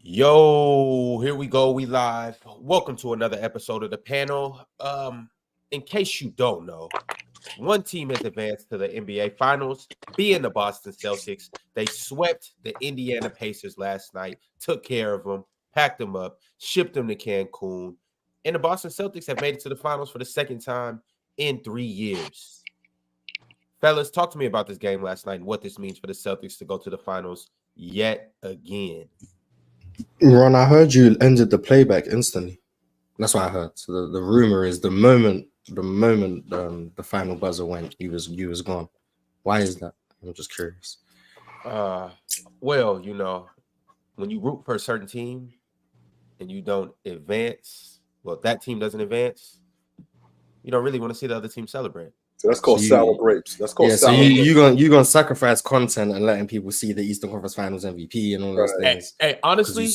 Yo, here we go. We live. Welcome to another episode of the panel. In case you don't know, one team has advanced to the NBA Finals, being the Boston Celtics. They swept the Indiana Pacers last night, took care of them, packed them up, shipped them to Cancun, and the Boston Celtics have made it to the Finals for the second time in 3 years. Fellas, talk to me about this game last night and what this means for the Celtics to go to the Finals yet again. Ron, I heard you ended the playback instantly. That's what I heard. So the rumor is the moment the final buzzer went, you was gone. Why is that? I'm just curious. Well, you know, when you root for a certain team and you don't advance, well, if that team doesn't advance, you don't really want to see the other team celebrate. So that's called sour grapes. That's called sour grapes. So you're gonna sacrifice content and letting people see the Eastern Conference Finals MVP and all those things. Hey, honestly,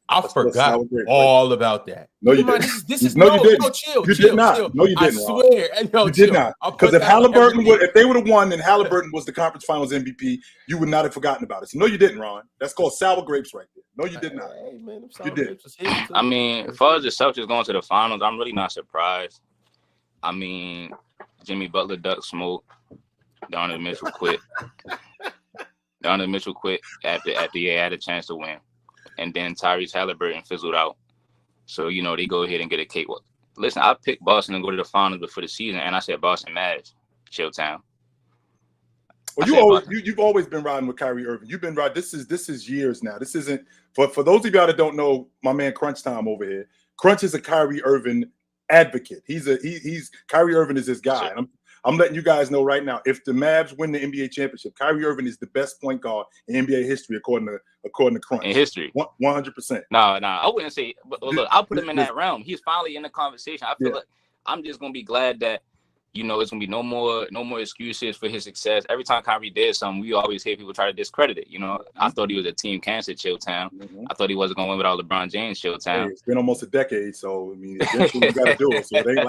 I forgot all about that. No, you didn't. This is no, you didn't. No, chill. You did not. No, you didn't. I swear. No, you did not. Because if they would have won and Halliburton was the conference finals MVP, you would not have forgotten about it. So no, you didn't, Ron. That's called sour grapes right there. No, you did not. Hey, man, you did. I mean, as far as the Celtics going to the finals, I'm really not surprised. I mean, Jimmy Butler ducked smoke. Donovan Mitchell quit. Donovan Mitchell quit after he had a chance to win. And then Tyrese Halliburton fizzled out. So, you know, they go ahead and get a cakewalk. Listen, I picked Boston to go to the finals before the season, and I said Boston Mavs, Chilltown. Well, you've always been riding with Kyrie Irving. You've been riding. This is years now. This isn't for those of y'all that don't know my man Crunch Time over here. Crunch is a Kyrie Irving advocate. He's Kyrie Irving is his guy. Sure. I'm letting you guys know right now. If the Mavs win the NBA championship, Kyrie Irving is the best point guard in NBA history, according to Crunch. In history, 100%. No, I wouldn't say. But look, I'll put him in that realm. He's finally in the conversation. I feel like I'm just gonna be glad that it's gonna be no more excuses for his success. Every time Kyrie did something, we always hear people try to discredit it. I thought he was a team cancer, Chilltown. I thought he wasn't gonna win without LeBron James, Chilltown. Hey, it's been almost a decade, so I mean, eventually you got to do it. So it ain't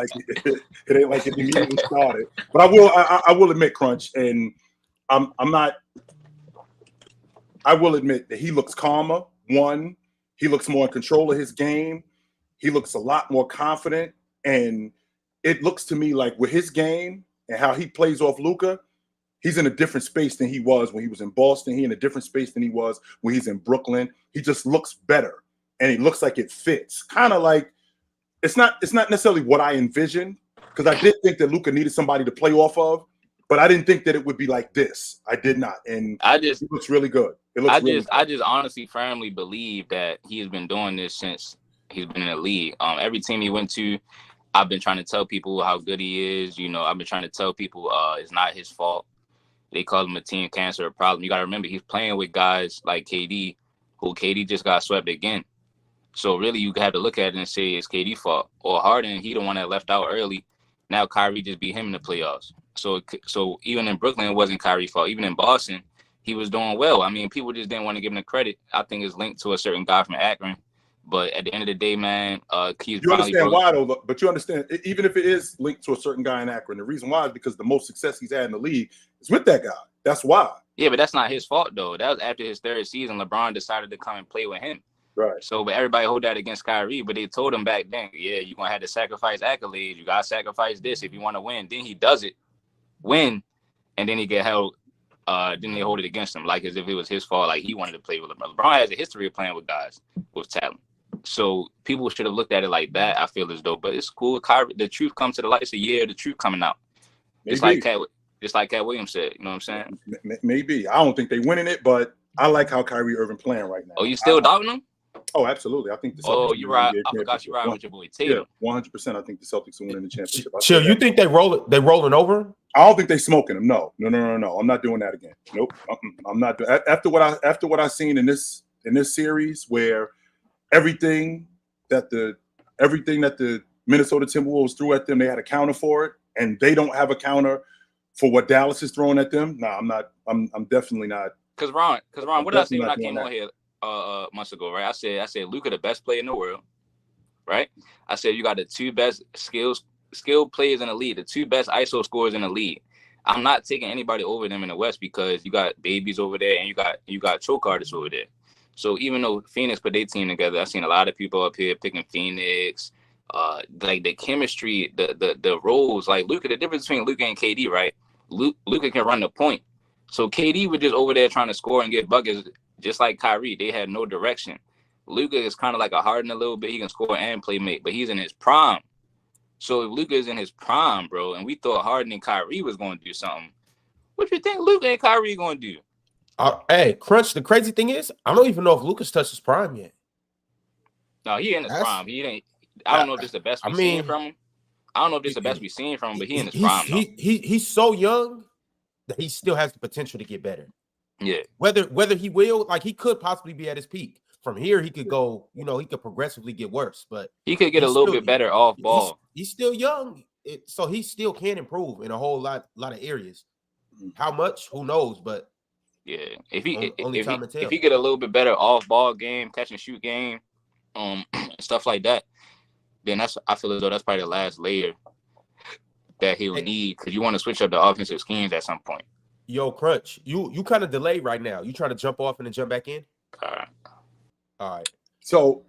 like it immediately started. But I will admit, Crunch, and I'm not. I will admit that he looks calmer. One, he looks more in control of his game. He looks a lot more confident, and it looks to me like with his game and how he plays off Luka, he's in a different space than he was when he was in Boston. He's in a different space than he was when he's in Brooklyn. He just looks better, and he looks like it fits. Kind of like it's not necessarily what I envisioned, because I did think that Luka needed somebody to play off of, but I didn't think that it would be like this. I did not, and it looks really good. I just honestly firmly believe that he has been doing this since he's been in the league. Every team he went to, I've been trying to tell people how good he is. I've been trying to tell people it's not his fault. They call him a team cancer, a problem. You got to remember, he's playing with guys like KD, who KD just got swept again. So really, you have to look at it and say it's KD's fault. Or Harden, he the one that left out early. Now Kyrie just beat him in the playoffs. So even in Brooklyn, it wasn't Kyrie's fault. Even in Boston, he was doing well. I mean, people just didn't want to give him the credit. I think it's linked to a certain guy from Akron. But at the end of the day, man, you understand why, though. But you understand, even if it is linked to a certain guy in Akron, the reason why is because the most success he's had in the league is with that guy. That's why. Yeah, but that's not his fault, though. That was after his third season. LeBron decided to come and play with him. Right. So, but everybody hold that against Kyrie. But they told him back then, you're gonna have to sacrifice accolades. You gotta sacrifice this if you want to win. Then he does it, win, and then he get held. Then they hold it against him, like as if it was his fault. Like he wanted to play with LeBron. LeBron has a history of playing with guys with talent. So people should have looked at it like that. I feel as though, but it's cool. Kyrie, the truth comes to the light. It's a year of the truth coming out. Just like Cat Williams said. You know what I'm saying? Maybe. I don't think they winning it, but I like how Kyrie Irving playing right now. Oh, you still doubting him? Oh, absolutely. I think the Celtics. Oh, you're right. I forgot you're right with your boy Tatum. Yeah, 100%. I think the Celtics are winning the championship. Chill, you think they rolling over? I don't think they smoking them. No. I'm not doing that again. Nope. I'm not doing. After what I seen in this series, where everything that the Minnesota Timberwolves threw at them, they had a counter for it, and they don't have a counter for what Dallas is throwing at them. No, I'm not. I'm definitely not. Because Ron, what did I say when I came on here months ago? Right, I said Luka the best player in the world. Right, I said you got the two best skilled players in the league, the two best ISO scorers in the league. I'm not taking anybody over them in the West because you got babies over there and you got choke artists over there. So even though Phoenix put their team together, I've seen a lot of people up here picking Phoenix. Like the chemistry, the roles, like Luka, the difference between Luka and KD, right? Luka can run the point. So KD was just over there trying to score and get buckets, just like Kyrie. They had no direction. Luka is kind of like a Harden a little bit. He can score and play make, but he's in his prime. So if Luka is in his prime, bro, and we thought Harden and Kyrie was going to do something, what do you think Luka and Kyrie going to do? Hey, Crunch, the crazy thing is, I don't even know if Luka's touched his prime yet. No, he in his prime. He ain't. I don't know if this is the best we've seen from him. I don't know if this is the best we've seen from him, but he in his prime. He's so young that he still has the potential to get better. Yeah. Whether he will, like he could possibly be at his peak. From here, he could go, he could progressively get worse, but he could get a little bit better off ball. He's still young, so he still can improve in a whole lot of areas. How much? Who knows? But yeah, if he if get a little bit better off ball game, catch and shoot game, stuff like that, then I feel as though that's probably the last layer that he'll need, because you want to switch up the offensive schemes at some point. Yo, Crunch, you kind of delayed right now. You trying to jump off and then jump back in? All right. So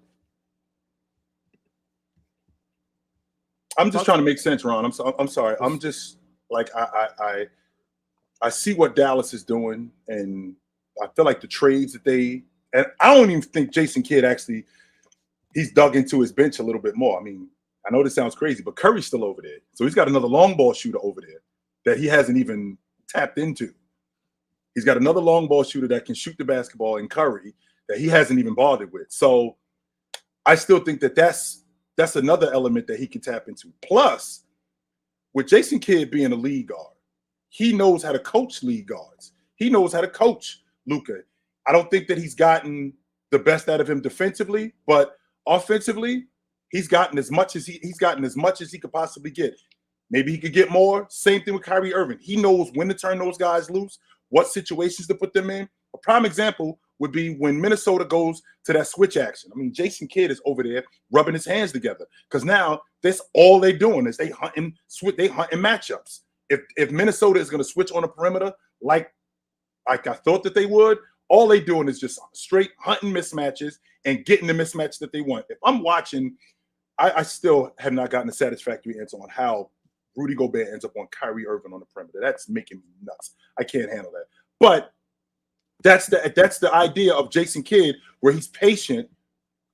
I'm just trying to make sense, Ron. I'm sorry. I'm just like I see what Dallas is doing, and I feel like the trades that and I don't even think Jason Kidd actually he's dug into his bench a little bit more. I mean, I know this sounds crazy, but Curry's still over there. So he's got another long ball shooter over there that he hasn't even tapped into. He's got another long ball shooter that can shoot the basketball in Curry that he hasn't even bothered with. So I still think that that's another element that he can tap into. Plus, with Jason Kidd being a lead guard, he knows how to coach lead guards. He knows how to coach Luka. I don't think that he's gotten the best out of him defensively, but offensively, he's gotten as much as he could possibly get. Maybe he could get more. Same thing with Kyrie Irving. He knows when to turn those guys loose, what situations to put them in. A prime example would be when Minnesota goes to that switch action. I mean, Jason Kidd is over there rubbing his hands together, because now that's all they're doing is they hunting matchups. If Minnesota is going to switch on the perimeter like I thought that they would, all they doing is just straight hunting mismatches and getting the mismatch that they want. If I'm watching, I still have not gotten a satisfactory answer on how Rudy Gobert ends up on Kyrie Irving on the perimeter. That's making me nuts. I can't handle that. But that's the idea of Jason Kidd, where he's patient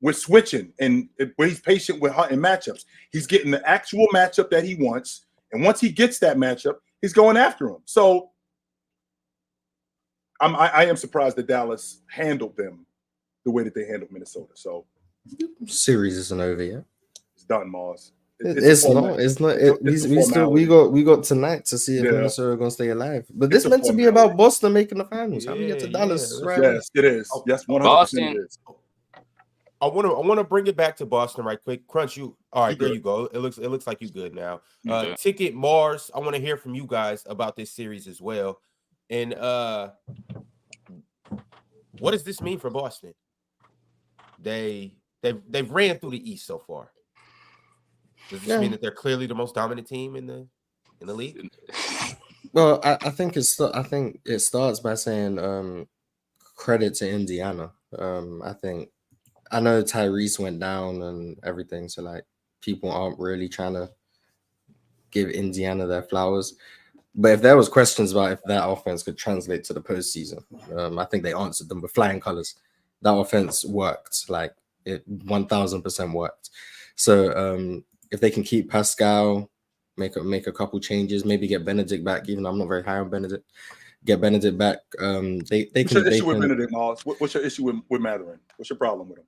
with switching and where he's patient with hunting matchups. He's getting the actual matchup that he wants, and once he gets that matchup, he's going after him. So I am surprised that Dallas handled them the way that they handled Minnesota. So series isn't over yet. It's done, Mars. It's not. We got tonight to see if Minnesota are gonna stay alive. But this meant to be about Boston making the finals. How we get to Dallas? Right? Yes, it is. Yes, 100%. Boston. I want to bring it back to Boston right quick. Crunch, you all right? There you go. It looks like you're good now. Ticket Mars. I want to hear from you guys about this series as well. And what does this mean for Boston? They've ran through the East so far. Does this mean that they're clearly the most dominant team in the league? Well, I think it starts by saying credit to Indiana. I know Tyrese went down and everything, so like people aren't really trying to give Indiana their flowers. But if there was questions about if that offense could translate to the postseason, I think they answered them with flying colors. That offense worked, like it 1000% worked. So if they can keep Pascal, make a couple changes, maybe get Benedict back, even though I'm not very high on Benedict, get Benedict back. They can. What's your issue with Benedict, Miles? What's your issue with Mathurin? What's your problem with him?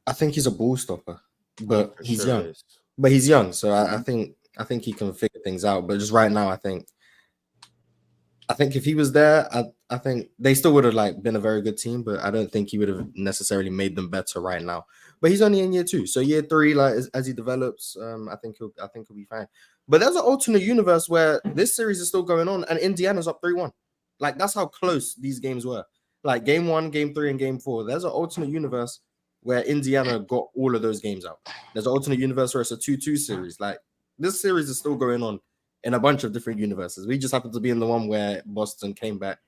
I think he's a ball stopper, but he's young. But he's young, so I think he can figure things out. But just right now, I think if he was there, I think they still would have like been a very good team, but I don't think he would have necessarily made them better right now. But he's only in year 2, so year 3, like as he develops, I think he'll be fine. But there's an alternate universe where this series is still going on, and Indiana's up 3-1. Like that's how close these games were. Like game 1, game 3, and game 4. There's an alternate universe where Indiana got all of those games out. There's an alternate universe where it's a 2-2 series. Like this series is still going on in a bunch of different universes. We just happen to be in the one where Boston came back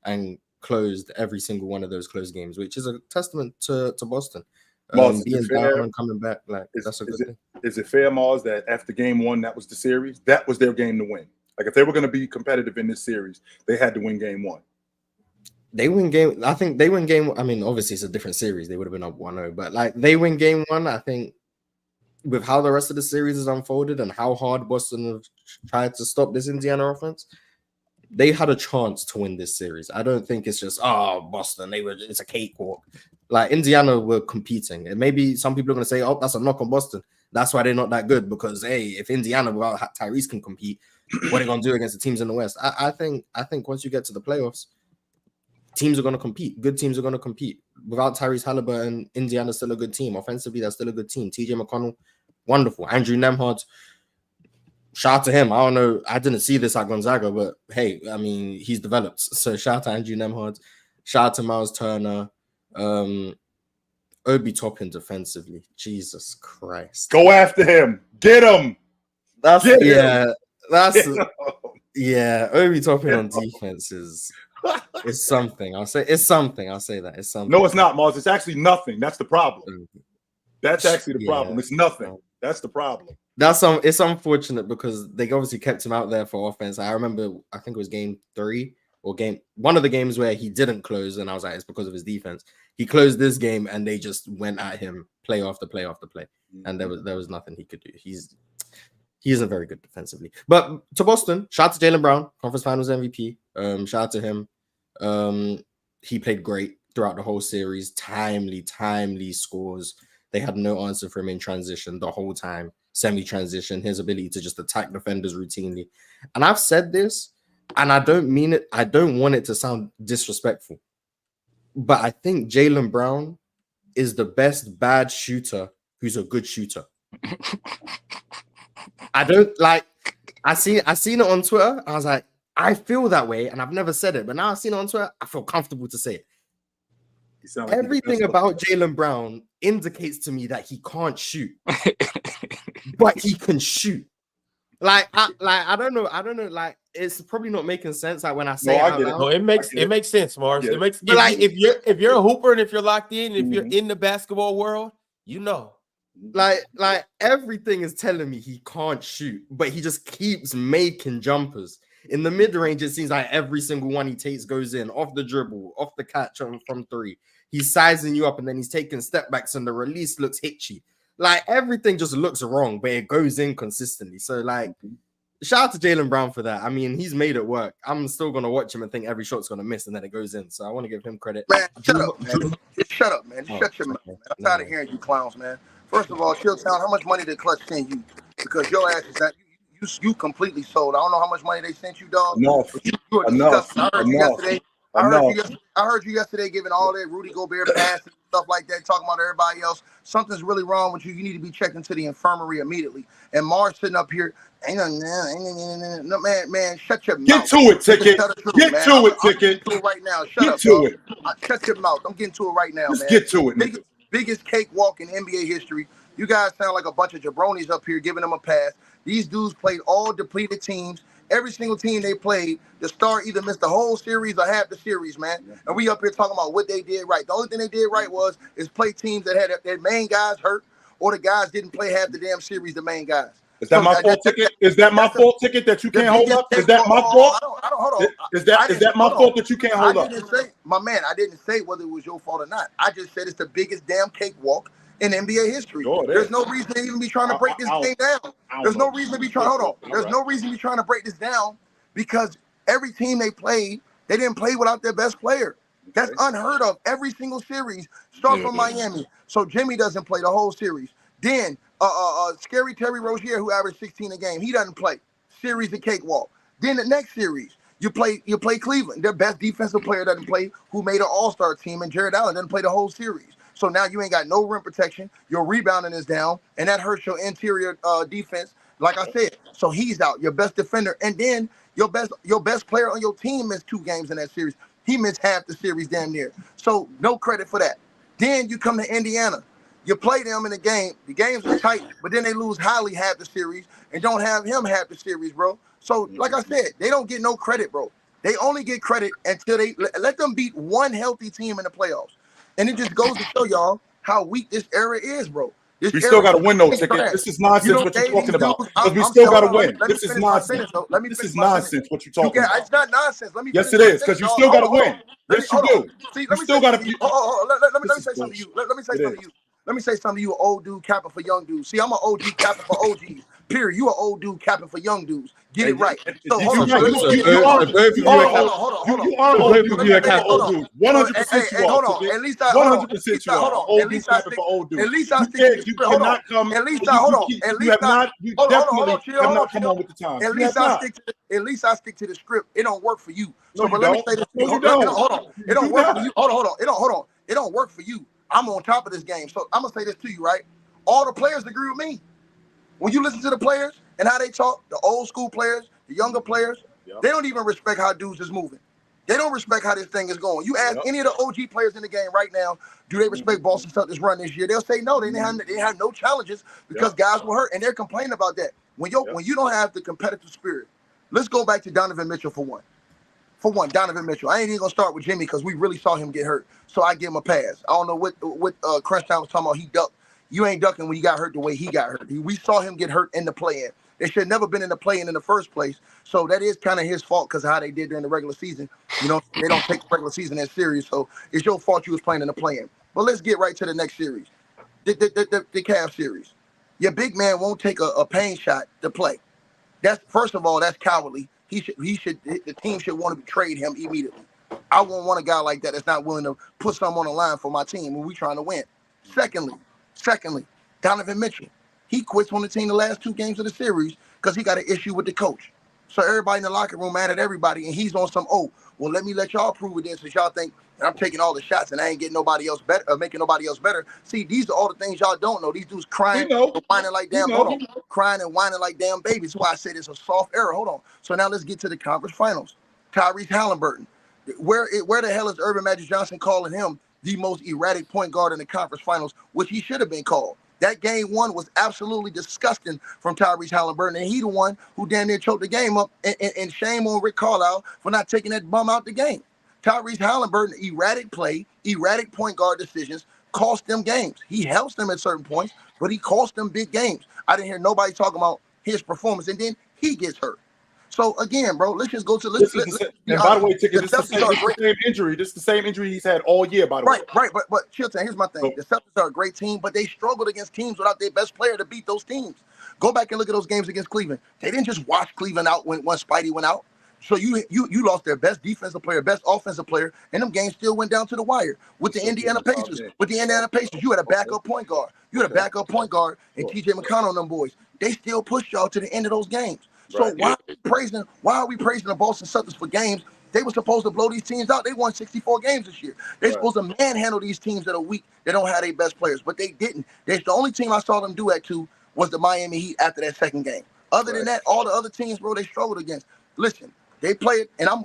and closed every single one of those close games, which is a testament to Boston. Mars, Being down and coming back, like that's a good thing. Is it fair, Mars, that after game one, that was the series? That was their game to win. Like if they were going to be competitive in this series, they had to win game one. They win game. I think they win game. I mean, obviously it's a different series. They would have been up 1-0, but like they win game one. I think with how the rest of the series is unfolded and how hard Boston have tried to stop this Indiana offense, they had a chance to win this series. I don't think it's just Boston. It's a cakewalk. Like Indiana were competing, and maybe some people are going to say, "Oh, that's a knock on Boston. That's why they're not that good." Because hey, if Indiana without Tyrese can compete, what are they going to do against the teams in the West? I think once you get to the playoffs, teams are going to compete. Good teams are going to compete. Without Tyrese Halliburton, Indiana's still a good team. Offensively, that's still a good team. TJ McConnell, wonderful. Andrew Nembhard, shout out to him. I don't know. I didn't see this at Gonzaga, but hey, I mean, he's developed. So shout out to Andrew Nembhard. Shout out to Miles Turner. Obi Toppin defensively. Jesus Christ. Go after him. Get him. Obi Toppin on defense is something. I'll say that. It's something. No, it's not, Mars. It's actually nothing. That's the problem. That's actually the problem. It's nothing. That's the problem. It's unfortunate because they obviously kept him out there for offense. I remember, I think it was game 3 or one of the games where he didn't close, and I was like, it's because of his defense. He closed this game, and they just went at him play after play after play, and there was nothing he could do. He isn't very good defensively. But to Boston, shout out to Jaylen Brown, Conference Finals MVP. Shout out to him. He played great throughout the whole series. Timely scores. They had no answer for him in transition the whole time. Semi-transition, his ability to just attack defenders routinely. And I've said this, and I don't mean it. I don't want it to sound disrespectful, but I think Jaylen Brown is the best bad shooter who's a good shooter. I seen it on Twitter. I was like, I feel that way, and I've never said it, but now I've seen it on Twitter. I feel comfortable to say it. Like everything about Jaylen Brown indicates to me that he can't shoot, but he can shoot. I don't know. Like, it's probably not making sense. Like when I say it makes sense, Mars. It makes if you're a hooper and if you're locked in, if you're in the basketball world, you know. Like everything is telling me he can't shoot, but he just keeps making jumpers. In the mid-range, it seems like every single one he takes goes in, off the dribble, off the catch from 3. He's sizing you up, and then he's taking step backs, and the release looks hitchy. Like, everything just looks wrong, but it goes in consistently. So, like, shout out to Jaylen Brown for that. I mean, he's made it work. I'm still going to watch him and think every shot's going to miss, and then it goes in. So I want to give him credit. Man, shut up, man. Shut up, man. Shut your mouth, man. I'm tired of hearing you clowns, man. First of all, Chilltown, how much money did Clutch send you? Because your ass is not... You completely sold. I don't know how much money they sent you, dog. Enough. I heard you yesterday giving all that Rudy Gobert pass and stuff like that, talking about everybody else. Something's really wrong with you. You need to be checked into the infirmary immediately. And Mars sitting up here, no, man, shut your mouth. Get to it, Ticket. Get to it, Ticket. Right now. Shut your mouth. I'm getting to it right now, man. Get to it, biggest cakewalk in NBA history. You guys sound like a bunch of jabronis up here giving them a pass. These dudes played all depleted teams. Every single team they played, the star either missed the whole series or half the series, man. And we up here talking about what they did right. The only thing they did right is play teams that had their main guys hurt, or the guys didn't play half the damn series, the main guys. Is that my fault, Ticket? Is that my fault, Ticket, that you can't hold up? Is that my fault? Hold on. Is that my fault that you can't hold up? I didn't say whether it was your fault or not. I just said it's the biggest damn cakewalk in NBA history. There's no reason to even be trying to break this thing down. There's no reason to be trying. Hold on. There's no reason to be trying to break this down because every team they played, they didn't play without their best player. That's unheard of. Every single series, start from Miami. So Jimmy doesn't play the whole series. Then Scary Terry Rozier, who averaged 16 a game, he doesn't play. Series of cakewalk. Then the next series, you play Cleveland. Their best defensive player doesn't play, who made an all-star team, and Jared Allen doesn't play the whole series. So now you ain't got no rim protection. Your rebounding is down, and that hurts your interior defense. Like I said, so he's out, your best defender, and then your best player on your team missed 2 games in that series. He missed half the series damn near. So no credit for that. Then you come to Indiana. You play them in the game. The games are tight, but then they lose Holly half the series and don't have him half the series, bro. So like I said, they don't get no credit, bro. They only get credit until they let them beat one healthy team in the playoffs. And it just goes to show y'all how weak this era is, bro. We still got to win, though, Ticket. This is nonsense what you're talking about. But we still got to win. This is nonsense. This is nonsense what you're talking about. It's not nonsense. Yes, it is, because you still got to win. Yes, you do. See, you still got to. Let me say something to you. Let me say something to you. Let me say something to you, old dude capping for young dudes. See, I'm an OG capping for OGs. Period. You an old dude capping for young dudes. Get it right. So hold on. You are old dude. 100% you are. At least I 100% you are. Old dude capping for old dudes. At least I stick to the hold on. At least I hold on. At least I definitely have not come on with the time. At least I stick to the script. It don't work for you. So but let me say this. Hold on. It don't work for you. Hold on. It don't work for you. I'm on top of this game. So I'm going to say this to you, right? All the players agree with me. When you listen to the players and how they talk, the old school players, the younger players, they don't even respect how dudes is moving. They don't respect how this thing is going. You ask any of the OG players in the game right now, do they respect Boston Celtics run this year? They'll say no. They have no challenges because guys were hurt, and they're complaining about that. When you don't have the competitive spirit, let's go back to Donovan Mitchell for one. Donovan Mitchell. I ain't even gonna start with Jimmy because we really saw him get hurt. So I give him a pass. I don't know what Crunch Time was talking about. He ducked. You ain't ducking when you got hurt the way he got hurt. We saw him get hurt in the play-in. They should have never been in the play-in in the first place. So that is kind of his fault because of how they did during the regular season. You know, they don't take the regular season as serious. So it's your fault you was playing in the play-in. But let's get right to the next series, the Cavs series. Your big man won't take a pain shot to play. First of all, that's cowardly. The team should want to trade him immediately. I won't want a guy like that that's not willing to put something on the line for my team when we trying to win. Secondly, Donovan Mitchell. He quits on the team the last 2 games of the series because he got an issue with the coach. So everybody in the locker room mad at everybody, and he's on some, let me let y'all prove it then since y'all think I'm taking all the shots and I ain't getting nobody else better or making nobody else better. See, these are all the things y'all don't know. These dudes crying, whining like damn, crying and whining like damn babies. That's why I said it's a soft era. Hold on. So now let's get to the conference finals. Tyrese Halliburton. Where the hell is Irvin Magic Johnson calling him the most erratic point guard in the conference finals, which he should have been called? That game 1 was absolutely disgusting from Tyrese Halliburton, and he the one who damn near choked the game up, and shame on Rick Carlisle for not taking that bum out the game. Tyrese Halliburton, erratic play, erratic point guard decisions, cost them games. He helps them at certain points, but he cost them big games. I didn't hear nobody talking about his performance, and then he gets hurt. So again, bro, let's just go to and by the way, Ticket, this is the same injury. This is the same injury he's had all year, by the way. Right. But Chilton, here's my thing. The Celtics are a great team, but they struggled against teams without their best player to beat those teams. Go back and look at those games against Cleveland. They didn't just watch Cleveland out when Spidey went out. So you lost their best defensive player, best offensive player, and them games still went down to the wire. With the Indiana Pacers, you had a backup point guard. And TJ McConnell and them boys. They still pushed y'all to the end of those games. So why are we praising the Boston Celtics for games? They were supposed to blow these teams out. They won 64 games this year. They're supposed to manhandle these teams that are weak. They don't have their best players, but they didn't. That's the only team I saw them do that to was the Miami Heat after that second game. Other than that, all the other teams, bro, they struggled against. Listen, they played, and I'm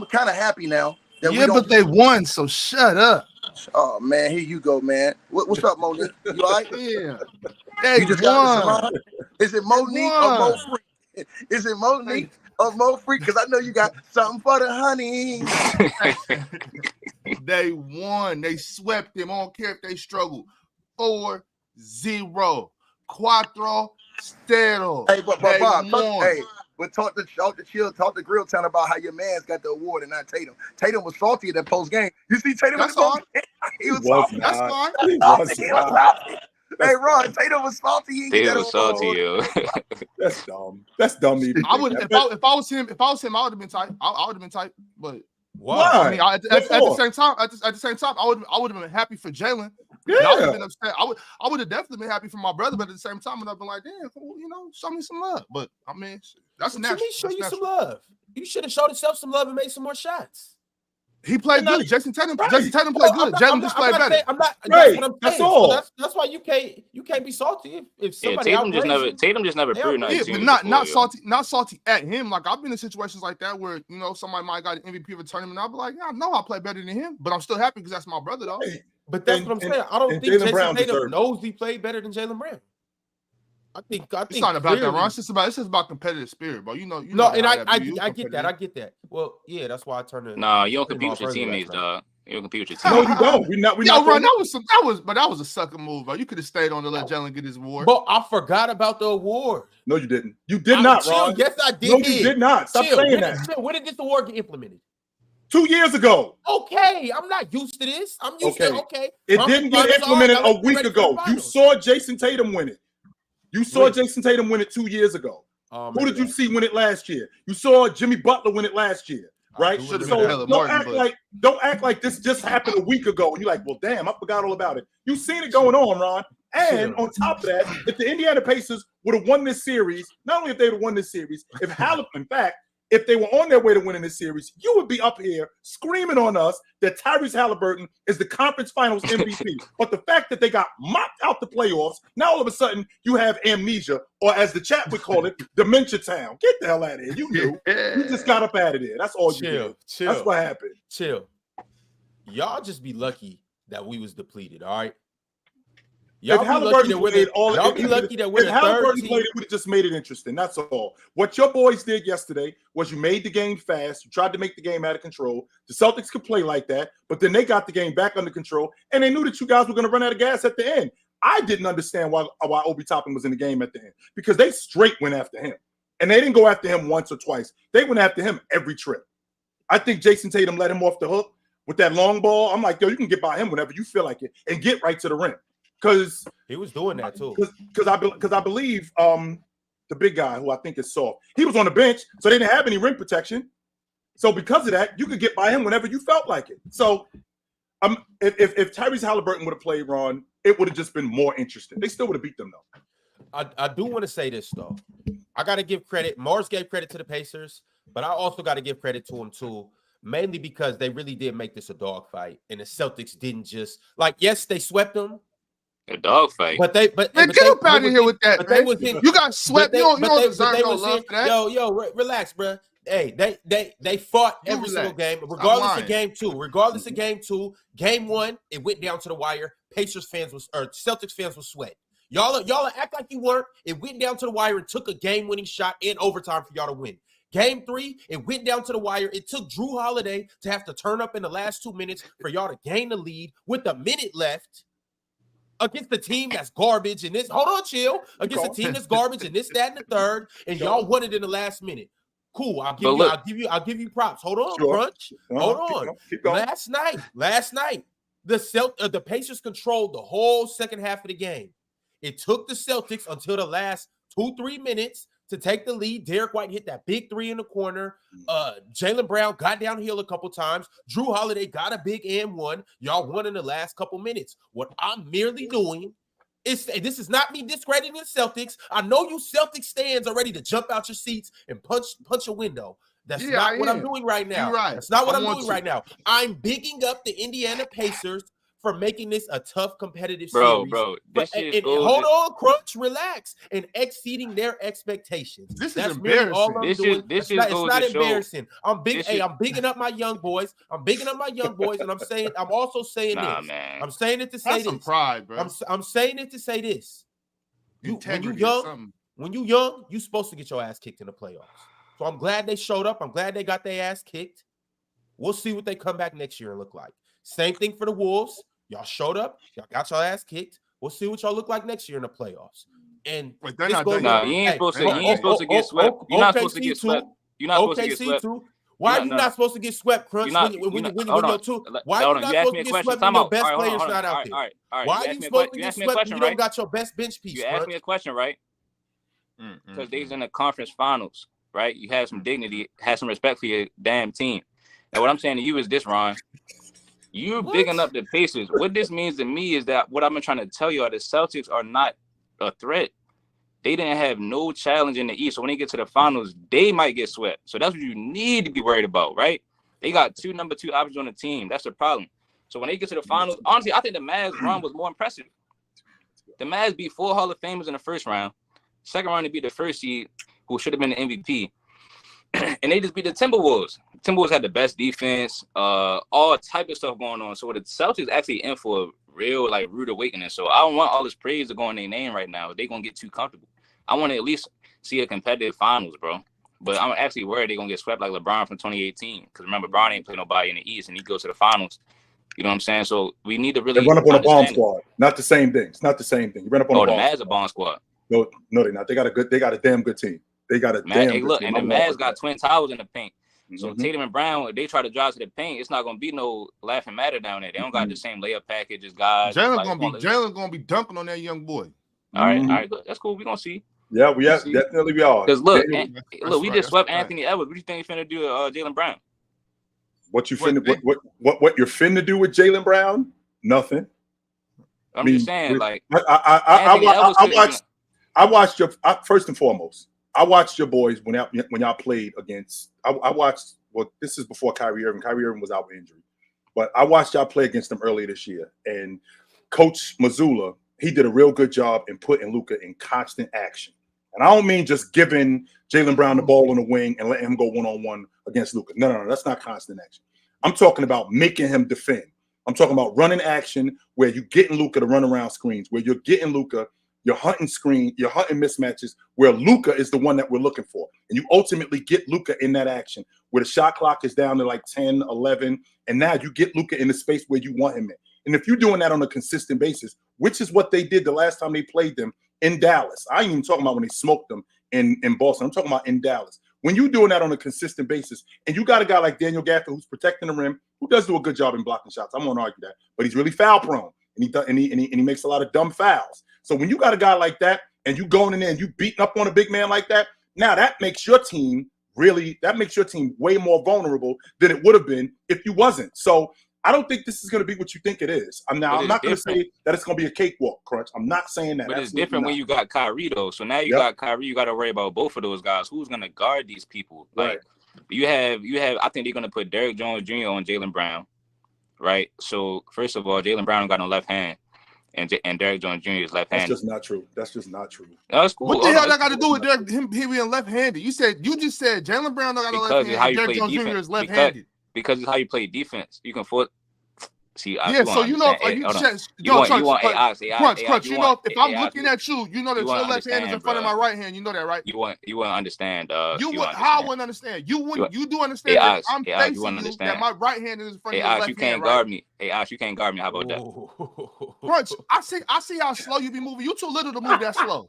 kind of happy now. But they won, so shut up. Oh, man, here you go, man. What's up, Monique? You all right? Yeah. You just got this. Is it Monique or Mo Freak? Is it Monique or Mo Freak? Because I know you got something for the honey. They won. They swept them. I don't care if they struggled. 4-0. Cuatro Stero. Hey, but Bob, talk to Grill Town about how your man's got the award and not Tatum. Tatum was salty in that post game. You see Tatum in the post game? He was salty. That's fine. He was salty. Hey, Ron, Tatum was salty. Tatum was salty, yo. That's dumb. That's dumb. I would if I was him, I would have been tight. I would have been tight, but why? I mean, at the same time, I would have been happy for Jaylen. Yeah, I would have been upset. I would have definitely been happy for my brother, but at the same time, I've been like, damn, show me some love. But I mean, that's natural. Show you some love. You should have showed himself some love and made some more shots. He played good. Jayson Tatum played good. Jaylen just played better. That's all. So that's why you can't be salty if somebody Tatum just never proved nothing. Yeah, but not salty at him. Like I've been in situations like that where somebody might got an MVP of a tournament. I'll be like, I know I play better than him, but I'm still happy because that's my brother, though. But that's what I'm saying. I don't think Jayson Tatum knows he played better than Jaylen Brown. I think it's not about that, Ron. It's just about competitive spirit, bro. No, and I get that. Well, yeah, that's why I turned it. Nah, you don't compete with your teammates, dog. You don't compete with your teammates. No, you don't. We're not. Ron, that was a sucker move, bro. You could have stayed on to let Jaylen get his award. But I forgot about the award. No, you didn't. You did not, Ron. Yes, I did. No, you did not. Stop saying that. When did this award get implemented? 2 years ago. Okay, I'm not used to this. I'm used to okay. It didn't get implemented a week ago. You saw Jayson Tatum win it. You saw Jayson Tatum win it 2 years ago. Who did you see win it last year? You saw Jimmy Butler win it last year, right? So don't act like this just happened a week ago. And you're like, well, damn, I forgot all about it. You've seen it going on, Ron. And on top of that, if the Indiana Pacers would have won this series, not only if they would have won this series, if they were on their way to winning this series, you would be up here screaming on us that Tyrese Halliburton is the conference finals MVP. But the fact that they got mocked out the playoffs, now all of a sudden you have amnesia, or as the chat would call it, dementia town. Get the hell out of here. You knew. You just got up out of there. That's all you did. Chill. That's what happened. Chill. Y'all just be lucky that we was depleted, all right? If Halliburton played all, y'all be lucky that we're if Halliburton played, it would have just made it interesting. That's all. What your boys did yesterday was you made the game fast. You tried to make the game out of control. The Celtics could play like that, but then they got the game back under control, and they knew that you guys were going to run out of gas at the end. I didn't understand why Obi Toppin was in the game at the end, because they straight went after him, and they didn't go after him once or twice. They went after him every trip. I think Jayson Tatum let him off the hook with that long ball. I'm like, yo, you can get by him whenever you feel like it and get right to the rim. Because he was doing that too. Because I believe the big guy who I think is soft, he was on the bench, so they didn't have any rim protection. So because of that, you could get by him whenever you felt like it. So if Tyrese Halliburton would have played, Ron, it would have just been more interesting. They still would have beat them though. I do want to say this though. I got to give credit. Mars gave credit to the Pacers, but I also got to give credit to him too. Mainly because they really did make this a dogfight, and the Celtics didn't just yes, they swept them. A dogfight. But get up out of here with that. You got swept. You don't deserve no love for that. Yo, relax, bro. Hey, they fought every single game, regardless of game two. Game one, it went down to the wire. Celtics fans was sweat. Y'all act like you weren't. It went down to the wire and took a game-winning shot in overtime for y'all to win. Game 3, it went down to the wire. It took Drew Holiday to have to turn up in the last 2 minutes for y'all to gain the lead with a minute left. Against the team that's garbage and this, against the team that's garbage and this, that, and the third, and y'all won it in the last minute. Cool. I'll give you props. Hold on, Crunch. Hold on. Keep going. Last night, the Pacers controlled the whole second half of the game. It took the Celtics until the last 2-3 minutes to take the lead. Derek White hit that big three in the corner. Jaylen Brown got downhill a couple times. Drew Holiday got a big and one. Y'all won in the last couple minutes. What I'm merely doing is, this is not me discrediting the Celtics. I know you Celtics stands are ready to jump out your seats and punch a window. That's not what I'm doing right now. Right. That's not what I'm doing right now. I'm bigging up the Indiana Pacers for making this a tough competitive series. Bro. Hold on, Crunch, relax, and exceeding their expectations. This is embarrassing. It's not embarrassing. I'm bigging up my young boys. And I'm also saying this. Man. I'm saying it to say That's this. Some pride, bro. I'm saying it to say this. When you young, you supposed to get your ass kicked in the playoffs. So I'm glad they showed up. I'm glad they got their ass kicked. We'll see what they come back next year and look like. Same thing for the Wolves. Y'all showed up. Y'all got your ass kicked. We'll see what y'all look like next year in the playoffs. And you ain't supposed to get swept. You're not supposed to get swept. You're not supposed to get swept. Why are you not supposed to get swept, Crunch? Why are you not supposed to get swept when your best player's not out there? Why are you supposed to get swept when you don't got your best bench piece? You asked me a question, right? Because they's in the conference finals, right? You have some dignity, have some respect for your damn team. And what I'm saying to you is this, Ron. You're bigging up the Pacers. What this means to me is that what I've been trying to tell you are the Celtics are not a threat. They didn't have no challenge in the East. So when they get to the finals, they might get swept. So that's what you need to be worried about, right? They got two number 2 options on the team. That's the problem. So when they get to the finals, honestly, I think the Mavs run was more impressive. The Mavs beat 4 Hall of Famers in the first round. Second round, they beat the first seed, who should have been the MVP. And they just beat the Timberwolves. Timberwolves had the best defense, all type of stuff going on. So the Celtics actually in for a real rude awakening. So I don't want all this praise to go in their name right now. They're gonna get too comfortable. I want to at least see a competitive finals, bro. But I'm actually worried they're gonna get swept like LeBron from 2018. Because remember, LeBron ain't play nobody in the East, and he goes to the finals. You know what I'm saying? So we need to really run up on a bomb squad. Not the same thing. It's not the same thing. You run up on a bomb squad. The Mavs a bomb squad. No, they're not. They got a damn good team. They got a damn good team. And the Mavs got twin towers in the paint. So Tatum and Brown, if they try to drive to the paint, it's not gonna be no laughing matter down there. They don't got the same layup package as guys. Jaylen's gonna be dunking on that young boy. All right, good. That's cool. We're gonna see. Yeah, definitely we are. Because look, we just swept Anthony Edwards. What do you think he's finna do with Jaylen Brown? What you're finna do with Jaylen Brown? Nothing. I'm just saying, like I watched your first and foremost. I watched your boys when y'all played against. I watched. Well, this is before Kyrie Irving. Kyrie Irving was out with injury, but I watched y'all play against them earlier this year. And Coach Mazzulla, he did a real good job in putting Luka in constant action. And I don't mean just giving Jaylen Brown the ball on the wing and letting him go one-on-one against Luka. No, that's not constant action. I'm talking about making him defend. I'm talking about running action where you're getting Luka to run around screens, where you're getting Luka, you're hunting mismatches, where Luka is the one that we're looking for. And you ultimately get Luka in that action where the shot clock is down to like 10, 11, and now you get Luka in the space where you want him in. And if you're doing that on a consistent basis, which is what they did the last time they played them in Dallas. I ain't even talking about when they smoked them in Boston. I'm talking about in Dallas. When you're doing that on a consistent basis, and you got a guy like Daniel Gafford who's protecting the rim, who does do a good job in blocking shots. I won't argue that, but he's really foul prone, and he makes a lot of dumb fouls. So when you got a guy like that, and you going in there and you beating up on a big man like that, now that makes your team way more vulnerable than it would have been if you wasn't. So I don't think this is going to be what you think it is. I'm not going to say that it's going to be a cakewalk, Crunch. I'm not saying that. But it's different when you got Kyrie, though. So now you got Kyrie, you got to worry about both of those guys. Who's going to guard these people? Like you have. I think they're going to put Derrick Jones Jr. on Jaylen Brown, right? So first of all, Jaylen Brown got no left hand, and Derrick Jones Jr. is left-handed. That's just not true. That's cool. What the hell that got to do with him being left-handed? You just said Jaylen Brown don't got a left hand. Derrick Jones Jr. is left-handed. Because it's how you play defense. You can see. So you know, Crunch. You know, if I'm looking at you, you know that your left hand is in front of my right hand. You know that, right? You wouldn't understand. How I wouldn't understand? You do understand that I'm facing you, that my right hand is in front of your left hand. You can't guard me. You can't guard me. How about that? Crunch, I see how slow you be moving. You too little to move that slow.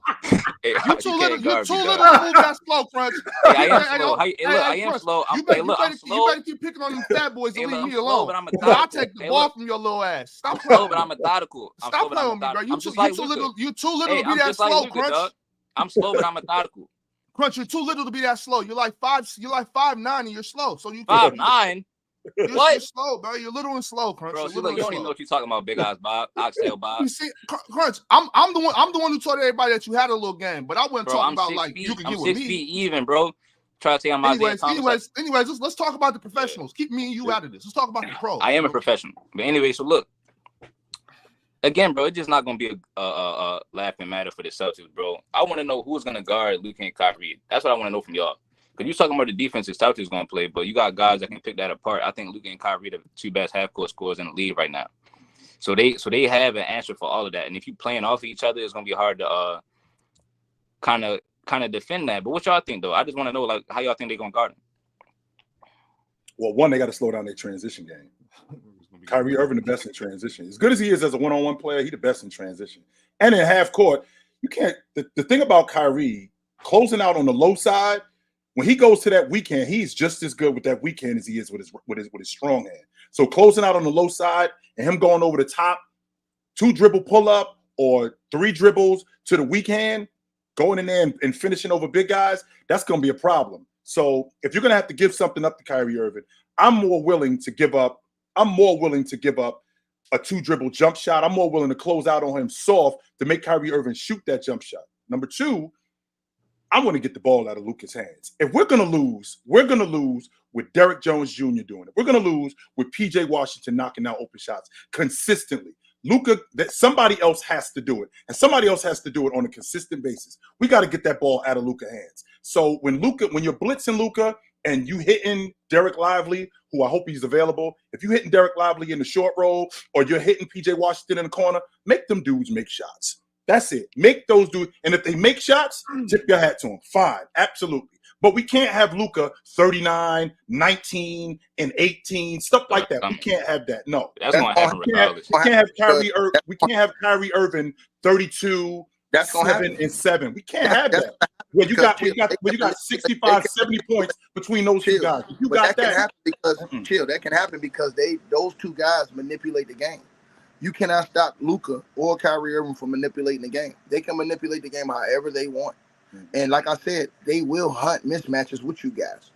You too little to move that slow, Crunch. I am slow. You better keep picking on them fat boys and leave me alone. I'll take the ball from your little ass. Stop playing. But I'm methodical. Stop playing with me, bro. You too little to be that slow, Crunch. I'm slow, but I'm methodical. Crunch, you're too little to be that slow. You're like 5'9" and you're slow. So you 5'9". You're slow, bro. You're little and slow, Crunch. Bro, you don't even know what you're talking about, big eyes Bob, oxtail Bob. You see, Crunch, I'm the one who told everybody that you had a little game, but I wasn't talking about like you can get with me. 6 feet even, bro. Try to tell me anyways, let's talk about the professionals. Keep me and you out of this. Let's talk about the pros. I am a professional, but anyway, so look. Again, bro, it's just not gonna be a laughing matter for the Celtics, bro. I want to know who's gonna guard Luka and Kyrie. That's what I want to know from y'all. Because you're talking about the defense the Celtics gonna play, but you got guys that can pick that apart. I think Luka and Kyrie are the two best half-court scorers in the league right now. So they have an answer for all of that. And if you playing off each other, it's gonna be hard to kind of defend that. But what y'all think though? I just want to know like how y'all think they're gonna guard them. Well, one, they got to slow down their transition game. Kyrie Irving, the best in transition. As good as he is as a one-on-one player, he's the best in transition. And in half court, you can't. The thing about Kyrie closing out on the low side, when he goes to that weak hand, he's just as good with that weak hand as he is with his strong hand. So closing out on the low side and him going over the top, 2 dribble pull up or 3 dribbles to the weak hand, going in there and finishing over big guys, that's going to be a problem. So if you're going to have to give something up to Kyrie Irving, I'm more willing to give up a 2 dribble jump shot. I'm more willing to close out on him soft to make Kyrie Irving shoot that jump shot. Number 2, I want to get the ball out of Luka's hands. If we're going to lose, with Derrick Jones Jr. doing it. We're going to lose with PJ Washington knocking out open shots consistently. Luka, that somebody else has to do it, and somebody else has to do it on a consistent basis. We got to get that ball out of Luka's hands. So when you're blitzing Luka and you hitting Derek Lively, who I hope he's available, if you're hitting Derek Lively in the short roll or you're hitting PJ Washington in the corner, make them dudes make shots. That's it. Make those dudes. And if they make shots, tip your hat to them. Fine. Absolutely. But we can't have Luka 39, 19, and 18, stuff like that. We can't have that. No. That's going to happen regardless. We can't have Kyrie Irving 32, that's 7, and 7. We can't have that. Well, you got 65, 70 points between those two guys. You got that. Can happen because that can happen because those two guys manipulate the game. You cannot stop Luka or Kyrie Irving from manipulating the game. They can manipulate the game however they want. And like I said, they will hunt mismatches with you guys.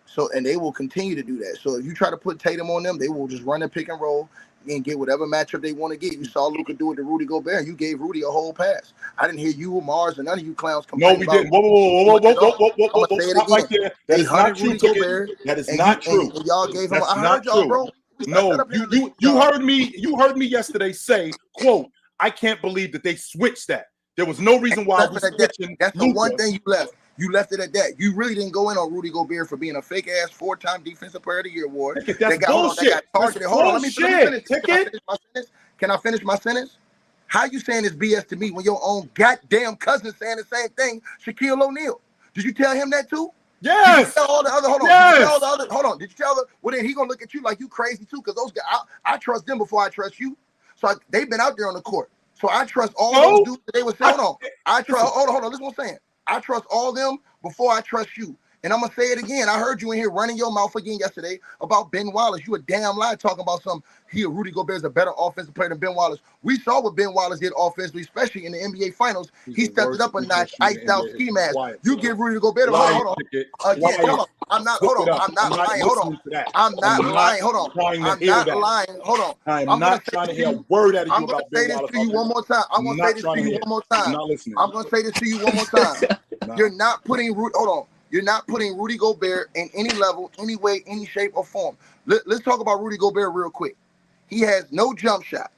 So, and they will continue to do that. So if you try to put Tatum on them, they will just run a pick and roll and get whatever matchup they want to get. You saw Luka do it to Rudy Gobert. You gave Rudy a whole pass. I didn't hear you or Mars or none of you clowns complain. No, we didn't. Whoa. Stop right there. That is not true. That is not true. And y'all gave him. I heard y'all, bro. No, you heard me. You heard me yesterday say, "quote I can't believe that they switched that." There was no reason why we switching. That's the one thing you left. You left it at that. You really didn't go in on Rudy Gobert for being a fake ass 4-time Defensive Player of the Year award. That's bullshit. Hold on, let me finish. Can I finish my sentence? How you saying this BS to me when your own goddamn cousin saying the same thing? Shaquille O'Neal. Did you tell him that too? Yes. Did you tell all the other? Hold on. Yes. Did you tell the other? Hold on. Did you tell the? Well, then he gonna look at you like you crazy too, because those guys, I trust them before I trust you. So they've been out there on the court. So I trust all those dudes that they were saying. Hold on. Listen what I'm saying. I trust all them before I trust you. And I'm gonna say it again. I heard you in here running your mouth again yesterday about Ben Wallace. You a damn lie talking about Rudy Gobert is a better offensive player than Ben Wallace. We saw what Ben Wallace did offensively, especially in the NBA Finals. He stepped it up a notch, iced out ski mask. You give Rudy Gobert hold on. I'm not lying. Hold on. I'm not lying. Hold on. I'm not trying to hear a word out of you about Ben Wallace. I'm gonna say this to you one more time. I'm gonna say this to you one more time. I'm gonna say this to you one more time. You're not putting Rudy. Hold on. You're not putting Rudy Gobert in any level, any way, any shape or form. Let's talk about Rudy Gobert real quick. He has no jump shot,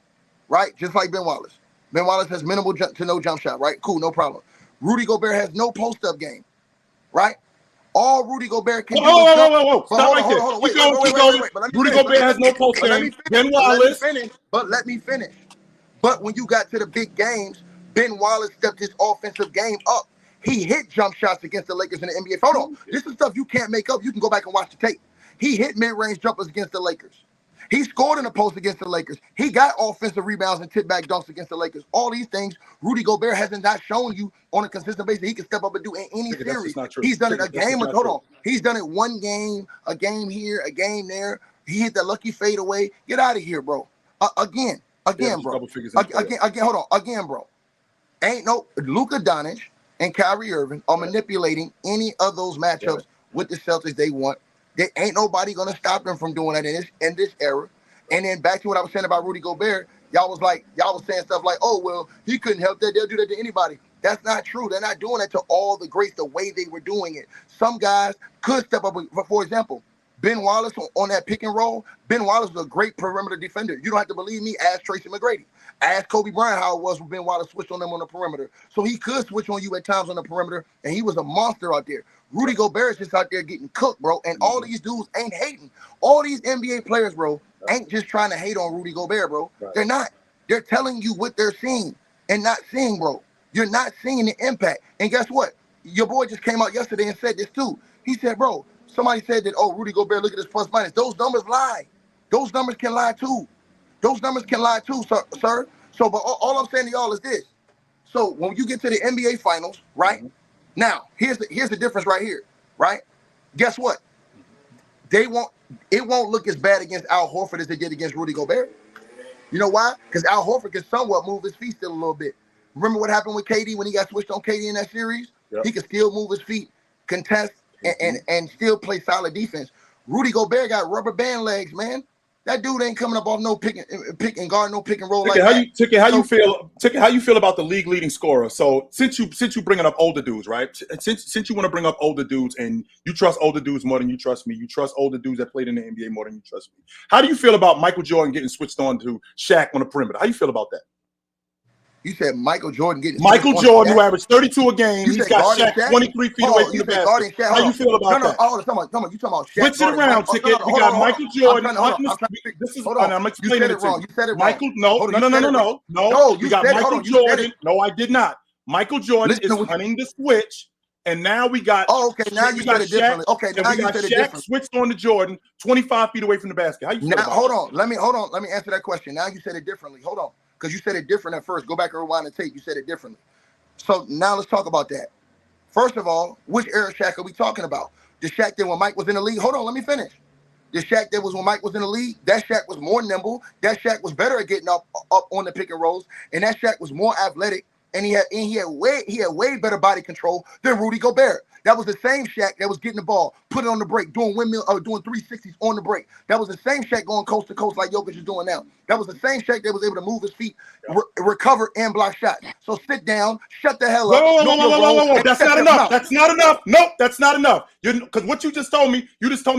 right? Just like Ben Wallace. Ben Wallace has minimal to no jump shot, right? Cool, no problem. Rudy Gobert has no post-up game, right? All Rudy Gobert can do is whoa. Stop right there. Wait. Rudy Gobert has no post-up game. Ben Wallace. But let me finish. But when you got to the big games, Ben Wallace stepped his offensive game up. He hit jump shots against the Lakers in the NBA. Hold on. This is stuff you can't make up. You can go back and watch the tape. He hit mid-range jumpers against the Lakers. He scored in the post against the Lakers. He got offensive rebounds and tip-back dunks against the Lakers. All these things Rudy Gobert hasn't not shown you on a consistent basis he can step up and do in any series. He's done it a game. Hold on. He's done it one game, a game here, a game there. He hit the lucky fadeaway. Get out of here, bro. Again, bro. Again, bro. Ain't no Luka Dončić and Kyrie Irving are manipulating any of those matchups with the Celtics they want. There ain't nobody going to stop them from doing that in this era. And then back to what I was saying about Rudy Gobert, y'all was saying stuff like, oh, well, he couldn't help that. They'll do that to anybody. That's not true. They're not doing that to all the greats the way they were doing it. Some guys could step up. For example, Ben Wallace on that pick and roll, Ben Wallace was a great perimeter defender. You don't have to believe me. Ask Tracy McGrady. Ask Kobe Bryant how it was when Ben Wallace switched on them on the perimeter. So he could switch on you at times on the perimeter, and he was a monster out there. Rudy Gobert is just out there getting cooked, bro. And all these dudes ain't hating. All these NBA players, bro, ain't just trying to hate on Rudy Gobert, bro. Right. They're not. They're telling you what they're seeing and not seeing, bro. You're not seeing the impact. And guess what? Your boy just came out yesterday and said this too. He said, bro, somebody said that, oh, Rudy Gobert, look at this plus minus. Those numbers lie. Those numbers can lie too. Those numbers can lie too, sir. So, but all I'm saying to y'all is this. So when you get to the NBA Finals, right? Mm-hmm. Now, here's the difference right here, right? Guess what? It won't look as bad against Al Horford as they did against Rudy Gobert. You know why? Because Al Horford can somewhat move his feet still a little bit. Remember what happened with KD when he got switched on KD in that series? Yep. He could still move his feet, contest, and still play solid defense. Rudy Gobert got rubber band legs, man. That dude ain't coming up off no pick and guard, no pick and roll like that. How you feel about the league leading scorer? So since you bringing up older dudes, right? Since you want to bring up older dudes and you trust older dudes more than you trust me, you trust older dudes that played in the NBA more than you trust me. How do you feel about Michael Jordan getting switched on to Shaq on the perimeter? How you feel about that? You said Michael Jordan getting Michael Jordan, who averaged 32 a game. He's got Shaq 23 feet away from the basket. How you feel about that? No, come on. You talking about Shaq? Switch it around, Ticket. We got Michael Jordan. This is. I'm explaining it to you. You said it wrong. Michael, no. You got Michael Jordan. No, I did not. Michael Jordan is hunting the switch. And now we got. Oh, okay. Now you said it differently. Okay, now you said it differently. Switched on to Jordan, 25 feet away from the basket. How you feel about hold on. Let me answer that question. Now you said it differently. Hold on, because you said it different at first. Go back and rewind the tape. You said it differently. So now let's talk about that. First of all, which era Shaq are we talking about? The Shaq that when Mike was in the league. Hold on, let me finish. The Shaq that was when Mike was in the league. That Shaq was more nimble. That Shaq was better at getting up on the pick and rolls, and that Shaq was more athletic. And he had way better body control than Rudy Gobert. That was the same Shaq that was getting the ball, put it on the break, doing windmill or doing 360s on the break. That was the same Shaq going coast to coast like Jokic is doing now. That was the same Shaq that was able to move his feet, recover, and block shots. So sit down, shut the hell up. Whoa. That's not enough. That's not enough. Nope, that's not enough. Because what you just told me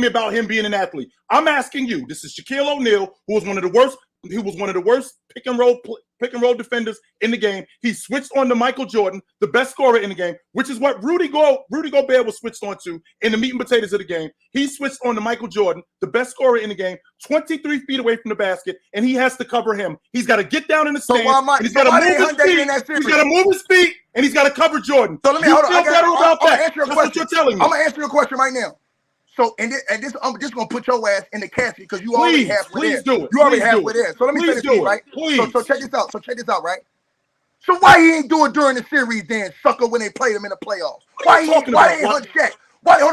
about him being an athlete. I'm asking you. This is Shaquille O'Neal, who was one of the worst. He was one of the worst pick and roll defenders in the game. He switched on to Michael Jordan, the best scorer in the game, which is what Rudy Gobert was switched on to in the meat and potatoes of the game. He switched on to Michael Jordan, the best scorer in the game, 23 feet away from the basket, and he has to cover him. He's got to get down in the stands. He's got to move his feet. He's got to move his feet, and he's got to cover Jordan. So let me hold on. That's what you're telling me. I'm gonna answer your question right now. So I'm just gonna put your ass in the casket because you already halfway there. You already halfway there. So let me say this to you, right? So check this out. Right? So why he ain't do it during the series then, sucker, when they played him in the playoffs? Why he ain't hunt Shaq? Why they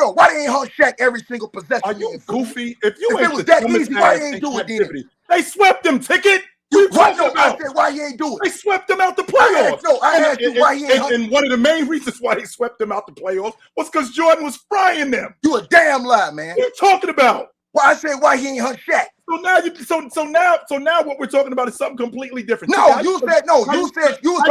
ain't hunt Shaq every single possession? Are you goofy? If it was that easy, why they ain't do it then? They swept him, Ticket. I said why he ain't do it. They swept him out the playoffs. I asked you why he ain't. And one of the main reasons why he swept them out the playoffs was because Jordan was frying them. You a damn lie, man. What are you talking about? Well, I said why he ain't hunt Shaq. So now what we're talking about is something completely different. No, you was talking about Shaq. You was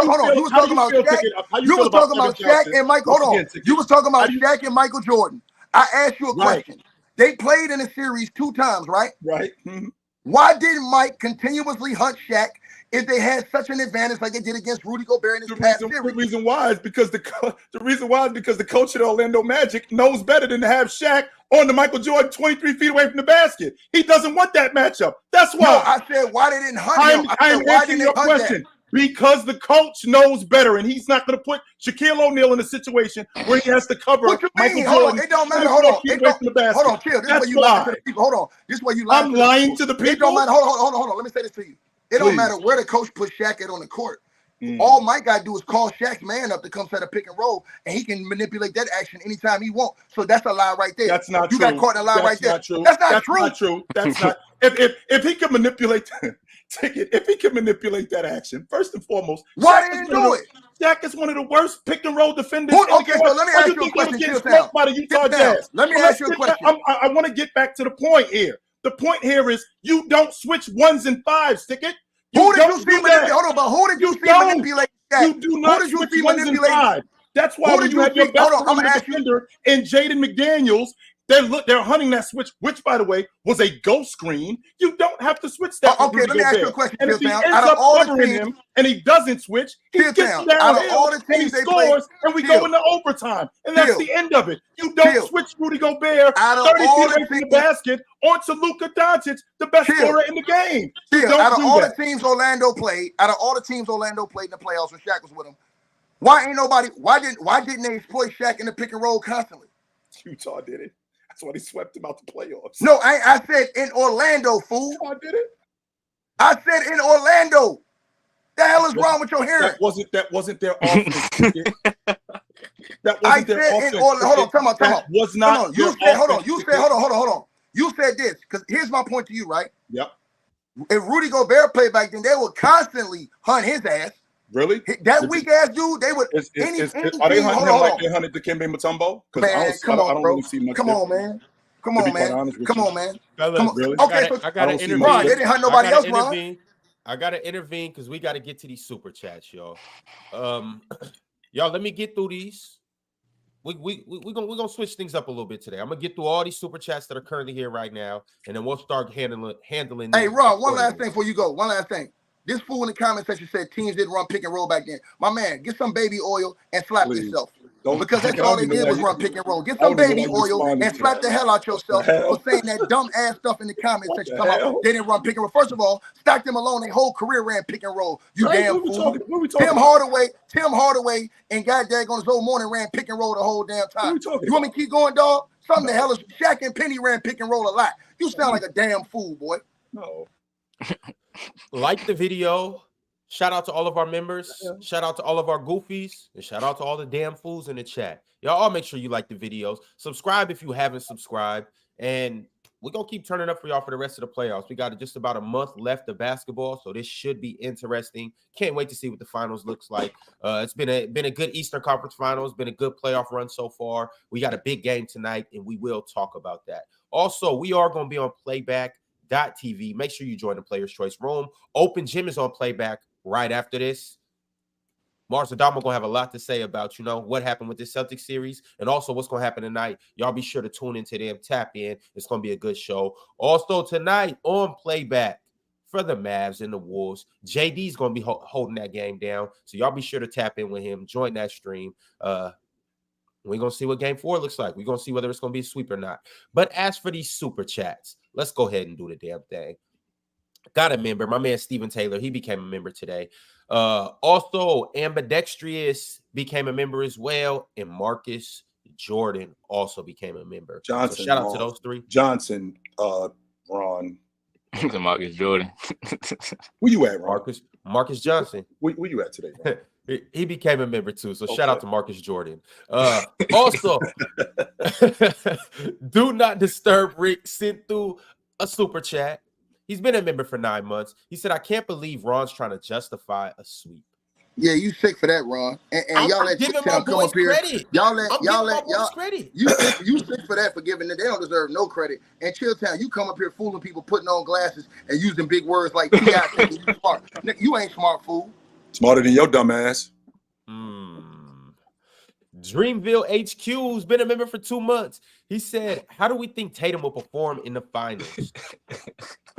talking about Shaq and Michael. Hold on. You was talking about Shaq and Michael Jordan. I asked you a question. They played in a series 2 times, right? Right. Why didn't Mike continuously hunt Shaq if they had such an advantage like they did against Rudy Gobert in his past series? The reason why is because the coach of the Orlando Magic knows better than to have Shaq on the Michael Jordan 23 feet away from the basket. He doesn't want that matchup. That's why. No, I said why they didn't hunt him. I'm answering your question. Because the coach knows better, and he's not going to put Shaquille O'Neal in a situation where he has to cover Michael Jordan. It don't matter. Hold on, chill. This is where you lying to the people. Hold on. This is where you lying. I'm lying to the people. It don't matter. Hold on. Let me say this to you. It don't matter where the coach puts Shaq at on the court. All Mike got to do is call Shaq's man up to come set a pick and roll, and he can manipulate that action anytime he wants. So that's a lie right there. That's not true. You got caught in a lie right there. That's not true. That's not. If he can manipulate if he can manipulate that action, first and foremost, why didn't he do it? Shaq is one of the worst pick and roll defenders. Okay, so let me ask you a question. By the Utah Jazz. Let me ask you a question. I want to get back to the point here. The point here is you don't switch 1s and 5s, Ticket. Who did you see manipulate? Hold on, but who did you see manipulate Shaq? You do not switch 1s and 5s. That's why when you have your best defender in Jaden McDaniels, they're hunting that switch, which, by the way, was a ghost screen. You don't have to switch that. Okay, let me ask you a question. And if he ends up covering him and he doesn't switch, he gets downhill and he scores, and we go into overtime. And that's the end of it. You don't switch Rudy Gobert 30 feet away from the basket onto Luka Dončić, the best scorer in the game. Out of all the teams Orlando played in the playoffs when Shaq was with him, why didn't they exploit Shaq in the pick and roll constantly? Utah did it. That's why they swept him out the playoffs. No, I said in Orlando, fool. I did it. I said in Orlando. The hell is wrong with your hearing? That wasn't their offense. That wasn't their offense. Hold on, come on. That was not. You said, hold on. You said this because here's my point to you, right? Yep. If Rudy Gobert played back then, they would constantly hunt his ass. Really? That weak ass dude, they would. Are they hunting him like they hunted Dikembe Mutombo? Man, come on, bro. Really see much come on, man. Come on, man. Really? Okay, I gotta intervene. Ron, they didn't hunt nobody else, Ron. I gotta intervene because we gotta get to these super chats, y'all. Y'all, let me get through these. We're gonna switch things up a little bit today. I'm gonna get through all these super chats that are currently here right now, and then we'll start handling. Hey, Ron, one last thing before you go. One last thing. This fool in the comment section said teams didn't run pick and roll back then. My man, get some baby oil and slap yourself. Because that's all they did was run pick and roll. Get some baby oil and slap the hell out yourself for saying that dumb ass stuff in the comment section. They didn't run pick and roll. First of all, Stockton Malone, their whole career ran pick and roll. You damn fool. Tim Hardaway, and goddamn on his old morning ran pick and roll the whole damn time. You want me to keep going, dog? Something the hell is Shaq and Penny ran pick and roll a lot. You sound like a damn fool, boy. No. Like the video. Shout out to all of our members. Shout out to all of our goofies. And shout out to all the damn fools in the chat. Y'all all make sure you like the videos. Subscribe if you haven't subscribed. And we're going to keep turning up for y'all for the rest of the playoffs. We got just about a month left of basketball, so this should be interesting. Can't wait to see what the finals looks like. It's been a good Eastern Conference Finals. Been a good playoff run so far. We got a big game tonight, and we will talk about that. Also, we are going to be on playback.tv. Make sure you join the Players' Choice Room. Open Gym is on playback right after this. Mars Adamo going to have a lot to say about, what happened with this Celtics series and also what's going to happen tonight. Y'all be sure to tune into them, tap in. It's going to be a good show. Also tonight on playback for the Mavs and the Wolves, JD's going to be holding that game down. So y'all be sure to tap in with him, join that stream. We're going to see what game 4 looks like. We're going to see whether it's going to be a sweep or not. But as for these super chats, let's go ahead and do the damn thing. Got a member, my man Steven Taylor. He became a member today. Also, Ambidextrous became a member as well, and Marcus Jordan also became a member. Johnson, so shout out to those three. Johnson, Ron, Marcus Jordan. Where you at, Ron? Marcus Johnson. Where you at today, Ron? He became a member too. So shout out to Marcus Jordan. Also, Do Not Disturb Rick sent through a super chat. He's been a member for 9 months. He said, I can't believe Ron's trying to justify a sweep. Yeah, you sick for that, Ron. And y'all let giving my boys credit. Y'all credit. You sick for that for giving it. They don't deserve no credit. And Chilltown, you come up here fooling people, putting on glasses and using big words like T.I. thinking you smart. Nigga, you ain't smart, fool. Smarter than your dumb ass. Dreamville HQ's been a member for 2 months. He said, how do we think Tatum will perform in the finals?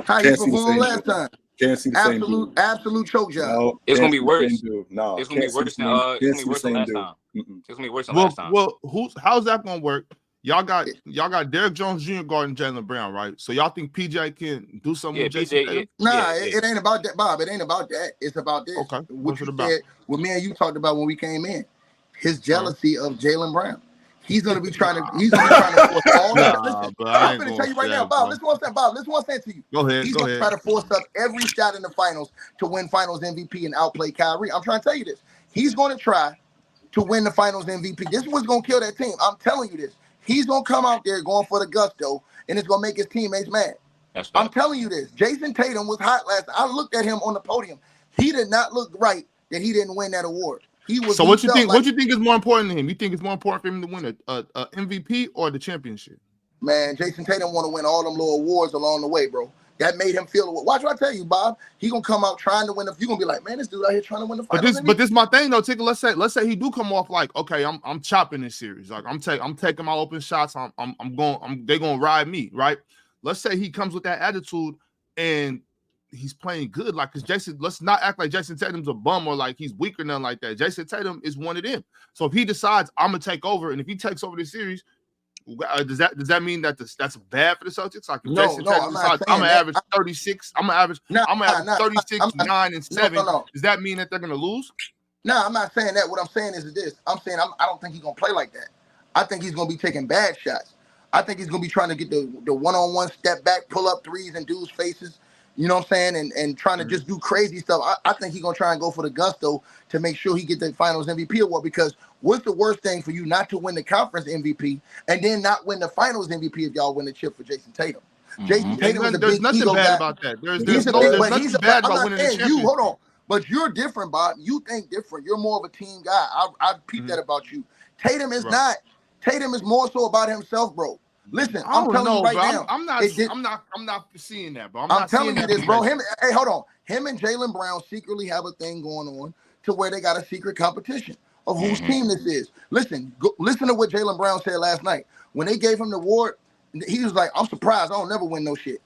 How he performed last time? Can't see the same dude. Absolute choke job. No, it's gonna be worse. No, it's gonna be worse than last time. It's gonna be worse than last time. Well, how's that gonna work? Y'all got Derrick Jones Jr. guarding Jaylen Brown, right? So y'all think PJ can do something with Jayson Tatum? It ain't about that, Bob. It ain't about that. It's about this. Okay. What you said, what me and you talked about when we came in. His jealousy of Jaylen Brown. He's gonna be trying to force all that. Listen, I'm gonna tell you right now, Bob. Listen what I'm saying to you. Go ahead. He's gonna try to force up every shot in the finals to win finals MVP and outplay Kyrie. I'm trying to tell you this. He's gonna try to win the finals MVP. This is what's gonna kill that team. I'm telling you this. He's gonna come out there going for the gusto, and it's gonna make his teammates mad. I'm telling you this. Jayson Tatum was hot last night. I looked at him on the podium. He did not look right that he didn't win that award. So what you think? What you think is more important to him? You think it's more important for him to win a MVP or the championship? Man, Jayson Tatum want to win all them little awards along the way, bro. That made him feel. Watch what I tell you, Bob. He gonna come out trying to win. You gonna be like, man, this dude out here trying to win the finals. But this my thing though, Tickle. Let's say he do come off like, okay, I'm chopping this series. Like I'm taking my open shots. They gonna ride me, right? Let's say he comes with that attitude and he's playing good, like, because let's not act like Jayson Tatum's a bum or like he's weak or nothing like that. Jayson Tatum is one of them. So if he decides I'm gonna take over, and if he takes over the series, does that mean that that's bad for the Celtics? Like if Jayson Tatum decides I'm gonna average 36, I'm gonna average 36, 9, and 7. Does that mean that they're gonna lose? No, I'm not saying that. What I'm saying is this. I'm saying I don't think he's gonna play like that. I think he's gonna be taking bad shots. I think he's gonna be trying to get the one-on-one step back, pull up threes in dudes' faces. You know what I'm saying? And trying to just do crazy stuff. I think he's going to try and go for the gusto to make sure he gets the finals MVP award, because what's the worst thing for you not to win the conference MVP and then not win the finals MVP if y'all win the chip for Jayson Tatum? Jayson Tatum is a big nothing bad guy. About that. There's nothing bad about winning the championship. Hold on. But you're different, Bob. You think different. You're more of a team guy. I peeped that about you. Tatum is not. Tatum is more so about himself, bro. Listen, I'm telling you right now. I'm not seeing that, bro. I'm telling you this, bro. Hey, hold on. Him and Jaylen Brown secretly have a thing going on to where they got a secret competition of whose team this is. Listen to what Jaylen Brown said last night. When they gave him the award, he was like, I'm surprised. I don't never win no shit.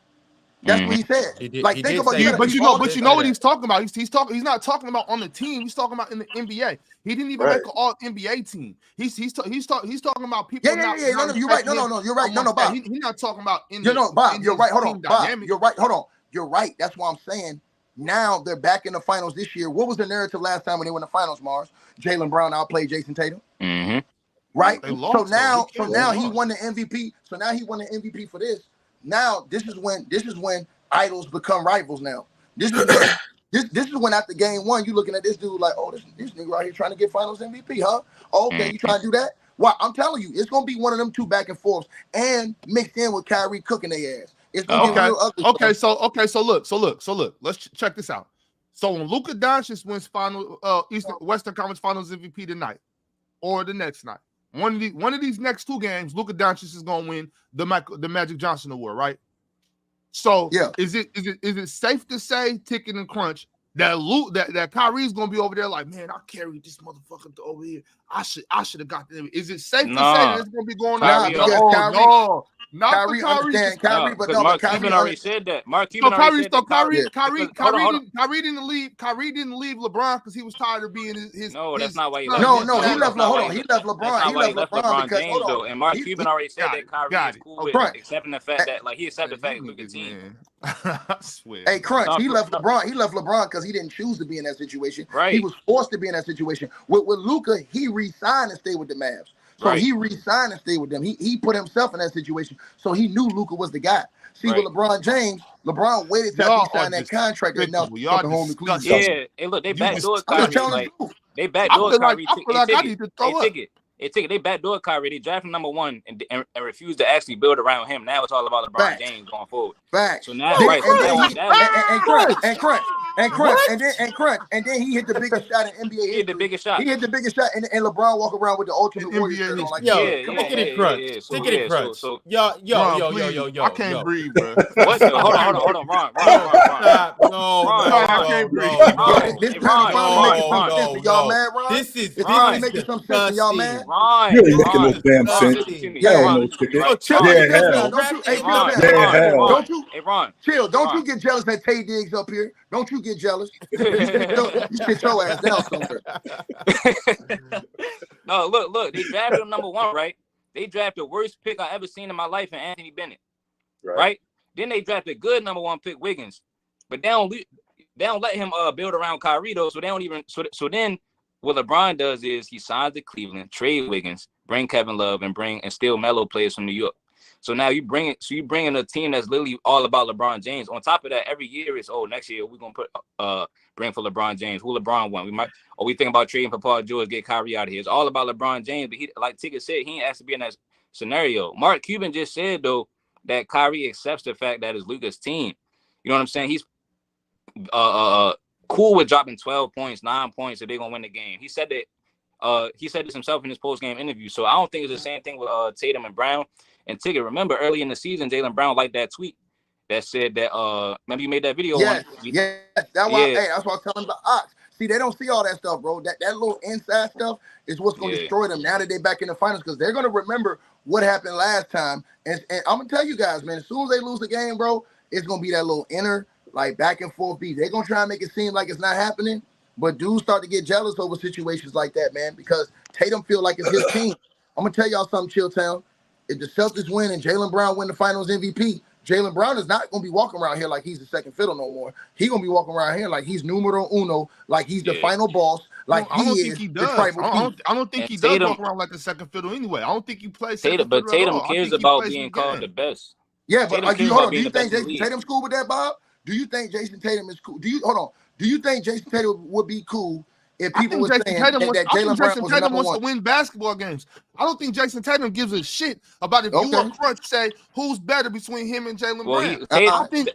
That's what he said. Like, think about it. But you know what he's talking about. He's not talking about on the team. He's talking about in the NBA. He didn't even make an All NBA team. He's talking about people. No, you're right. No, you're right. No, Bob. He's not talking about in Bob. You're right. Hold on, Bob. You're right. Hold on. You're right. That's why I'm saying now they're back in the finals this year. What was the narrative last time when they went to the finals, Mars? Jaylen Brown outplayed Jayson Tatum. Mm-hmm. Right. So now he won the MVP. So now he won the MVP for this. Now this is when idols become rivals. Now this is when after game one you looking at this dude like, oh, this nigga right here trying to get finals MVP, huh? Okay, you trying to do that? Well, I'm telling you, it's gonna be one of them two back and forths and mixed in with Kyrie cooking their ass. It's gonna be real ugly. Okay, so look. Let's check this out. So when Luka Dončić wins Western Conference Finals MVP tonight or the next night, one of these next two games, Luka Dončić is gonna win the Magic Johnson Award, right? So is it safe to say, Ticket and Crunch, that Kyrie's gonna be over there like, man, I carried this motherfucker to over here. I should have got them. Is it safe to say that it's gonna be going on? Not Kyrie, Kyrie, but Mark Cuban already said that. Mark Cuban already said that. Kyrie didn't leave. Kyrie didn't leave LeBron because he was tired of being his. No, that's not why he left. No, he left. Hold on, he left LeBron. He left LeBron James though, and Mark Cuban already said that Kyrie is cool with accepting the fact that he accepted the fact Luka team. I swear. Hey, Crunch, he left LeBron. He left LeBron because he didn't choose to be in that situation. Right. He was forced to be in that situation. With Luka, he re-signed and stayed with the Mavs. So he re-signed and stayed with them. He put himself in that situation. So he knew Luka was the guy. See, with LeBron James, LeBron waited till he signed that contract and now fucking home in Cleveland. Yeah, hey, look, they backdoored Kyrie. They backdoored Kyrie. I feel like I need to throw up. They backdoored Kyrie. They drafted number one and refused to actually build around him. Now it's all about LeBron James going forward. Facts. So now, and then he hit the biggest shot in NBA. He hit the biggest shot. He hit the biggest shot, and LeBron walk around with the Ultimate Warrior. Look at it, Crunch. Look at it, Crunch. Yo. I can't breathe, bro. What? Hold on, Ron. I can't breathe. This time is y'all mad, Ron? This is making some sense. Y'all mad? Ron, you ain't making no damn sense. Hey, Ron. Chill. Don't you get jealous that Tay Diggs up here. Don't you get jealous. You sit your ass down somewhere. No, look. They drafted him number one, right? They drafted the worst pick I ever seen in my life in Anthony Bennett, right? Then they drafted a good number one pick, Wiggins. But they don't let him build around Kyrie, though, so they don't even – so then what LeBron does is he signs to Cleveland, trade Wiggins, bring Kevin Love, and steal Melo players from New York. So now you bring in a team that's literally all about LeBron James. On top of that, every year it's next year we're gonna bring for LeBron James. Who LeBron want? We think about trading for Paul George, get Kyrie out of here. It's all about LeBron James. But he, like Tigger said, he ain't asked to be in that scenario. Mark Cuban just said though that Kyrie accepts the fact that it's Luka's team. You know what I'm saying? He's cool with dropping 12 points, 9 points if they're gonna win the game. He said that. He said this himself in his post-game interview. So I don't think it's the same thing with Tatum and Brown. And Tigger, remember early in the season, Jaylen Brown liked that tweet that said that remember you made that video? Yes. That's why I'm telling the Ox. See, they don't see all that stuff, bro. That little inside stuff is what's gonna destroy them now that they're back in the finals, because they're gonna remember what happened last time. And I'm gonna tell you guys, man, as soon as they lose the game, bro, it's gonna be that little inner, like, back and forth beat. They're gonna try and make it seem like it's not happening, but dudes start to get jealous over situations like that, man, because Tatum feel like it's his team. I'm gonna tell y'all something, Chilltown. If the Celtics win and Jaylen Brown win the Finals MVP, Jaylen Brown is not going to be walking around here like he's the second fiddle no more. He's going to be walking around here like he's numero uno, like he's the final boss, like I don't think he does. I don't think he does walk around like the second fiddle anyway. I don't think he plays Tatum, but Tatum cares about being called the best. Yeah, but hold on. Do you think Jayson Tatum's cool with that, Bob? Do you think Jayson Tatum is cool? Do you think Jayson Tatum would be cool if people were saying that Jaylen Brown was Tatum wants to win basketball games? I don't think Jayson Tatum gives a shit about if you or Crunch say who's better between him and Jaylen Brown. I think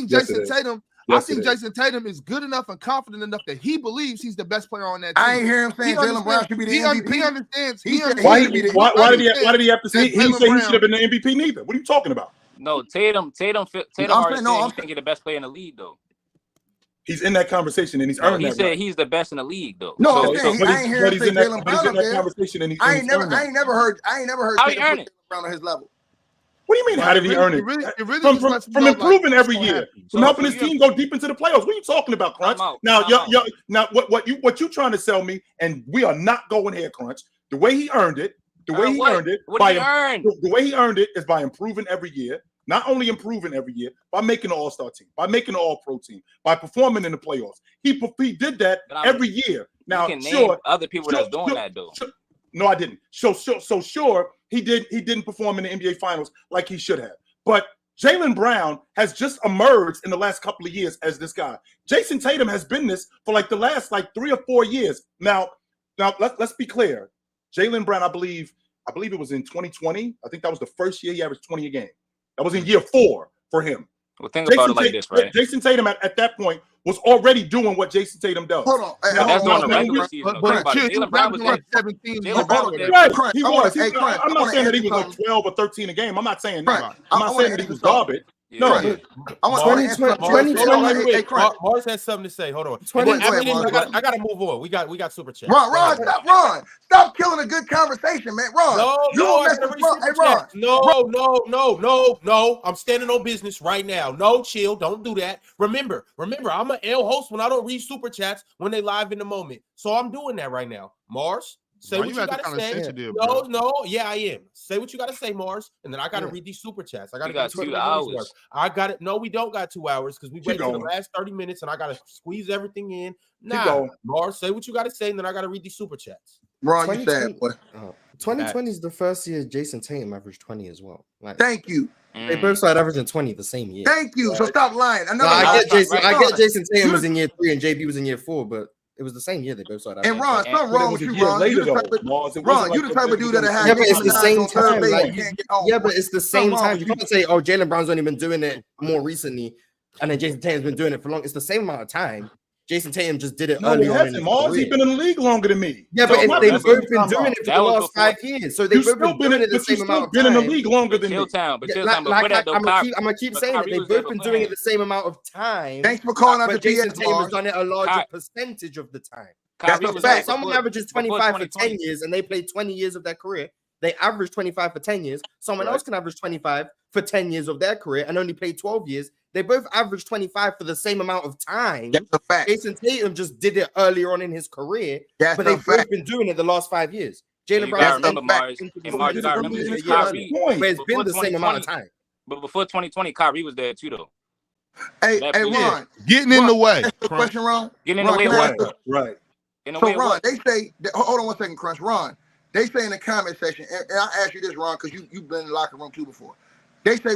Jayson Tatum is good enough and confident enough that he believes he's the best player on that team. I ain't hear him saying Jaylen Brown should be the MVP. He understands. Why did he have to say? He didn't say he should have been the MVP neither. What are you talking about? No, Tatum already said he think he's the best player in the league though. He's in that conversation and he's earned that. He said he's the best in the league, though. No, I ain't hearing him say Jaylen Brown up there. Conversation and I ain't never heard How he earned it? Brown on his level. What do you mean? How did he earn it? From improving every year, from helping his team go deep into the playoffs. What are you talking about, Crunch? Now what you trying to sell me? And we are not going here, Crunch. The way he earned it, the way he earned it is by improving every year. Not only improving every year, by making an all-star team, by making an all-pro team, by performing in the playoffs. He did that every year. Now, sure, other people that's doing that though. No, I didn't. So sure, he didn't perform in the NBA Finals like he should have. But Jaylen Brown has just emerged in the last couple of years as this guy. Jayson Tatum has been this for like the last 3 or 4 years. Now let's be clear. Jaylen Brown, I believe it was in 2020. I think that was the first year he averaged 20 a game. That was in year 4 for him. Well, think about it like this, right? Jayson Tatum at that point was already doing what Jayson Tatum does. Hold on. That's during the regular season. But Jaylen Brown was like 17. Right. He was. I'm not saying that he was like 12 or 13 a game. I'm not saying that. I'm not saying that he was garbage. No, I want Mars has something to say. Hold on. I gotta move on. We got super chat. Ron, stop killing a good conversation, man. Ron, No. I'm standing on business right now. No, chill. Don't do that. Remember, I'm an L host when I don't read super chats when they live in the moment. So I'm doing that right now. Mars. Say what you gotta say. No, yeah, I am. Say what you gotta say, Mars, and then I gotta read these super chats. I got 2 hours. I got it. No, we don't got 2 hours because we waited for the last 30 minutes, and I gotta squeeze everything in. Mars, say what you gotta say, and then I gotta read these super chats. Ron, you said what? 2020 is the first year Jayson Tatum averaged 20 as well. Thank you. They both started averaging 20 the same year. Thank you. So stop lying. I get Jayson Tatum was in year 3 and JB was in year 4, but it was the same year they both started. And Ron, something wrong with you, Ron. You the type of dude that has. Yeah, but it's the same time. But it's the same time. You can't say, Jaylen Brown's only been doing it more recently, and then Jayson Tatum's been doing it for long. It's the same amount of time. Jayson Tatum just did it early on in his career. He's been in the league longer than me. Yeah, but they've both been doing it for the last 5 years. So they've both been doing it the same amount of time. Been in the league longer than me. I'm gonna keep saying it. They've both been doing it the same amount of time. Thanks for calling out the Jayson Tatum has done it a larger percentage of the time. That's a fact. Someone averages 25 for 10 years and they play 20 years of their career. They average 25 for 10 years. Someone else can average 25 for 10 years of their career and only play 12 years. They both average 25 for the same amount of time. That's a fact. Jayson Tatum just did it earlier on in his career, but they've both been doing it the last 5 years. Jaylen Brown where it's been the same amount of time. But before 2020, Kyrie was there too, though. Hey, Ron. Getting in the way. Question, Ron? Getting in the way. Right. So, Ron, they say, hold on 1 second, Crunch. Ron, they say in the comment section, and I'll ask you this, Ron, because you've been in the locker room too before. They say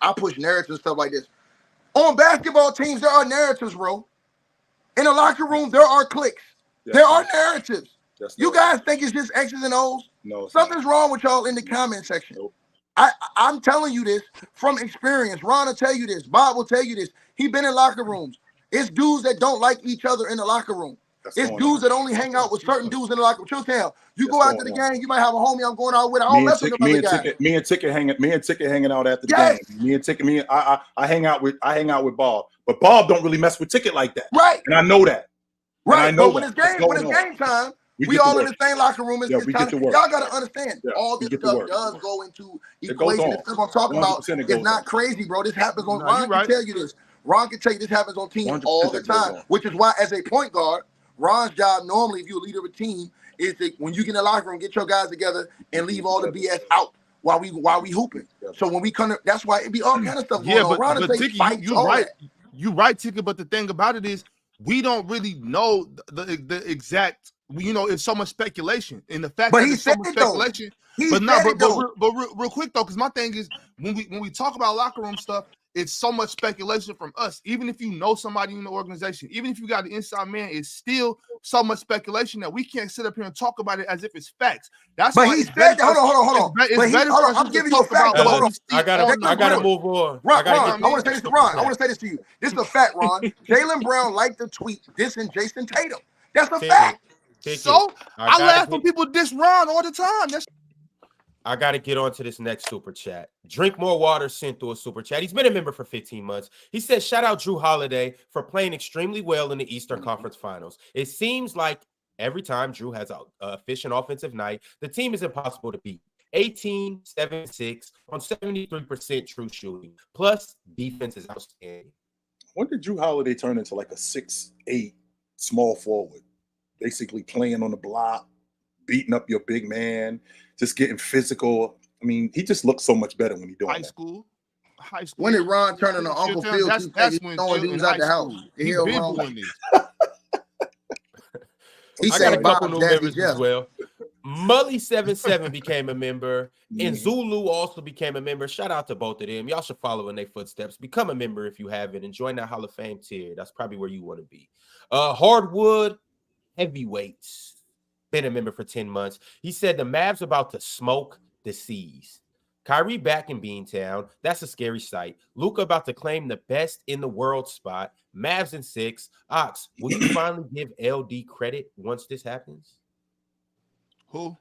I push narratives and stuff like this. On basketball teams, there are narratives, bro. In the locker room, there are cliques. There are narratives. You guys think it's just X's and O's? No. Something's wrong with y'all in the comment section. Nope. I'm telling you this from experience. Ron will tell you this. Bob will tell you this. He been in locker rooms. It's dudes that don't like each other in the locker room. It's dudes that only hang out with certain dudes in the locker room. Truth tell, you go out to the game, you might have a homie I'm going out with. I don't mess with them other guys. Me and Ticket hanging out after the game. I hang out with Bob, but Bob don't really mess with Ticket like that. Right. And I know that. Right. But when it's game time, we all in the same locker room. Y'all got to understand, all this stuff does go into equation. The stuff I'm talking about is not crazy, bro. This happens on. Ron can tell you this. Ron can tell you this happens on teams all the time, which is why, as a point guard, Ron's job normally, if you're a leader of a team, is that when you get in the locker room, get your guys together and leave all the BS out while we hooping. So when we come, that's why it be all kind of stuff going on. Ron but Tiki, you right, Tiki. But the thing about it is, we don't really know the exact. It's so much speculation, and the fact that it's so much speculation. But real quick though, because my thing is when we talk about locker room stuff. It's so much speculation from us. Even if you know somebody in the organization, even if you got the inside man, it's still so much speculation that we can't sit up here and talk about it as if it's facts. That's why he said, hold on. I'm giving you a fact. I gotta move on. Ron, I want to say this to Ron. I want to say this to you. This is a fact, Ron. Jaylen Brown liked the tweet dissing Jayson Tatum. That's a fact. So I laugh when people diss Ron all the time. I got to get on to this next super chat. Drink More Water sent through a super chat. He's been a member for 15 months. He said, shout out Drew Holiday for playing extremely well in the Eastern Conference Finals. It seems like every time Drew has a efficient offensive night, the team is impossible to beat. 18, 7, 6 on 73% true shooting. Plus, defense is outstanding. When did Drew Holiday turn into like a 6'8" small forward? Basically playing on the block, beating up your big man, just getting physical. I mean, he just looks so much better when he's doing high that. school. When did Ron turn into Uncle Phil? That's when he was out the house. He been doing this. He I got a couple new members as well. Mully77 became a member, and Zulu also became a member. Shout out to both of them. Y'all should follow in their footsteps. Become a member if you haven't, and join that Hall of Fame tier. That's probably where you want to be. Hardwood Heavyweights been a member for 10 months. He said the Mavs about to smoke the seas. Kyrie back in Beantown. That's a scary sight. Luka about to claim the best in the world spot. Mavs in 6. Ox, will you finally give LD credit once this happens? Who?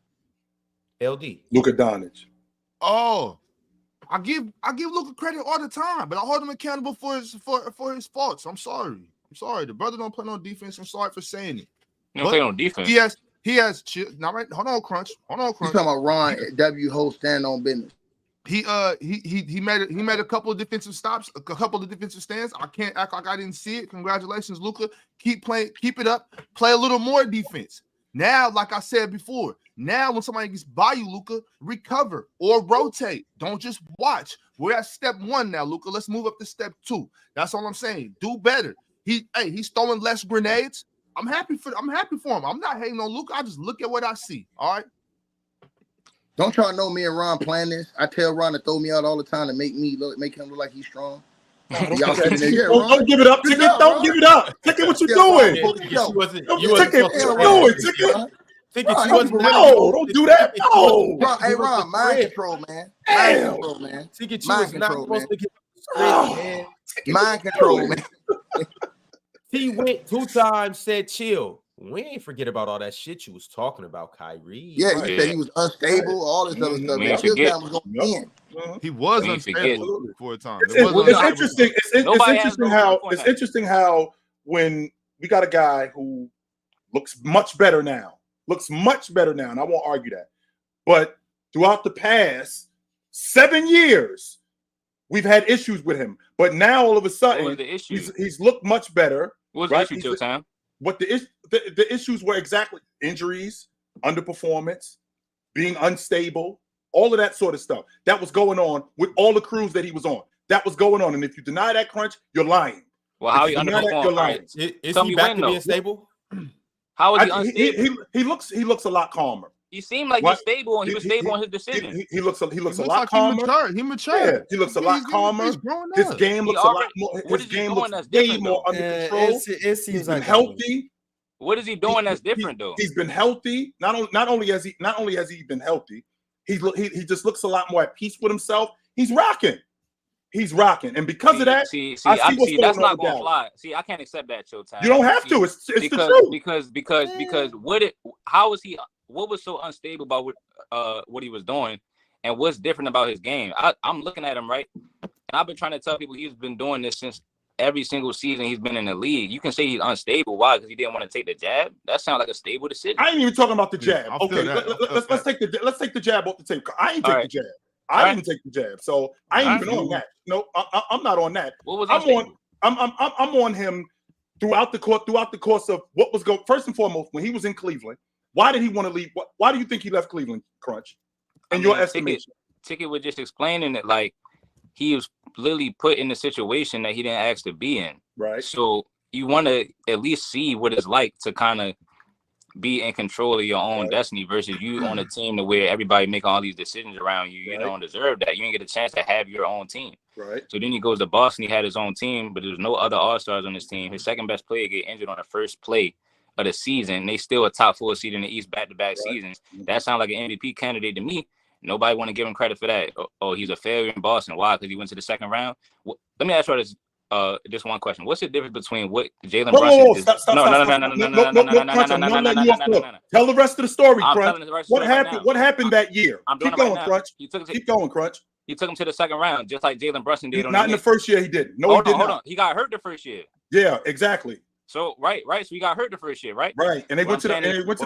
LD. Luka Dončić. Oh, I give Luka credit all the time, but I hold him accountable for his faults. I'm sorry. The brother don't play no defense. I'm sorry for saying it. He don't play no defense. He has now right. Hold on, Crunch. You talking about Ron W. Ho stand on business? He made a couple of defensive stops, a couple of defensive stands. I can't act like I didn't see it. Congratulations, Luka. Keep playing, keep it up. Play a little more defense. Now, like I said before, now when somebody gets by you, Luka, recover or rotate. Don't just watch. We're at step 1 now, Luka. Let's move up to step 2. That's all I'm saying. Do better. He's throwing less grenades. I'm happy for him. I'm not hating on Luka. I just look at what I see. All right. Don't y'all know me and Ron plan this? I tell Ron to throw me out all the time to make him look like he's strong. Don't give it up, Ticket. Don't give it up. Ticket, what you doing? No, don't do that. No. Hey, Ron, mind control, man. Mind control, man. Ticket, you was not supposed to get mind control, man. He went 2 times, said chill. We ain't forget about all that shit you was talking about, Kyrie. Yeah, you said he was unstable, all this other stuff. He was unstable for a time. It's interesting how when we got a guy who looks much better now, and I won't argue that. But throughout the past 7 years, we've had issues with him. But now all of a sudden, he's looked much better. What was the issue, Till Time? What the issues were exactly injuries, underperformance, being unstable, all of that sort of stuff. That was going on with all the crews that he was on. That was going on. And if you deny that, Crunch, you're lying. Well, how he underperformed? Is he back to being stable? How is he unstable? He looks a lot calmer. He seemed like he's stable, and he was stable on his decision. He looks a lot calmer. He matured. Yeah, he looks a lot calmer. His game looks a lot more. His game looks way more under control. He's been healthy. What is he doing that's different though? He's been healthy. Not only has he been healthy, he just looks a lot more at peace with himself. He's rocking. And because of that, that's not gonna fly. See, I can't accept that, Showtime. You don't have to. It's the truth. Because what was so unstable about what he was doing, and what's different about his game? I'm looking at him, right, and I've been trying to tell people he's been doing this since every single season he's been in the league. You can say he's unstable. Why? Because he didn't want to take the jab. That sounds like a stable decision. I ain't even talking about the jab. Okay, let's take the jab off the tape. I ain't take the jab. I didn't take the jab, so I ain't even on that. No, I'm not on that. I'm on him throughout the course of what was going. First and foremost, when he was in Cleveland, why did he want to leave? Why do you think he left Cleveland, Crunch? In your estimation, Ticket was just explaining it like he was literally put in a situation that he didn't ask to be in. Right. So you want to at least see what it's like to kind of be in control of your own destiny versus you on a team to where everybody making all these decisions around you. You don't deserve that. You didn't get a chance to have your own team. Right. So then he goes to Boston. He had his own team, but there's no other All-Stars on his team. His second best player get injured on the first play of the season. They still a top 4 seed in the East back-to-back seasons. That sounds like an MVP candidate to me. Nobody want to give him credit for that. Oh, he's a failure in Boston. Why? Because he went to the second round. Let me ask you this. Just one question. What's the difference between what Jaylen Brunson did? No. Tell the rest of the story, Crunch. What happened that year? Keep going, Crunch. Keep going, Crunch. You took him to the second round, just like Jaylen Brunson did. Not in the first year, he didn't. No, hold on. He got hurt the first year. Yeah, exactly. So right. So he got hurt the first year, right? Right. And they went to the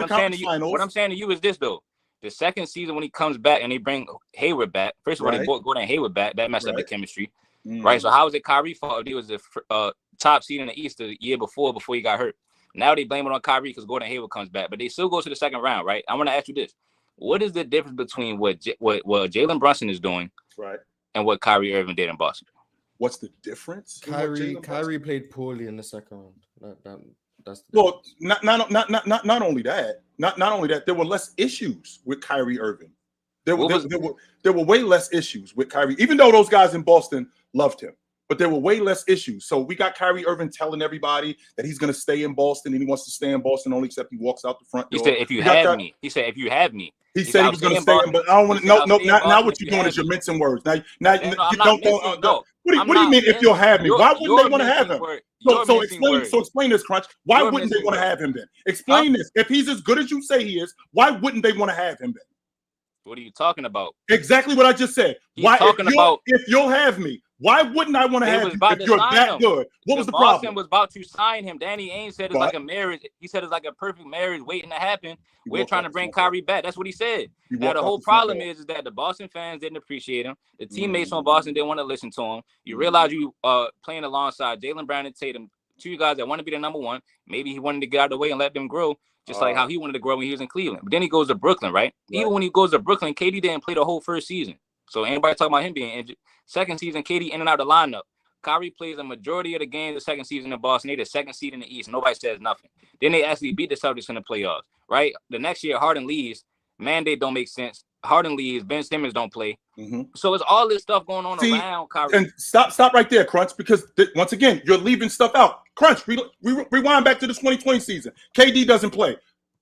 conference finals. What I'm saying to you is this though. The second season when he comes back and they bring Hayward back, first of all, Right. they brought Gordon Hayward back. That messed up the Right. chemistry, Mm. right? So how is it Kyrie fault if he was the top seed in the East the year before he got hurt? Now they blame it on Kyrie because Gordon Hayward comes back, but they still go to the second round, right? I want to ask you this: what is the difference between what Jalen Brunson is doing, Right. and what Kyrie Irving did in Boston? What's the difference? in what Jalen Kyrie played poorly in the second round. That's the Well, not only that. Not only that. There were less issues with Kyrie Irving. There were way less issues with Kyrie, even though those guys in Boston loved him. But there were way less issues. So we got Kyrie Irving telling everybody that he's going to stay in Boston and he wants to stay in Boston only except he walks out the front door. He said, "If you have me," he said, "If you have me." He said he was going to stay in, but I don't want to. No. Now what you're doing is you're mincing words. Now you don't. What do you mean? If you'll have me, why wouldn't they want to have him? So explain this, Crunch. Why wouldn't they want to have him then? Explain this. If he's as good as you say he is, why wouldn't they want to have him then? What are you talking about? Exactly what I just said. Why? If you'll have me, why wouldn't I want to have you if you're that good? What was the problem? Boston was about to sign him. Danny Ainge said it's like a marriage. He said it's like a perfect marriage waiting to happen. We're trying to bring Kyrie back. That's what he said. Now the whole problem is that the Boston fans didn't appreciate him. The teammates on Boston didn't want to listen to him. You realize you playing alongside Jaylen Brown and Tatum, two guys that want to be the number one. Maybe he wanted to get out of the way and let them grow, just like how he wanted to grow when he was in Cleveland. But then he goes to Brooklyn, right? Even when he goes to Brooklyn, KD didn't play the whole first season. So anybody talking about him being injured. Second season, KD in and out of the lineup. Kyrie plays a majority of the games the second season in Boston. They the second seed in the East. Nobody says nothing. Then they actually beat the Celtics in the playoffs, right? The next year, Harden leaves. Mandate don't make sense. Harden leaves. Ben Simmons don't play. So it's all this stuff going on around Kyrie. And stop right there, Crunch, because once again, you're leaving stuff out. Crunch, rewind back to the 2020 season. KD doesn't play.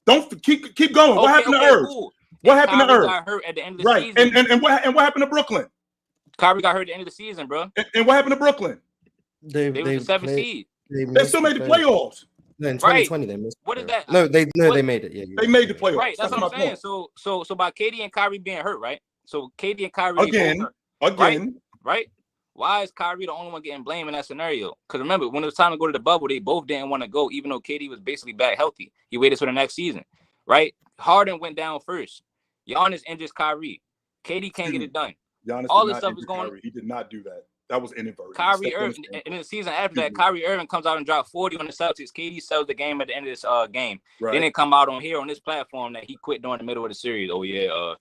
Don't keep going. What happened to Irv? Cool. What happened to Irv? Got hurt at the end of the season. And what happened to Brooklyn? Kyrie got hurt at the end of the season, bro. And what happened to Brooklyn? They were the seventh seed. They still made the playoffs. No, in 2020 they missed. What is that? No, they made it. Yeah, they made the playoffs. Right, that's what I'm saying. So by KD and Kyrie being hurt, right? So KD and Kyrie again. Right? Why is Kyrie the only one getting blamed in that scenario? Because remember, when it was time to go to the bubble, they both didn't want to go, even though KD was basically back healthy. He waited till the next season, right? Harden went down first. Giannis injures Kyrie. KD can't get it done. All this stuff is going on. He did not do that. That was inadvertent. Kyrie Irving, and in the season after that, Kyrie Irving comes out and drops 40 on the Celtics. KD sells the game at the end of this game. Right. Then they come out on this platform that he quit during the middle of the series. Oh yeah,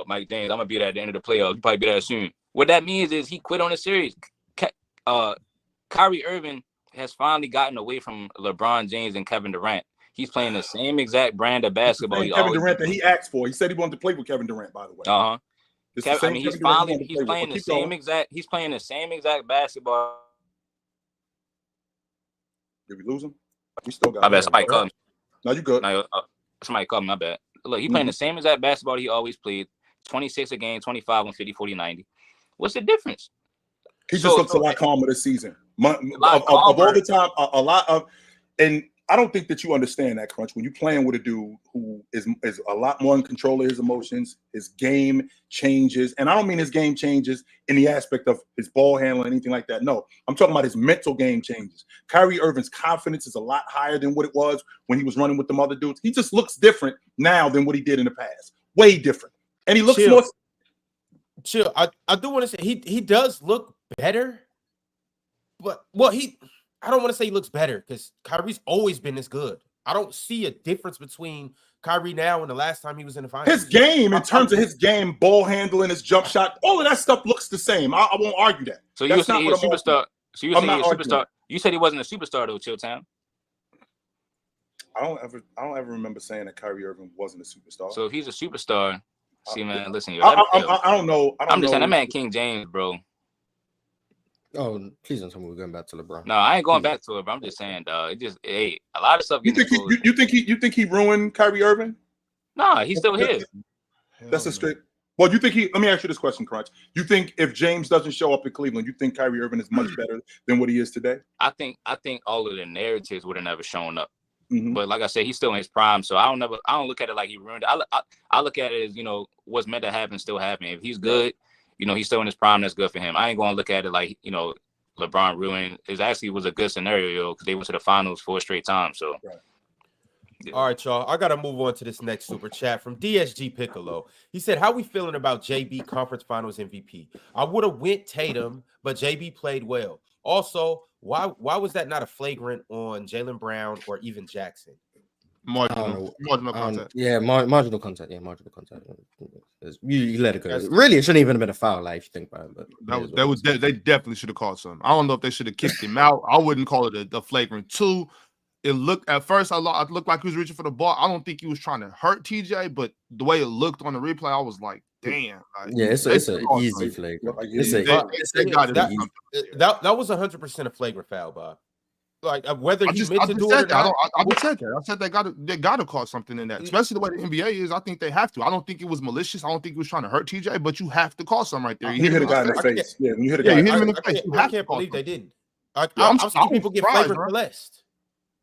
Mike James, I'm gonna be there at the end of the playoffs. He'll probably be there soon. What that means is he quit on the series. Kyrie Irving has finally gotten away from LeBron James and Kevin Durant. He's playing the same exact brand of basketball. Kevin Durant that he asked for. He said he wanted to play with Kevin Durant, by the way. He's playing the same exact basketball. Did we lose him? We still got. My bad. Somebody called me. No, you good. Somebody called me. My bad. Look, he's playing the same exact basketball he always played. 26 a game, 25 on 50, 40, 90. What's the difference? He just looks a lot calmer this season. Of all the time, a lot of, and I don't think that you understand that, Crunch. When you're playing with a dude who is a lot more in control of his emotions, his game changes. And I don't mean his game changes in the aspect of his ball handling, anything like that. No, I'm talking about his mental game changes. Kyrie Irving's confidence is a lot higher than what it was when he was running with them other dudes. He just looks different now than what he did in the past. Way different. And he looks more. Chill. I do want to say he does look better. But, I don't want to say he looks better because Kyrie's always been this good. I don't see a difference between Kyrie now and the last time he was in the finals. His game, in terms of his game, ball handling, his jump shot, all of that stuff looks the same. I won't argue that. So you saying he's a superstar? So you saying he's a superstar? You said he wasn't a superstar though, Chilltown. I don't ever remember saying that Kyrie Irving wasn't a superstar. So if he's a superstar, see, man, listen. I don't know. I'm just saying that man King James, bro. Oh, please don't tell me we're going back to LeBron. No, I ain't going back to it, but I'm just saying, dog. A lot of stuff. You think he ruined Kyrie Irving? Nah, he's still here. That's a straight. Well, you think let me ask you this question, Crunch. You think if James doesn't show up in Cleveland, you think Kyrie Irving is much better than what he is today? I think all of the narratives would have never shown up. Mm-hmm. But like I said, he's still in his prime, so I don't look at it like he ruined it. I look at it as, what's meant to happen still happening. If he's good, he's still in his prime. That's good for him. I ain't gonna look at it like LeBron ruined. It actually was a good scenario because they went to the finals 4 straight times. So, Yeah. All right, y'all. I gotta move on to this next super chat from DSG Piccolo. He said, "How we feeling about JB Conference Finals MVP? I would have went Tatum, but JB played well. Also, why was that not a flagrant on Jaylen Brown or even Jackson?" Marginal contact. Marginal contact. Yeah, marginal contact. You let it go. Really, it shouldn't even have been a foul, like if you think about it. But they definitely should have called something. I don't know if they should have kicked him out. I wouldn't call it a flagrant 2. It looked at first, I looked like he was reaching for the ball. I don't think he was trying to hurt TJ, but the way it looked on the replay, I was like, damn. Like, yeah, it's an easy flagrant. That was 100% a flagrant foul, Bob. Like whether he meant to do it or not. I said they got to call something in that, especially the way the NBA is. I think they have to. I don't think it was malicious. I don't think he was trying to hurt TJ, but you have to call something right there. You hit a guy in the face. Yeah, you hit a guy. You hit him in the face. I can't believe they didn't. I'm seeing people get flagrant for less.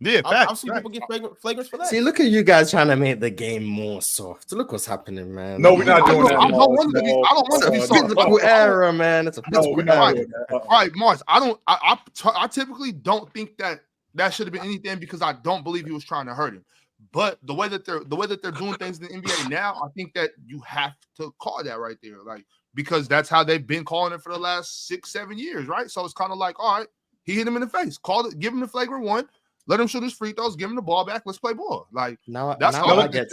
Yeah, I've seen people get flagrants for that. See, look at you guys trying to make the game more soft. Look what's happening, man. No, we're not doing that. I don't want to be soft. Physical error, man. It's a physical error. All right, Mars. I typically don't think that should have been anything because I don't believe he was trying to hurt him. But the way that they're doing things in the NBA now, I think that you have to call that right there, like because that's how they've been calling it for the last 6-7 years, right? So it's kind of like, all right, he hit him in the face, called it, give him the flagrant 1. Let him shoot his free throws. Give him the ball back. Let's play ball. Like now I get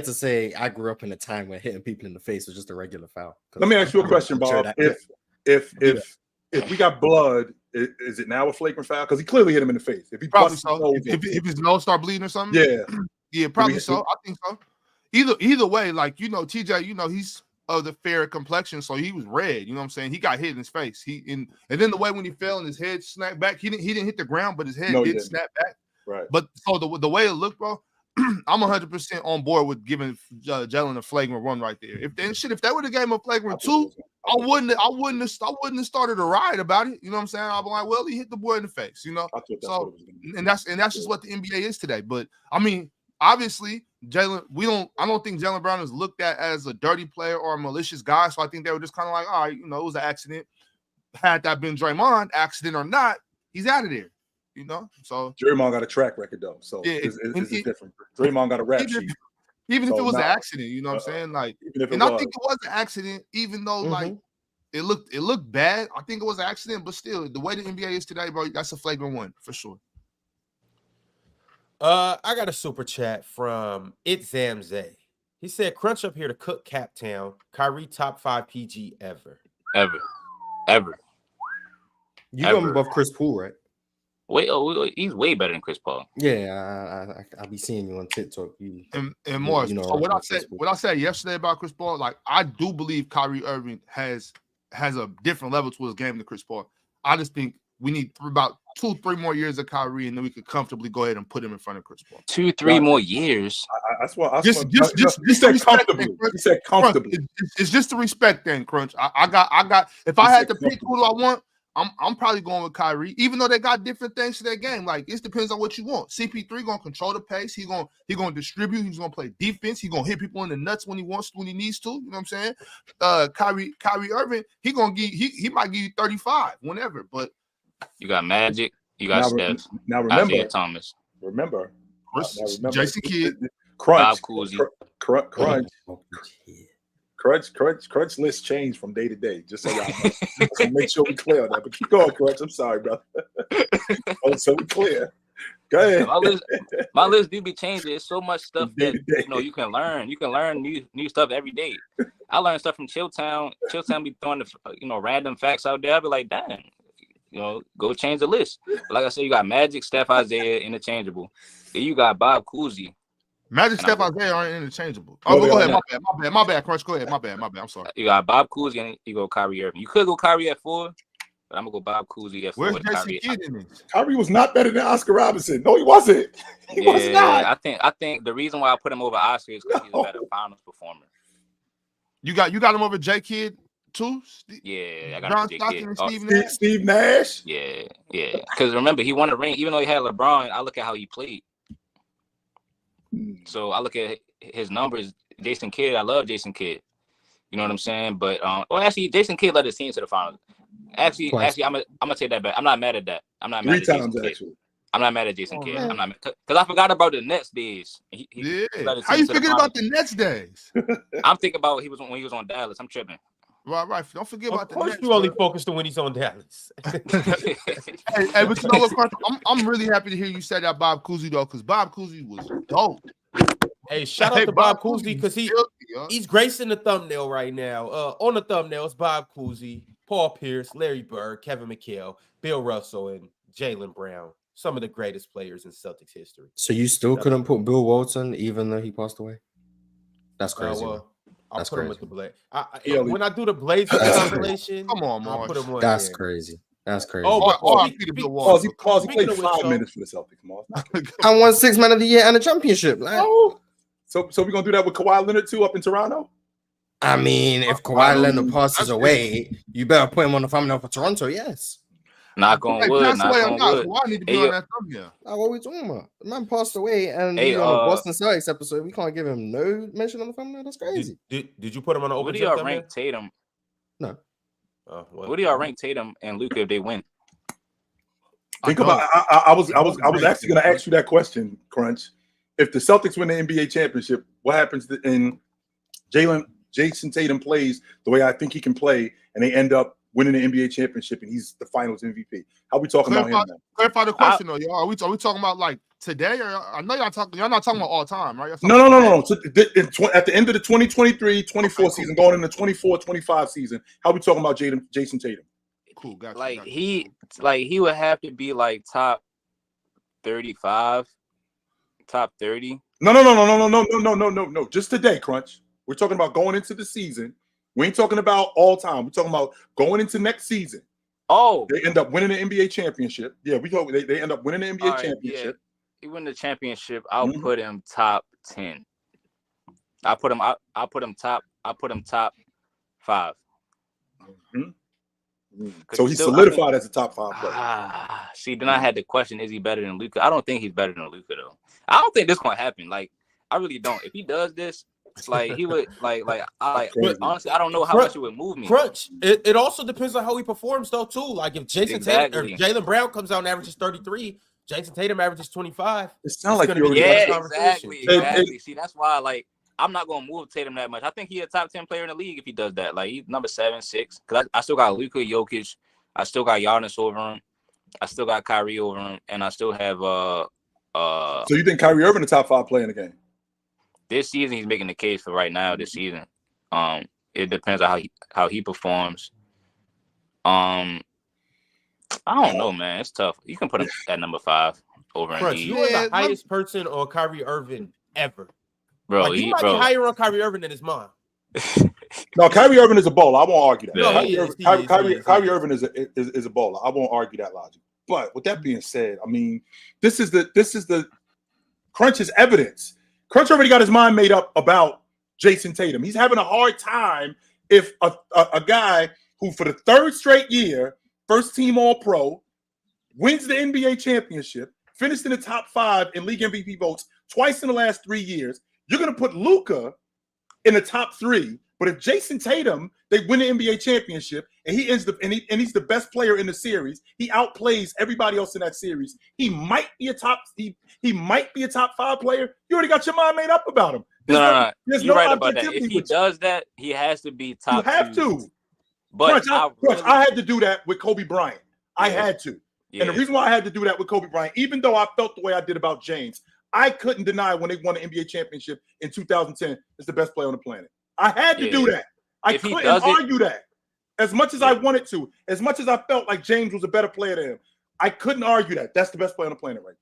to say I grew up in a time where hitting people in the face was just a regular foul. Let me ask you a question, Bob. If we got blood, is it now a flagrant foul? Because he clearly hit him in the face. If he probably so. If his nose start bleeding or something, yeah, probably so. I think so. Either way, like TJ, he's of the fair complexion, so he was red. You know what I'm saying? He got hit in his face. And then the way when he fell and his head snapped back, he didn't hit the ground, but his head did snap back. Right. But so the way it looked, bro, I'm 100% on board with giving Jaylen a flagrant 1 right there. If they would have gave him a flagrant 2, I wouldn't have started a riot about it. You know what I'm saying? I'd be like, well, he hit the boy in the face. So and that's just what the NBA is today. But I mean, obviously, Jaylen, I don't think Jaylen Brown is looked at as a dirty player or a malicious guy. So I think they were just kind of like, all right, it was an accident. Had that been Draymond, accident or not, he's out of there. So Draymond got a track record though. So it's different. Draymond got a rap sheet. Even if it was an accident, you know what I'm saying? Like, and I think it was an accident, even though like it looked bad. I think it was an accident, but still, the way the NBA is today, bro, that's a flagrant 1 for sure. I got a super chat from It's Zamzay. He said, "Crunch up here to cook Cap Town. Kyrie top 5 PG ever. You going above Chris Paul, right? Wait, he's way better than Chris Paul. Yeah, I'll be seeing you on TikTok. And more. So what I said yesterday about Chris Paul, like I do believe Kyrie Irving has a different level to his game than Chris Paul. I just think we need about 2-3 more years of Kyrie, and then we could comfortably go ahead and put him in front of Chris Paul. 2-3 more years. That's what. Just he said comfortably. He said comfortably. It's just the respect thing, Crunch. I got. If I had to pick who do I want, I'm probably going with Kyrie, even though they got different things to their game. Like it depends on what you want. CP3 gonna control the pace. He gonna distribute. He's gonna play defense. He gonna hit people in the nuts when he needs to. You know what I'm saying? Kyrie Irving, he might give you 35 whenever. But you got Magic. You got Steph. Now remember, Isaiah Thomas. Remember, Jason Kidd, Crunch, Bob Cousy. Crunch list change from day to day, just so y'all know. So make sure we clear on that. But keep going, Crunch. I'm sorry, brother. So we clear. Go ahead. My list do be changing. There's so much stuff that you can learn. You can learn new stuff every day. I learned stuff from Chilltown. Chilltown be throwing the random facts out there. I'll be like, damn. Go change the list. But like I said, you got Magic, Steph, Isaiah, interchangeable. Then you got Bob Cousy. Magic, Steph, Isaiah aren't interchangeable. Oh, go ahead. My bad, Crunch. Go ahead. My bad. I'm sorry. You got Bob Cousy and you go Kyrie Irving. You could go Kyrie at 4, but I'm gonna go Bob Cousy at 4. Where's Jason Kidd in this? Kyrie was not better than Oscar Robertson. No, he wasn't. He was not. I think the reason why I put him over Oscar is because he's a better finals performer. You got him over J Kidd too? Yeah, I got John J Stockton Kidd. and Steve Nash. Yeah. Because remember, he won a ring. Even though he had LeBron, I look at how he played. So I look at his numbers. Jason Kidd, I love Jason Kidd. You know what I'm saying? But actually, Jason Kidd led his team to the finals. Actually, I'm gonna take that back. I'm not mad at that. I'm not mad at Jason Kidd. I'm not mad at Jason Kidd. I'm not because I forgot about the Nets days. How you forget about the Nets days? I'm thinking about when he was on Dallas. I'm tripping. Right. Don't forget about the Nets. Of course, you only focused on when he's on Dallas. hey, but you know what? I'm really happy to hear you say that Bob Cousy though, because Bob Cousy was dope. Hey, shout out to Bob Cousy because he's gracing the thumbnail right now. On the thumbnail, it's Bob Cousy, Paul Pierce, Larry Bird, Kevin McHale, Bill Russell, and Jaylen Brown. Some of the greatest players in Celtics history. So you still couldn't put Bill Walton even though he passed away? That's crazy. I'll put him with the Blade. When I do the Blades calculation, come on, I'll put him on. That's crazy. That's crazy. Because he played 5 minutes for the Celtics, Mars. I won 6 Man of the Year and a championship. Like, So we're gonna do that with Kawhi Leonard too up in Toronto? I mean, if Kawhi Leonard passes away, you better put him on the thumbnail for Toronto. Yes. Knock on wood. Knock on wood. Kawhi need to be on that thumbnail. What are we talking about? The man passed away, and on the Boston Celtics episode, we can't give him no mention on the thumbnail. That's crazy. Did you put him on the open? What do y'all rank Tatum? No. What do y'all rank Tatum and Luka if they win? Think about. I was actually going to ask you that question, Crunch. If the Celtics win the NBA championship, what happens in Jayson Tatum plays the way I think he can play, and they end up winning the NBA championship, and he's the Finals MVP? How are we talking about him now? Clarify the question, though, y'all. Are we talking about like today, or I know y'all not talking about all time, right? No. So at the end of the 2023-24 season, going into the 24-25 season, how are we talking about Jayson Tatum? Cool, gotcha. He would have to be like top 35, top 30. No. Just today, Crunch. We're talking about going into the season. We ain't talking about all time. We're talking about going into next season. Oh, they end up winning the NBA championship. Yeah, we hope they end up winning the NBA championship. Yeah. He win the championship. I'll put him top 10. I'll put him top 5. So he's solidified as a top 5 player. See, then I had to question: is he better than Luka? I don't think he's better than Luka though. I don't think this gonna happen. Like, I really don't. If he does this, like he would honestly, I don't know how much it would move me. Crunch. It also depends on how he performs though too. Like if Jayson Tatum or Jaylen Brown comes out and averages 33, Jayson Tatum averages 25. It sounds like you're exactly. See, that's why I'm not gonna move Tatum that much. I think he's a top 10 player in the league if he does that. Like he's number 7, 6. Because I still got Luka Jokic, I still got Giannis over him, I still got Kyrie over him, and I still have So you think Kyrie Irving the top 5 player in the game? This season, he's making the case for right now. This season, it depends on how he performs. I don't know, man. It's tough. You can put him at number 5 over Embiid. You are the highest person on Kyrie Irving ever, bro. Like, you might be higher on Kyrie Irving than his mom. No, Kyrie Irving is a bowler. I won't argue that. No, Kyrie Irving is a bowler. I won't argue that logic. But with that being said, I mean, this is the Crunch's evidence. Crunch already got his mind made up about Jayson Tatum. He's having a hard time if a guy who for the 3rd straight year, first team All-Pro, wins the NBA championship, finished in the top 5 in league MVP votes twice in the last 3 years. You're going to put Luka in the top 3. But if Jayson Tatum, they win the NBA championship, and he ends and he's the best player in the series, he outplays everybody else in that series. He might be a top 5 player. You already got your mind made up about him. No. You're right about that. If he does that, he has to be top 2. You have to. But Crunch, I had to do that with Kobe Bryant. I had to. Yeah. And the reason why I had to do that with Kobe Bryant, even though I felt the way I did about James, I couldn't deny when they won the NBA championship in 2010, it's the best player on the planet. I had to do that. I couldn't argue that. As much as I wanted to, as much as I felt like James was a better player than him, I couldn't argue that. That's the best player on the planet right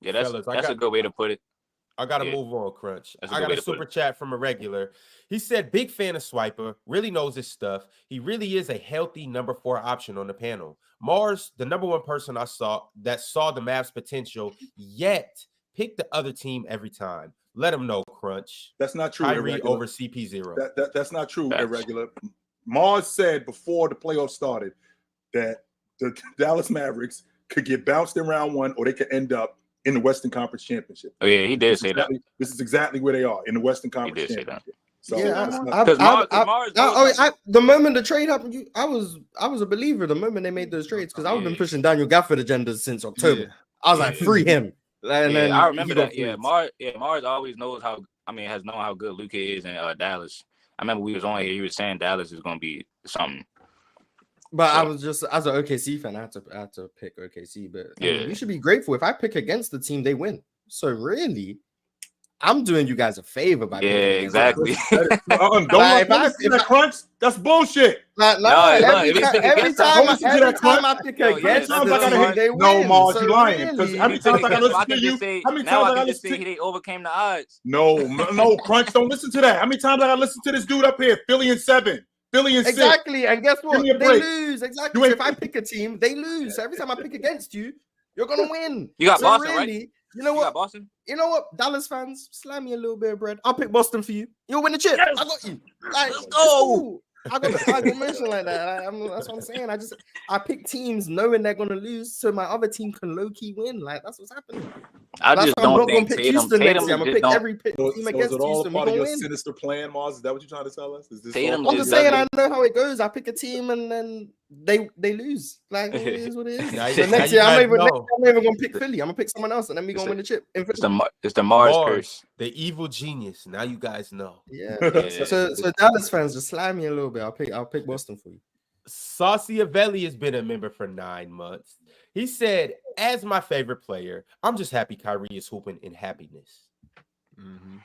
there. Yeah, that's a good way to put it. I got to move on, Crunch. I got a super chat from a regular. He said, big fan of Swiper, really knows his stuff. He really is a healthy number 4 option on the panel. Mars, the number 1 person I saw that saw the Mavs' potential, yet pick the other team every time. Let him know, Crunch. That's not true. Kyrie over CP0. That's not true, Irregular. Mars said before the playoffs started that the Dallas Mavericks could get bounced in round 1 or they could end up in the Western Conference Championship. Oh, yeah, he did say that. This is exactly where they are, in the Western Conference Championship. So the moment the trade happened, I was a believer the moment they made those trades because I've been pushing Daniel Gafford agendas since October. I was like, free him. And then I remember that. Yeah, Mars always knows how. I mean, has known how good Luka is in Dallas. I remember we was on here. He was saying Dallas is going to be something. But I was just, as an OKC fan, I had to pick OKC. But I mean, you should be grateful. If I pick against the team, they win. So really, I'm doing you guys a favor by exactly. Don't listen to that crunch. That's bullshit. Every time I pick against the team, no, Mars, you lying. Because how many times I gotta listen to you? How many times I gotta listen to you? They overcame the odds. No, Crunch, don't listen to that. How many times I gotta listen to this dude up here? Philly and 7. Philly and 6. Exactly, and guess what? They lose. Exactly. If I pick a team, they lose. So every time I pick against you, you're gonna win. You got Boston, right? You know what? Boston? You know what? Dallas fans, slam me a little bit of bread. I'll pick Boston for you. You'll win the chip. Yes. I got you. Like, let's go. I got mention like that. That's what I'm saying. I pick teams knowing they're gonna lose, so my other team can low key win. Like that's what's happening. I just don't think pick Houston next year. I'm gonna pick every team against Houston. Is it all part of your sinister plan, Mars? Is that what you're trying to tell us? Is this I'm just saying I know how it goes. I pick a team and then they lose. Like it is what it is. So next year I'm not even gonna pick Philly. I'm gonna pick someone else and then we're gonna win the chip. It's the Mars curse. The evil genius. Now you guys know. Yeah. So Dallas fans, just slime me a little bit. I'll pick Boston for you. Saucy Avelli has been a member for 9 months. He said, as my favorite player, I'm just happy Kyrie is hooping in happiness. Mm-hmm.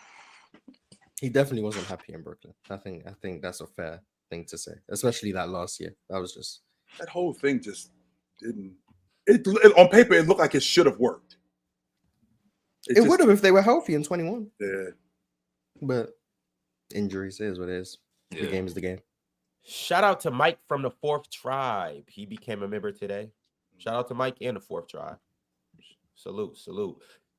He definitely wasn't happy in Brooklyn. I think that's a fair thing to say, especially that last year. That whole thing just didn't. It on paper it looked like it should have worked. It would have if they were healthy in 21. Yeah, but injuries is what it is. The game is the game. Shout out to Mike from the 4th Tribe. He became a member today. Shout out to Mike and the 4th Tribe. Salute.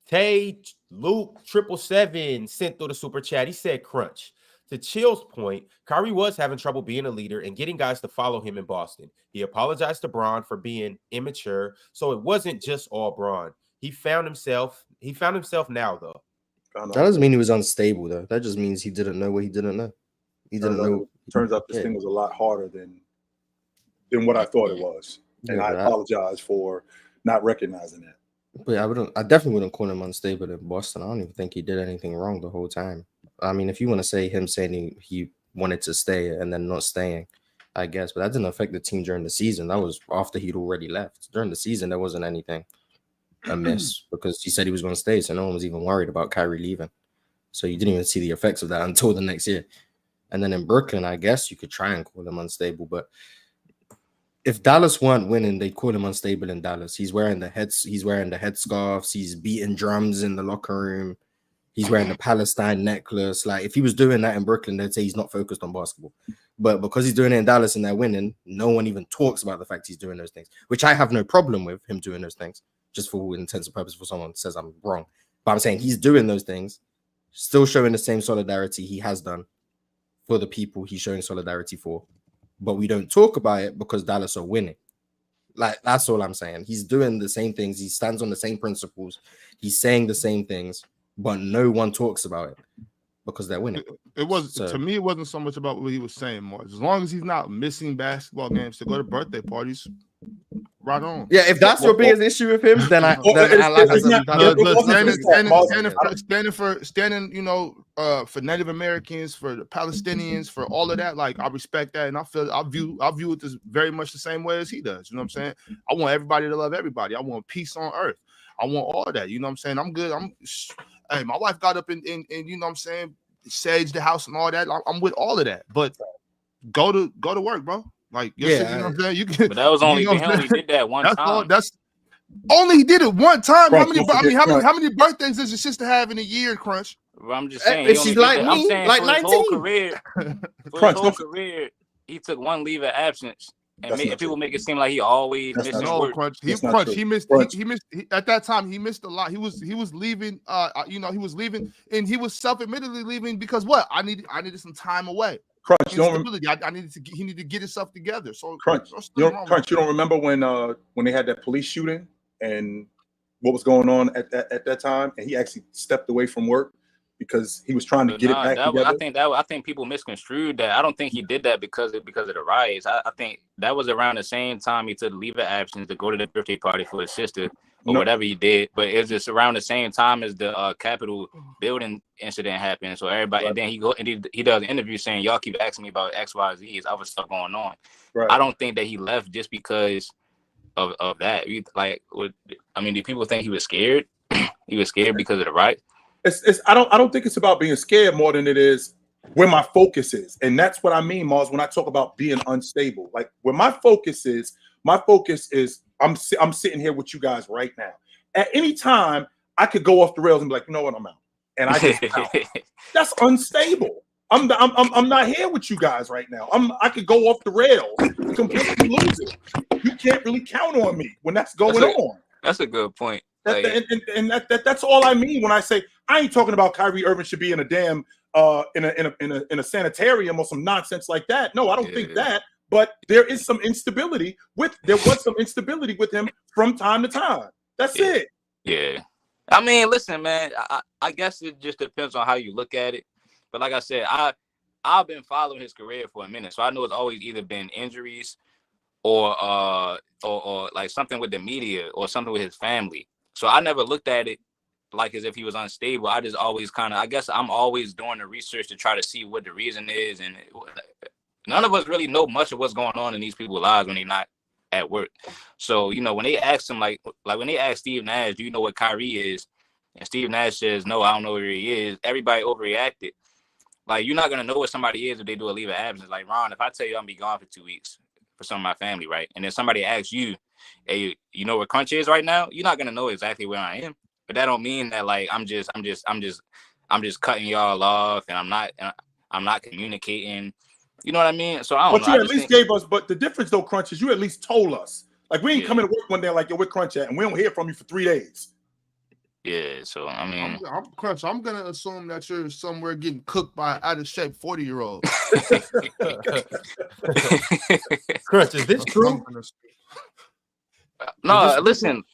Tay Luke 777 sent through the super chat. He said, Crunch. To Chill's point, Kyrie was having trouble being a leader and getting guys to follow him in Boston. He apologized to Bron for being immature, so it wasn't just all Bron. He found himself now, though. That doesn't mean he was unstable, though. That just means he didn't know what he didn't know. He didn't know. Turns out this thing was a lot harder than what I thought it was. And I apologize for not recognizing that. But I definitely wouldn't call him unstable in Boston. I don't even think he did anything wrong the whole time. I mean, if you want to say him saying he wanted to stay and then not staying, I guess. But that didn't affect the team during the season. That was after he'd already left. During the season, there wasn't anything amiss because he said he was going to stay. So no one was even worried about Kyrie leaving. So you didn't even see the effects of that until the next year. And then in Brooklyn, I guess you could try and call him unstable. But if Dallas weren't winning, they'd call him unstable in Dallas. He's wearing the headscarves. He's beating drums in the locker room. He's wearing the Palestine necklace. Like, if he was doing that in Brooklyn, they'd say he's not focused on basketball. But because he's doing it in Dallas and they're winning, no one even talks about the fact he's doing those things, which I have no problem with him doing those things, just for all intents and purposes, for someone says I'm wrong. But I'm saying he's doing those things, still showing the same solidarity he has done for the people he's showing solidarity for. But we don't talk about it because Dallas are winning. Like, that's all I'm saying. He's doing the same things. He stands on the same principles. He's saying the same things, but no one talks about it because they're winning. To me, it wasn't so much about what he was saying, more. As long as he's not missing basketball games to go to birthday parties, right on. Yeah, if that's your biggest issue with him, then I like standing, for Native Americans, for the Palestinians, for all of that. Like, I respect that, and I view it as very much the same way as he does. You know what I'm saying? I want everybody to love everybody. I want peace on earth. I want all of that. You know what I'm saying? I'm good. Hey, my wife got up and you know what I'm saying, saged the house and all that. I'm with all of that. But go to work, bro. Like, you know what I'm saying? You can, but that was only he only did that one time. Only he did it one time. Crunch, how many birthdays does your sister have in a year, Crunch? Well, I'm just saying. If she's like me, I'm saying, like 19. His whole career, he took one leave of absence. And people make it seem like he always missed work. Crunch. He missed at that time. He missed a lot. He was leaving. He was leaving, and he was self-admittedly leaving because what? I needed some time away. Crunch, he needed to get himself together. So Crunch, you don't remember when they had that police shooting and what was going on at that time, and he actually stepped away from work because he was trying to get it back together. I think people misconstrued that. I don't think he did that because of the riots. I think that was around the same time he took leave of absence to go to the birthday party for his sister or whatever he did. But it was just around the same time as the Capitol building incident happened. So everybody, and then he does an interview saying, y'all keep asking me about X, Y, Z, is other stuff going on. Right. I don't think that he left just because of that. Do people think he was scared? He was scared because of the riot? I don't think it's about being scared more than it is where my focus is. And that's what I mean, Mars, when I talk about being unstable. Like where my focus is I'm sitting here with you guys right now. At any time, I could go off the rails and be like, you know what, I'm out. And I just out. That's unstable. I'm not here with you guys right now. I could go off the rails and completely lose it. You can't really count on me when that's going on. That's a good point. That's all I mean when I say I ain't talking about Kyrie Irving should be in a damn in a sanitarium or some nonsense like that. No, I don't think that. But there was some instability with him from time to time. That's it. Yeah. I mean, listen, man. I guess it just depends on how you look at it. But like I said, I've been following his career for a minute, so I know it's always either been injuries or like something with the media or something with his family. So I never looked at it like as if he was unstable. I just always I guess I'm always doing the research to try to see what the reason is. And none of us really know much of what's going on in these people's lives when they're not at work. So, when they asked him, like when they asked Steve Nash, do you know what Kyrie is? And Steve Nash says, no, I don't know where he is. Everybody overreacted. Like, you're not going to know what somebody is if they do a leave of absence. Like, Ron, if I tell you I'm going to be gone for 2 weeks for some of my family, right? And then somebody asks you, hey, you know where Crunch is right now? You're not going to know exactly where I am. But that don't mean that, like, I'm just cutting y'all off and I'm not communicating. You know what I mean? So I don't know. But you at least gave us, but the difference though, Crunch, is you at least told us. Like, we ain't coming to work one day like, yo, where Crunch at? And we don't hear from you for 3 days. Yeah, so I mean, Crunch, I'm gonna assume that you're somewhere getting cooked by out of shape 40-year-old. Crunch, is this true? No, listen.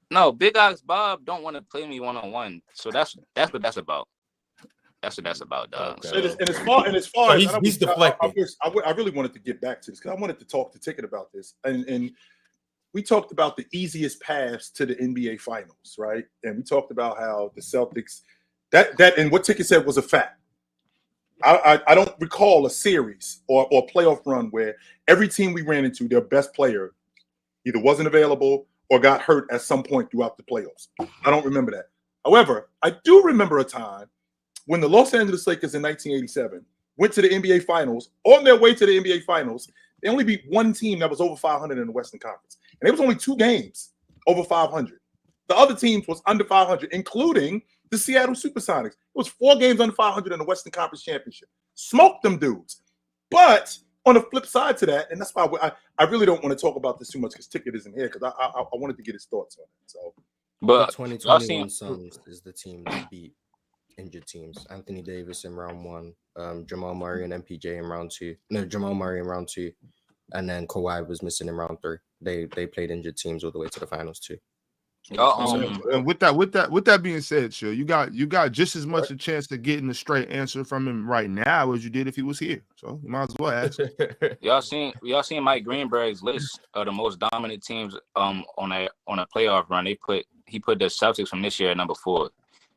No, Big Ox Bob don't want to play me one-on-one. So that's what that's about. That's what that's about, dog. Okay. And as far as he's deflecting. I really wanted to get back to this because I wanted to talk to Ticket about this. And we talked about the easiest paths to the NBA Finals, right? And we talked about how the Celtics that and what Ticket said was a fact. I don't recall a series or a playoff run where every team we ran into, their best player either wasn't available or got hurt at some point throughout the playoffs. I don't remember that. However, I do remember a time when the Los Angeles Lakers in 1987 went to the NBA Finals. On their way to the NBA Finals, they only beat one team that was over 500 in the Western Conference. And it was only 2 games over 500. The other teams was under 500, including the Seattle Supersonics. It was 4 games under 500 in the Western Conference Championship. Smoked them dudes. But on the flip side to that, and that's why I really don't want to talk about this too much because Ticket isn't here because I wanted to get his thoughts on it. So, but 2021 Suns is the team that beat injured teams. Anthony Davis in round 1, Jamal Murray and MPJ in round 2. No, Jamal Murray in round 2, and then Kawhi was missing in round 3. They played injured teams all the way to the finals too. And with that being said, sure, you got just as much a chance to get in the straight answer from him right now as you did if he was here. So you might as well ask. Y'all seen Mike Greenberg's list of the most dominant teams on a playoff run. He put the Celtics from this year at number 4.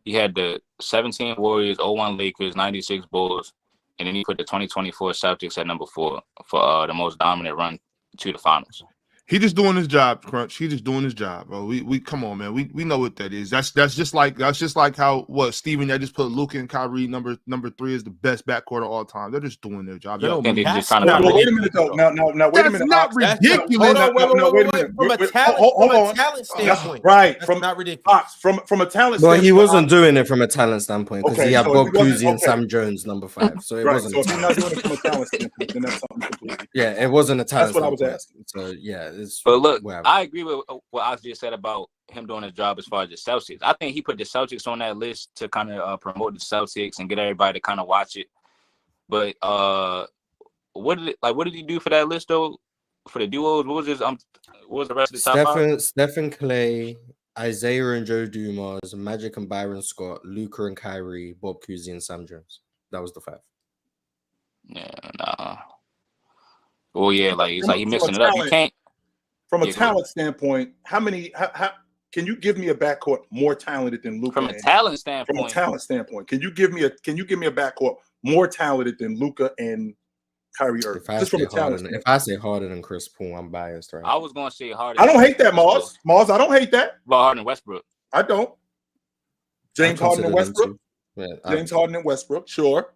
He had the 17 Warriors, 01 Lakers, 96 Bulls, and then he put the 2024 Celtics at number 4 for the most dominant run to the finals. He just doing his job, Crunch. He just doing his job, bro. We come on, man. We know what that is. That's just like how Steven that just put Luka and Kyrie number 3 is the best backcourt of all time. They're just doing their job. Wait a minute though. Now wait a minute. Not ridiculous. Wait a minute. From a talent standpoint, right? From not ridiculous. From a talent. Well, he wasn't doing it from a talent standpoint because he had Bob Cousy and Sam Jones number 5. So it wasn't. So if he's not doing it from a talent standpoint, then that's something completely. Yeah, it wasn't a talent. That's what I was asking. So yeah. But look, I agree with what I just said about him doing his job as far as the Celtics. I think he put the Celtics on that list to kind of promote the Celtics and get everybody to kind of watch it. But what did he do for that list though? For the duos, what was the rest of the top 5? Stephen Clay, Isaiah and Joe Dumas, Magic and Byron Scott, Luka and Kyrie, Bob Cousy and Sam Jones. That was the 5. Yeah, nah. Well, yeah, like it's like he missing it up. You can't. From a talent standpoint, how many Can you give me a backcourt more talented than Luka? From a talent standpoint. From a talent standpoint, can you give me a backcourt more talented than Luka and Kyrie Irving? Just from a talent standpoint. If I say Harden and Chris Paul, I'm biased, right? I was gonna say Harden. I don't hate that, Mars. I don't hate that. About Harden and Westbrook. I don't. James Harden and Westbrook. Yeah, James Harden and Westbrook, sure.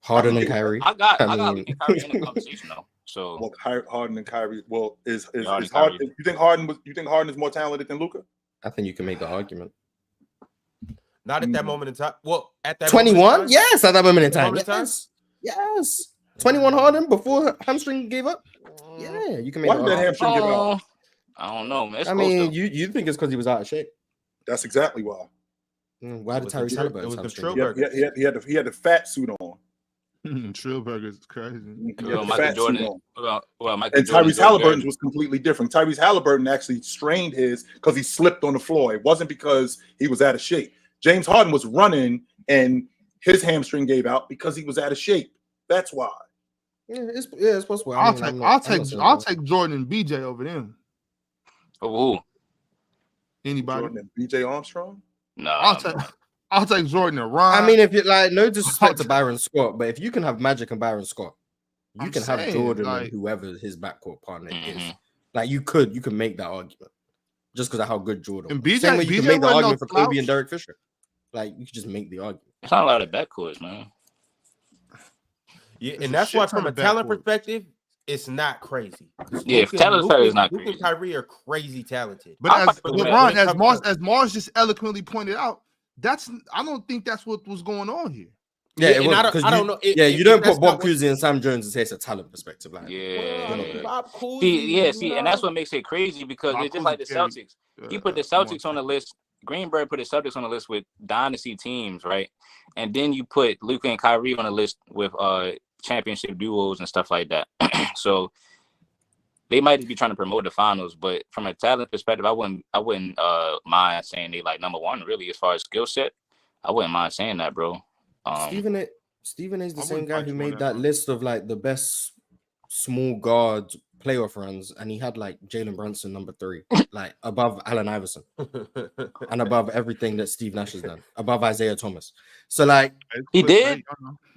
Harden and Kyrie. I got Kyrie in the conversation though. So Harden and Kyrie. Well, is Harden? You think Harden is more talented than Luka? I think you can make the argument. Not at that moment in time. Well, at that 21, yes, at that moment in time. Yes. 21 Harden before hamstring gave up. Yeah, you can make. Why did that hamstring give up? I don't know, man. I mean, you think it's because he was out of shape? That's exactly why. Why did Tyrese Halliburton? It was the He had the fat suit on. Trillburger is crazy. Michael Jordan. And Tyrese Halliburton was completely different. Tyrese Halliburton actually strained his because he slipped on the floor. It wasn't because he was out of shape. James Harden was running and his hamstring gave out because he was out of shape. That's why. Yeah, it's possible. I'll take Jordan and BJ over them. Oh, anybody? Jordan and BJ Armstrong? No. I'll take Jordan and Ron. I mean, if you like, no disrespect to Byron Scott, but if you can have Magic and Byron Scott, you can have Jordan and whoever his backcourt partner is. Like you can make that argument just because of how good Jordan. And BJ, same way you can make the argument for Kobe slouch. and Derek Fisher. Like you can just make the argument. It's not a lot of backcourts, man. Yeah, and that's why, from a talent perspective, it's not crazy. Yeah, talent is not crazy. Luka and Kyrie are crazy talented. But as LeBron, as Mars just eloquently pointed out, I don't think that's what was going on here. Yeah, and I don't know. You don't put Bob Cousy and Sam Jones and say it's a talent perspective. Like, Bob Cousy. And that's what makes it crazy because it's just like the Celtics. He put the Celtics on the list. Greenberg put the Celtics on the list with dynasty teams, right? And then you put Luka and Kyrie on the list with championship duos and stuff like that. So they might be trying to promote the finals, but from a talent perspective, I wouldn't mind saying they like number one really as far as skill set. I wouldn't mind saying that, bro. Stephen A is the same guy who made that list of like the best small guard playoff runs, and he had like Jalen Brunson number 3, like above Allen Iverson, and above everything that Steve Nash has done, above Isaiah Thomas. So like he did,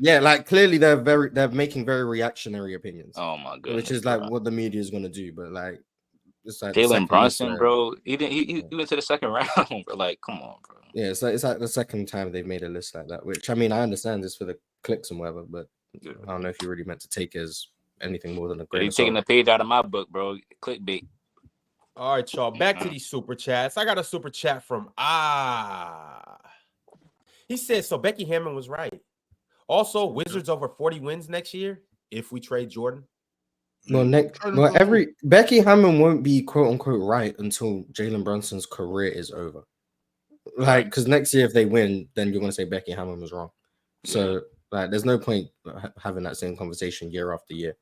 yeah. Like clearly they're making very reactionary opinions. Oh my goodness, which is like what the media is gonna do, but like it's like Jalen Brunson, bro. He went to the second round, bro. Like, come on, bro. Yeah, it's like the second time they've made a list like that. Which I mean, I understand this for the clicks and whatever, but I don't know if you really meant to take as anything more than a great. He's taking a page out of my book, bro. Clickbait. All right, y'all. Back to these super chats. I got a super chat from He said, so Becky Hammond was right. Also, Wizards over 40 wins next year if we trade Jordan. Well, Becky Hammond won't be quote unquote right until Jalen Brunson's career is over. Like, because next year if they win, then you're gonna say Becky Hammond was wrong. So like, there's no point having that same conversation year after year.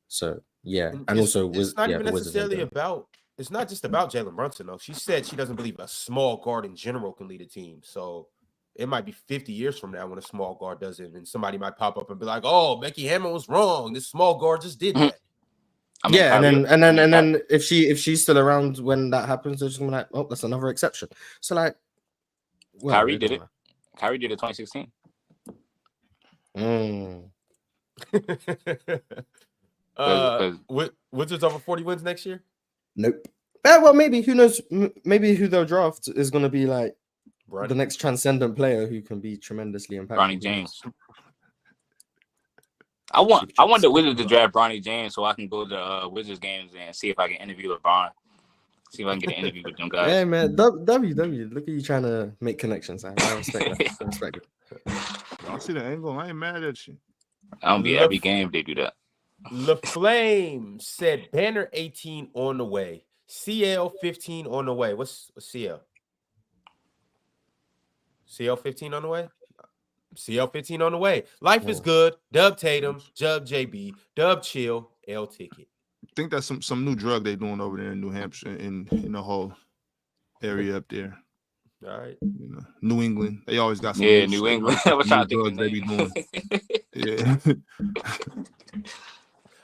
So yeah, and also it's not even necessarily about. It's not just about Jalen Brunson though. She said she doesn't believe a small guard in general can lead a team. So it might be 50 years from now when a small guard does it, and somebody might pop up and be like, "Oh, Becky Hammond was wrong. This small guard just did that." I mean, yeah, and then if she's still around when that happens, they're just gonna be like, "Oh, that's another exception." So like, Kyrie did it. Kyrie did it 2016. Wizards over 40 wins next year? Nope. Well, maybe, who knows? Maybe who they'll draft is going to be like the next transcendent player who can be tremendously impactful. Bronny James. I want the Wizards to draft Bronny James so I can go to Wizards games and see if I can interview LeBron. See if I can get an interview with them guys. Hey man, WW, look at you trying to make connections. I respect that. I respect it. I see the angle. I ain't mad at you. I don't be every game if they do that. LaFlame said banner 18 on the way. CL 15 on the way. What's CL? CL 15 on the way? CL 15 on the way. Life is good. Dub Tatum, Dub JB, Dub Chill, L Ticket. I think that's some new drug they're doing over there in New Hampshire, in the whole area up there. All right. You know, New England. They always got some New England. I was trying to think they be doing. Yeah.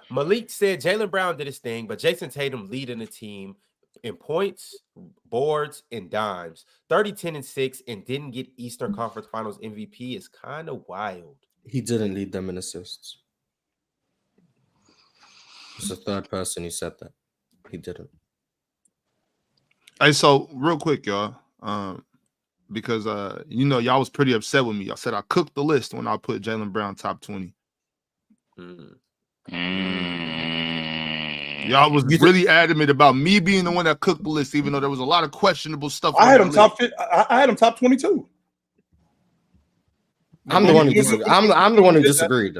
Malik said Jaylen Brown did his thing, but Jayson Tatum leading the team in points, boards, and dimes. 30, 10, and 6, and didn't get Eastern Conference Finals MVP is kind of wild. He didn't lead them in assists. It's the third person who said that. He didn't. Hey, so real quick, y'all, because y'all was pretty upset with me. Y'all said I cooked the list when I put Jaylen Brown top 20. Y'all was really adamant about me being the one that cooked the list, even though there was a lot of questionable stuff. I had him top 22. I'm the one who disagreed. I'm the one who disagreed.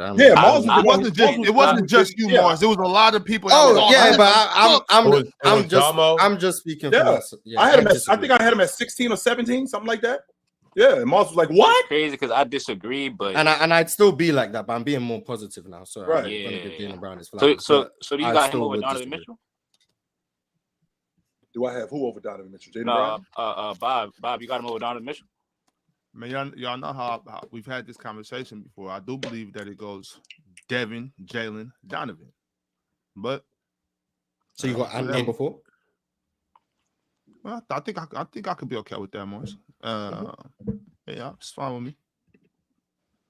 It wasn't just you, Mars. There was a lot of people. I'm just speaking for myself. Yeah, I think I had him at 16 or 17, something like that. Yeah, and Mars was like, "What?" It's crazy because I disagree, but I'd still be like that, but I'm being more positive now. So right. I'm gonna give Jaylen Brown his flowers. So do you got him over Donovan Mitchell? Do I have who over Donovan Mitchell? Jaylen Brown? Bob, you got him over Donovan Mitchell? Man, y'all know how we've had this conversation before. I do believe that it goes Devin, Jaylen, Donovan. But so you got number 4? Well, I think I could be okay with that, Morris. Yeah, it's fine with me.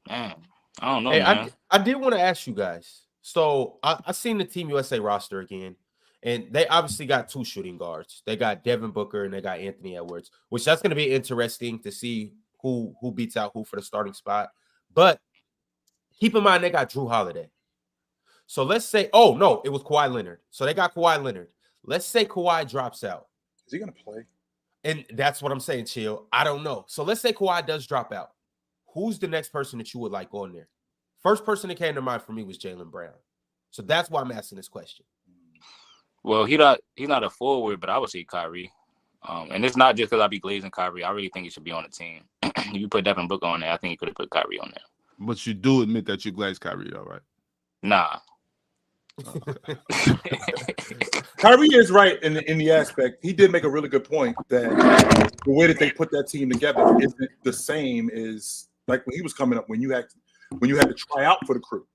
Man, I don't know. Hey, man. I did want to ask you guys. So I seen the Team USA roster again, and they obviously got 2 shooting guards. They got Devin Booker and they got Anthony Edwards, which that's going to be interesting to see who beats out who for the starting spot. But keep in mind they got Drew Holiday. So let's say, oh no, it was Kawhi Leonard. So they got Kawhi Leonard. Let's say Kawhi drops out. Is he going to play? And that's what I'm saying, Chill. I don't know. So let's say Kawhi does drop out. Who's the next person that you would like on there? First person that came to mind for me was Jaylen Brown. So that's why I'm asking this question. Well, he's not a forward, but I would say Kyrie. And it's not just because I be glazing Kyrie. I really think he should be on the team. If you put Devin Booker on there, I think you could have put Kyrie on there. But you do admit that you glaze Kyrie, though, right? Nah. Kyrie is right in the aspect. He did make a really good point that the way that they put that team together isn't the same as like when he was coming up when you had to try out for the crew.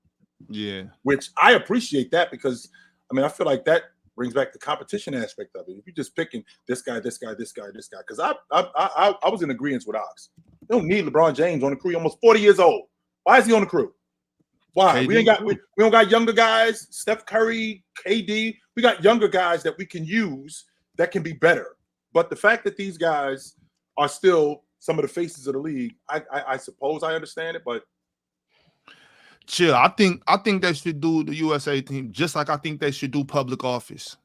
Yeah. Which I appreciate that because I feel like that brings back the competition aspect of it. If you're just picking this guy, because I was in agreement with Ox. They don't need LeBron James on the crew. He's almost 40 years old. Why is he on the crew? Why? We don't got younger guys, Steph Curry, KD. We got younger guys that we can use that can be better. But the fact that these guys are still some of the faces of the league, I suppose I understand it, but chill. I think they should do the USA team just like I think they should do public office.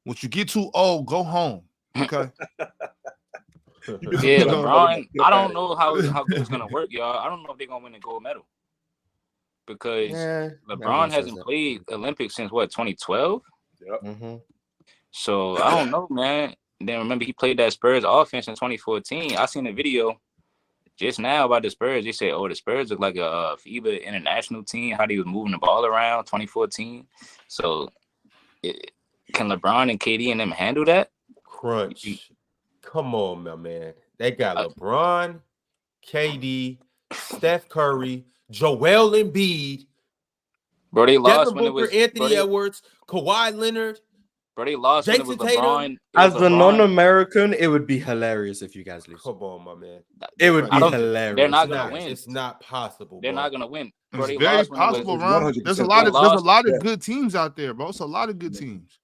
Once you get too old, go home. Okay. Yeah, LeBron. I don't know how good it's gonna work, y'all. I don't know if they're gonna win a gold medal. Because LeBron hasn't played Olympics since 2012? Yep. Mm-hmm. So I don't know, man. Then remember he played that Spurs offense in 2014. I seen a video just now about the Spurs. They said, the Spurs look like a FIBA international team, how they was moving the ball around 2014. So can LeBron and KD and them handle that? Crunch. Come on, my man. They got LeBron, KD, Steph Curry, Joel Embiid, bro. They lost Devin Booker, Anthony Edwards, Kawhi Leonard. Bro, they lost when it was LeBron. As a non-American, it would be hilarious if you guys lose. Come on, my man. It would be hilarious. They're not gonna win. It's not possible. They're not gonna win. Bro, it's very possible, Ron. There's a lot of good teams out there, bro. It's a lot of good teams.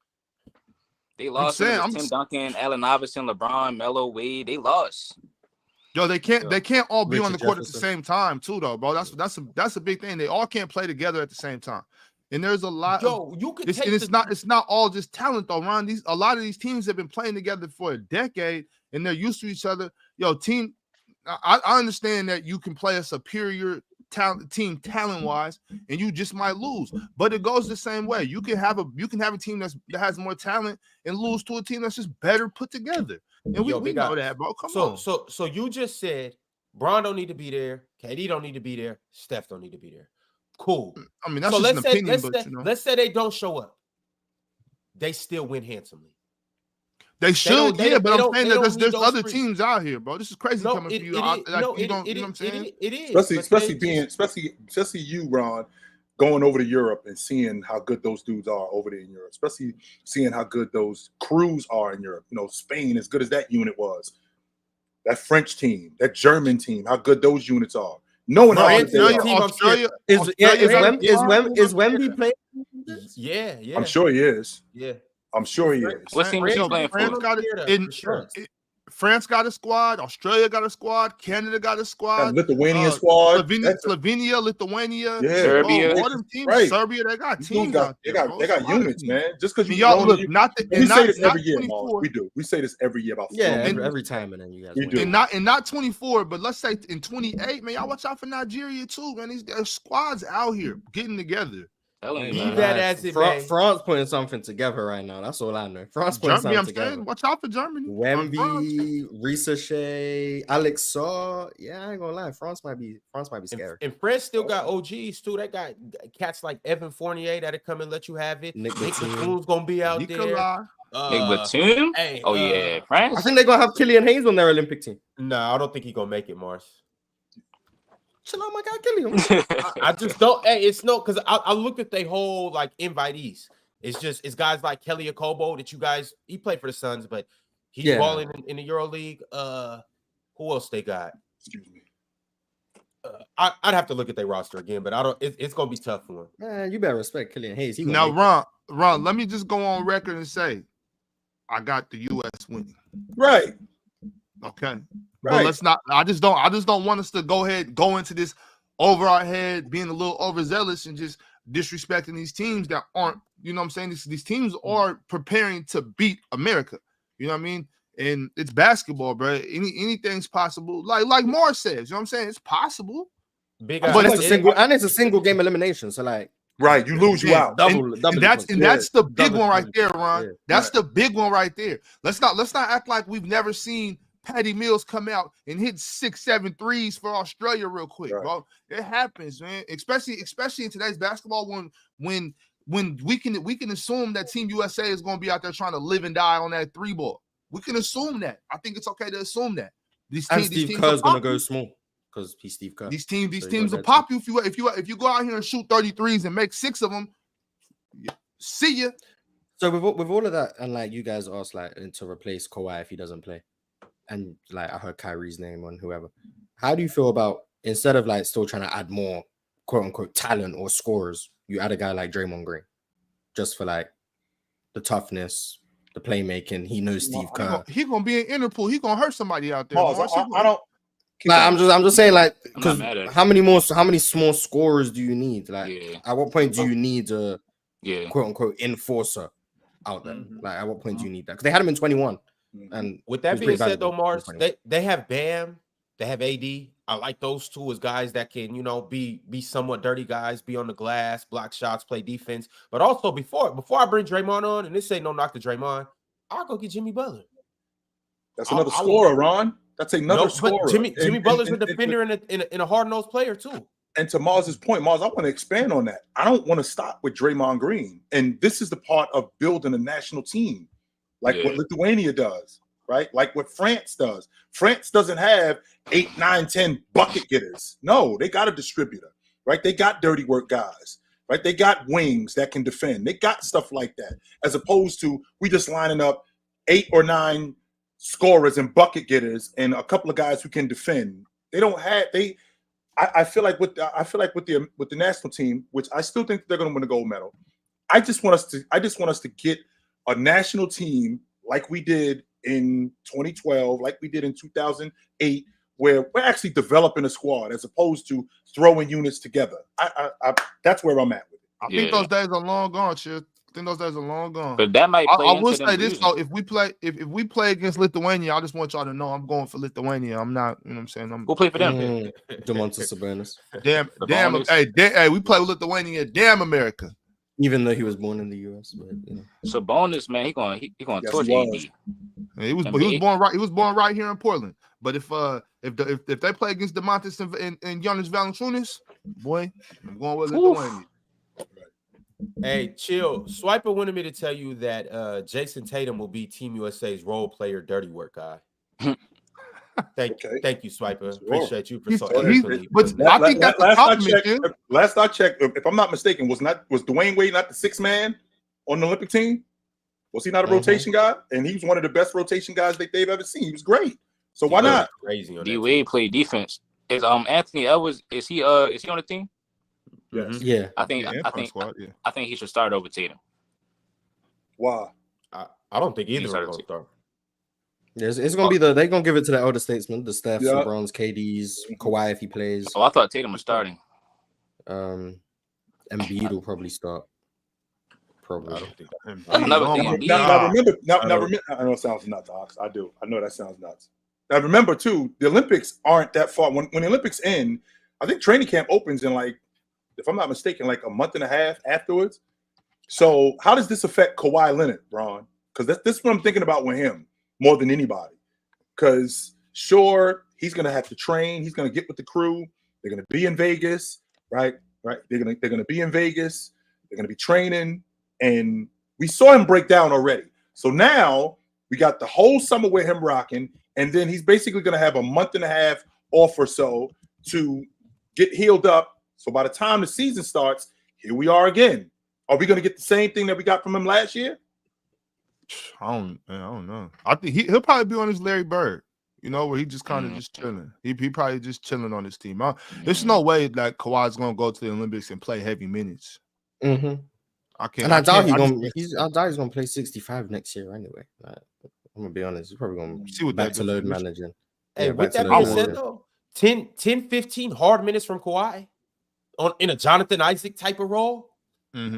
They lost. Tim Duncan, Allen Iverson, LeBron, Melo, Wade. They lost. Yo, they can't all be on the court at the same time, too, though, bro. That's a big thing. They all can't play together at the same time. And there's a lot. It's not all just talent, though, Ron. A lot of these teams have been playing together for a decade, and they're used to each other. Yo, team, I understand that you can play a superior team talent-wise, and you just might lose. But it goes the same way. You can have a team that has more talent and lose to a team that's just better put together. And we know that, bro. Come on. So you just said Bron don't need to be there, KD don't need to be there, Steph don't need to be there. Cool. I mean, that's just an opinion, but let's say they don't show up. They still win handsomely. They should, but I'm saying that there's other teams out here, bro. This is crazy coming from you. You know what I'm saying? Especially you, Ron. going over to Europe and seeing how good those dudes are over there in Europe, especially seeing how good those crews are in Europe. You know, Spain, as good as that unit was, that French team, that German team, how good those units are. Knowing how good they are. Australia is Wemby playing? Yeah. I'm sure he is. Yeah. I'm sure he is. What team is he playing for? France got a squad. Australia got a squad. Canada got a squad. Lithuania squad. Slovenia, Lithuania. Yeah. Serbia. All them teams. Right. Serbia, they got teams out there. They got units, man. Just because y'all look, we say this every year, Mars. We do. We say this every year about every time, and then you guys. We do. And not 24, but let's say in 28, man. Y'all watch out for Nigeria too, man. These squads out here getting together. France putting something together right now. That's all I know. France putting something together. Watch out for Germany. Wemby, Risa Shea, Alex Saw. Yeah, I ain't gonna lie. France might be scary. And France still got OGs too. They got cats like Evan Fournier that'll come and let you have it. Nick Batum's gonna be out there. Nick Batum? Yeah, France. I think they're gonna have Killian Hayes on their Olympic team. No, I don't think he's gonna make it, Mars. Chill out, my guy, Killian. I just don't. Hey, it's no, because I looked at their whole like invitees. It's guys like Kelly Okobo that you guys. He played for the Suns, but he's balling in the Euro League. Who else they got? Excuse me. I'd have to look at their roster again, but I don't. It's gonna be tough for him. Man, you better respect Killian Hayes. Now, Ron, let me just go on record and say, I got the U.S. winning. Right. Okay. Right. But let's not. I just don't want us to go into this over our head, being a little overzealous and just disrespecting these teams that aren't. You know what I'm saying? These teams are preparing to beat America. You know what I mean? And it's basketball, bro. Anything's possible. Like Moore says, you know what I'm saying? It's possible. But it's a single game elimination. So like, right, you lose, you out. Double. That's the big one right there, Ron. That's the big one right there. Let's not act like we've never seen Patty Mills come out and hit 6-7 threes for Australia real quick, bro. It happens, man. Especially in today's basketball, when we can assume that Team USA is going to be out there trying to live and die on that three ball. We can assume that. I think it's okay to assume that. Steve Kerr's going to go small because he's Steve Kerr. These teams will pop you if you go out here and shoot 33s and make 6 of them. See ya. So with all of that, and like you guys asked, like to replace Kawhi if he doesn't play. And like I heard Kyrie's name on whoever. How do you feel about instead of like still trying to add more quote unquote talent or scorers, you add a guy like Draymond Green just for like the toughness, the playmaking? He knows Steve Kerr. He gonna be in Interpol. He gonna hurt somebody out there. I don't. Like, I'm just saying, like, because how many small scorers do you need? Like, at what point do you need a quote unquote enforcer out there? Like, at what point do you need that? Because they had him in 21. And with that being said, though, Mars, they have Bam, they have AD. I like those two as guys that can, be somewhat dirty guys, be on the glass, block shots, play defense. But also before I bring Draymond on, and this ain't no knock to Draymond, I'll go get Jimmy Butler. That's another scorer, Ron. That's another scorer. Jimmy Butler's a defender and a hard-nosed player too. And to Mars's point, Mars, I want to expand on that. I don't want to stop with Draymond Green, and this is the part of building a national team. Like what Lithuania does, right? Like what France does. France doesn't have 8, 9, 10 bucket getters. No, they got a distributor, right? They got dirty work guys, right? They got wings that can defend. They got stuff like that, as opposed to we just lining up 8 or 9 scorers and bucket getters and a couple of guys who can defend. They don't have I feel like with the national team, which I still think they're going to win a gold medal. I just want us to get a national team like we did in 2012, like we did in 2008, where we're actually developing a squad as opposed to throwing units together. That's where I'm at with it. I think those days are long gone, Chip. I think those days are long gone. But that might play I will say this though: if we play against Lithuania, I just want y'all to know I'm going for Lithuania. I'm not, you know what I'm saying? We'll play for them. Domantas Sabonis. Damn, hey, we play with Lithuania. Damn America. Even though he was born in the U.S., but Sabonis, man, he going torch AD. He was born right here in Portland. But if they play against Domantas and Giannis Valanciunas, boy, I'm going with Lithuania. Hey, chill. Swiper wanted me to tell you that Jayson Tatum will be Team USA's role player dirty work guy. Thank you, Swiper. Sure. Appreciate you for so But eloquently. I think that's a compliment. Last I checked, if I'm not mistaken, was Dwayne Wade not the sixth man on the Olympic team? Was he not a rotation guy? And he was one of the best rotation guys that they've ever seen. He was great. So why not? Crazy on D Wade played defense. Is Anthony Edwards? Is he on the team? Yes. Yeah. I think he should start over Tatum. Why? I don't think either are going to start. Yes, it's gonna be they're gonna give it to the elder statesmen, the Stephs, LeBrons, KDs, Kawhi if he plays. Oh, I thought Tatum was starting. Embiid will probably start. Probably. I don't think that. Now remember. I know it sounds nuts, Ox. I do. I know that sounds nuts. Now remember too, the Olympics aren't that far. When the Olympics end, I think training camp opens in if I'm not mistaken, a month and a half afterwards. So how does this affect Kawhi Leonard, Bron? Because this is what I'm thinking about with him more than anybody. Because sure, he's gonna have to train. He's gonna get with the crew. They're gonna be in Vegas, right? They're gonna be in Vegas. They're gonna be training, and we saw him break down already. So now we got the whole summer with him rocking, and then he's basically gonna have a month and a half off or so to get healed up. So by the time the season starts, here we are again. Are we gonna get the same thing that we got from him last year? I don't know. I think he'll probably be on his Larry Bird, where he just kind of just chilling. He probably just chilling on his team. There's no way that Kawhi's gonna go to the Olympics and play heavy minutes. Mm-hmm. I can't. And I doubt he's gonna play 65 next year anyway. I'm gonna be honest. He's probably gonna see what back to load managing. Hey, with that being said, though, 10, 15 hard minutes from Kawhi in a Jonathan Isaac type of role. Mm-hmm.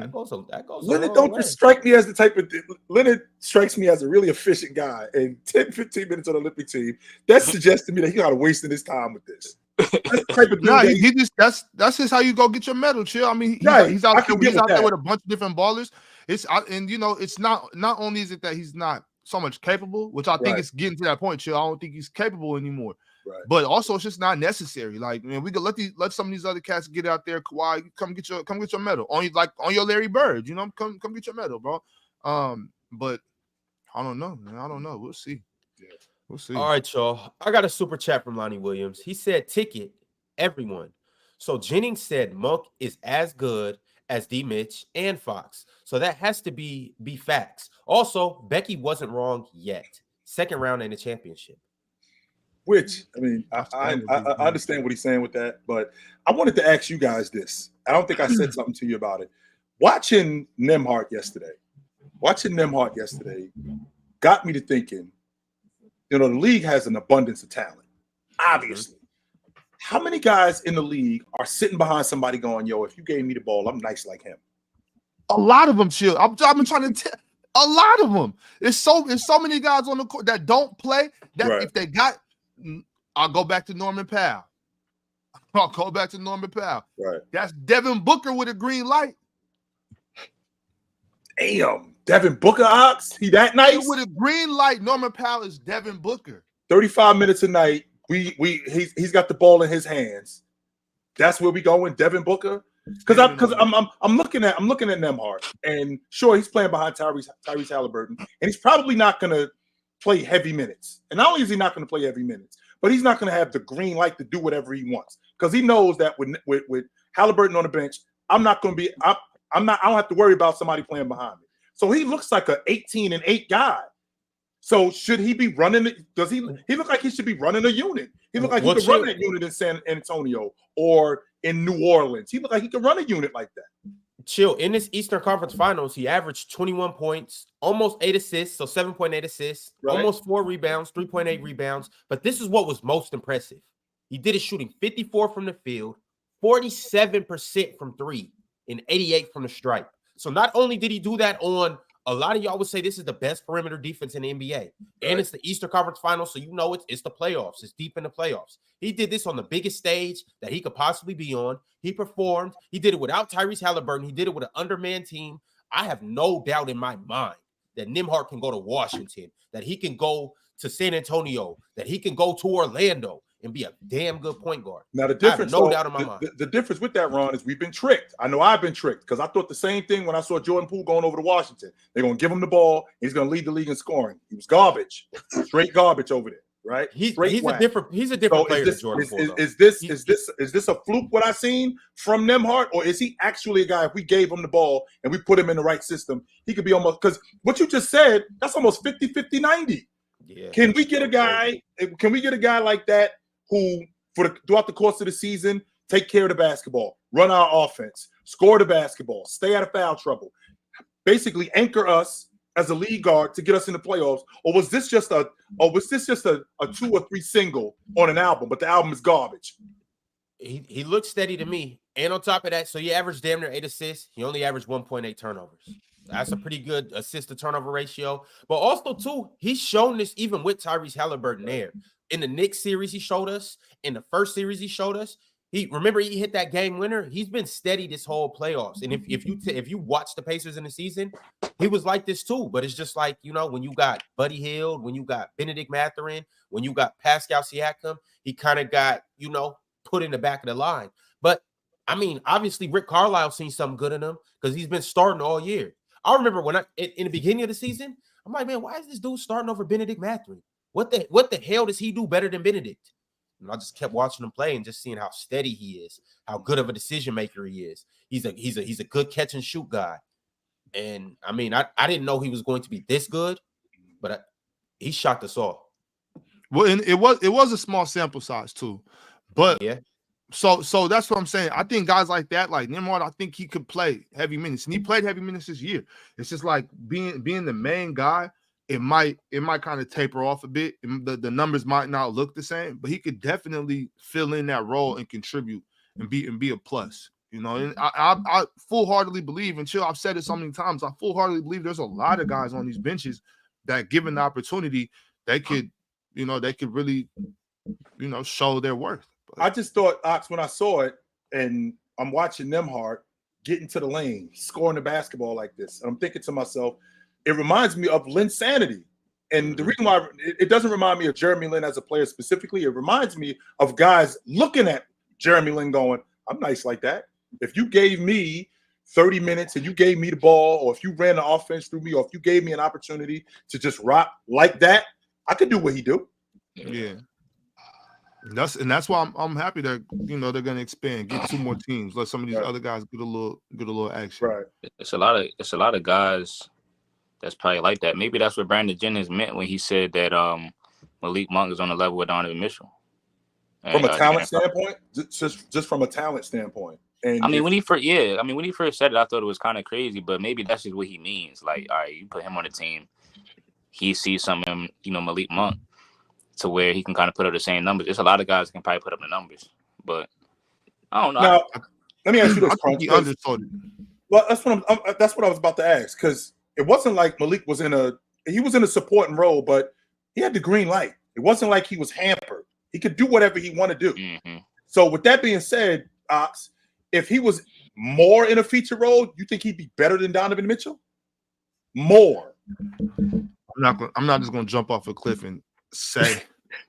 That goes. Leonard don't just strike me as the type of Leonard strikes me as a really efficient guy. And 10, 15 minutes on the Olympic team, that suggests to me that he's not wasting his time with this. That's the type of that's just how you go get your medal, chill. I mean, he's out there with a bunch of different ballers. It's not only is it that he's not so much capable, which I think it's getting to that point, chill. I don't think he's capable anymore. Right. But also, it's just not necessary. We could let some of these other cats get out there. Kawhi, come get your medal on your Larry Bird. Come get your medal, bro. But I don't know, man. I don't know. We'll see. Yeah. We'll see. All right, y'all. I got a super chat from Lonnie Williams. He said, "Ticket, everyone." So Jennings said Monk is as good as D. Mitch and Fox. So that has to be facts. Also, Becky wasn't wrong yet. Second round in the championship. Which, I mean, I understand what he's saying with that, but I wanted to ask you guys this. I don't think I said something to you about it. Watching Nembhard yesterday got me to thinking, the league has an abundance of talent, obviously. How many guys in the league are sitting behind somebody going, yo, if you gave me the ball, I'm nice like him? A lot of them, chill. I've been trying to tell. A lot of them. There's so many guys on the court that don't play that if they got – I'll go back to Norman Powell. Right. That's Devin Booker with a green light. Damn. Devin Booker, Ox? He that nice? With a green light, Norman Powell is Devin Booker. 35 minutes a night. He's got the ball in his hands. That's where we going, Devin Booker? Because I'm looking at Nembhard, and sure, he's playing behind Tyrese Halliburton, and he's probably not gonna play heavy minutes. And not only is he not going to play heavy minutes, but he's not going to have the green light to do whatever he wants, because he knows that with Halliburton on the bench, I don't have to worry about somebody playing behind me. So he looks like an 18-8 guy. So should he be running it? Does he look like he should be running a unit? He looked like he could run that unit in San Antonio or in New Orleans. He looked like he could run a unit like that. Chill. In this Eastern Conference Finals, he averaged 21 points, almost 8 assists, so 7.8 assists, almost 4 rebounds, 3.8 rebounds. But this is what was most impressive. He did it shooting 54 from the field, 47% from 3, and 88 from the stripe. So not only did he do that on, a lot of y'all would say this is the best perimeter defense in the NBA. And it's the Eastern Conference Finals, so it's the playoffs. It's deep in the playoffs. He did this on the biggest stage that he could possibly be on. He performed. He did it without Tyrese Halliburton. He did it with an undermanned team. I have no doubt in my mind that Nembhard can go to Washington, that he can go to San Antonio, that he can go to Orlando and be a damn good point guard. Now, the difference, no doubt in my mind. The difference with that, Ron, is we've been tricked. I know I've been tricked, because I thought the same thing when I saw Jordan Poole going over to Washington. They're going to give him the ball. He's going to lead the league in scoring. He was garbage, straight garbage over there, right? He's a different player than Jordan Poole. Is this a fluke what I seen from Nembhard, or is he actually a guy? If we gave him the ball and we put him in the right system, he could be almost, because what you just said, that's almost 50-90. Yeah. Can we get a guy like that who throughout the course of the season take care of the basketball, run our offense, score the basketball, stay out of foul trouble, basically anchor us as a lead guard to get us in the playoffs? Or was this just a 2 or 3 single on an album, but the album is garbage? He looks steady to me. And on top of that, so he averaged damn near 8 assists. He only averaged 1.8 turnovers. That's a pretty good assist to turnover ratio. But also, too, he's shown this even with Tyrese Halliburton there. In the Knicks series he showed us, in the first series he showed us, he hit that game winner. He's been steady this whole playoffs. And if you watch the Pacers in the season, he was like this too. But it's just like, when you got Buddy Hield, when you got Benedict Mathurin, when you got Pascal Siakam, he kind of got, put in the back of the line. But I mean, obviously Rick Carlisle seen something good in him because he's been starting all year. I remember when in the beginning of the season, I'm like, man, why is this dude starting over Benedict Mathurin? What the hell does he do better than Benedict? And I just kept watching him play and just seeing how steady he is, how good of a decision maker he is. He's a good catch and shoot guy. And I mean, I didn't know he was going to be this good, but he shocked us all. Well, and it was a small sample size too, but yeah. So that's what I'm saying. I think guys like that, like Nembhard, I think he could play heavy minutes, and he played heavy minutes this year. It's just like being the main guy. It might kind of taper off a bit. The numbers might not look the same, but he could definitely fill in that role and contribute and be a plus. And I full-heartedly believe, and I've said it so many times, I full-heartedly believe there's a lot of guys on these benches that, given the opportunity, they could really, show their worth. But I just thought, Ox, when I saw it, and I'm watching Nembhard get into the lane, scoring the basketball like this, and I'm thinking to myself, it reminds me of Lin Sanity. And the reason why it doesn't remind me of Jeremy Lin as a player specifically, it reminds me of guys looking at Jeremy Lin going, I'm nice like that. If you gave me 30 minutes and you gave me the ball, or if you ran the offense through me, or if you gave me an opportunity to just rock like that, I could do what he do. Yeah. That's why I'm happy that they're going to expand, get 2 more teams, let some of these other guys get a little action. Right. It's a lot of guys that's probably like that. Maybe that's what Brandon Jennings meant when he said that Malik Monk is on the level with Donovan Mitchell. And, from a talent standpoint, just from a talent standpoint. And I mean, when he first said it, I thought it was kind of crazy, but maybe that's just what he means. Like, all right, you put him on the team, he sees something in, Malik Monk, to where he can kind of put up the same numbers. There's a lot of guys that can probably put up the numbers, but I don't know. Now, let me ask you this, Crunch. He understood it. Well, that's what I was about to ask, because it wasn't like Malik was in a supporting role, but he had the green light. It wasn't like he was hampered. He could do whatever he wanted to do. Mm-hmm. So with that being said, Ox, if he was more in a feature role, you think he'd be better than Donovan Mitchell? More. I'm not just gonna jump off a cliff and say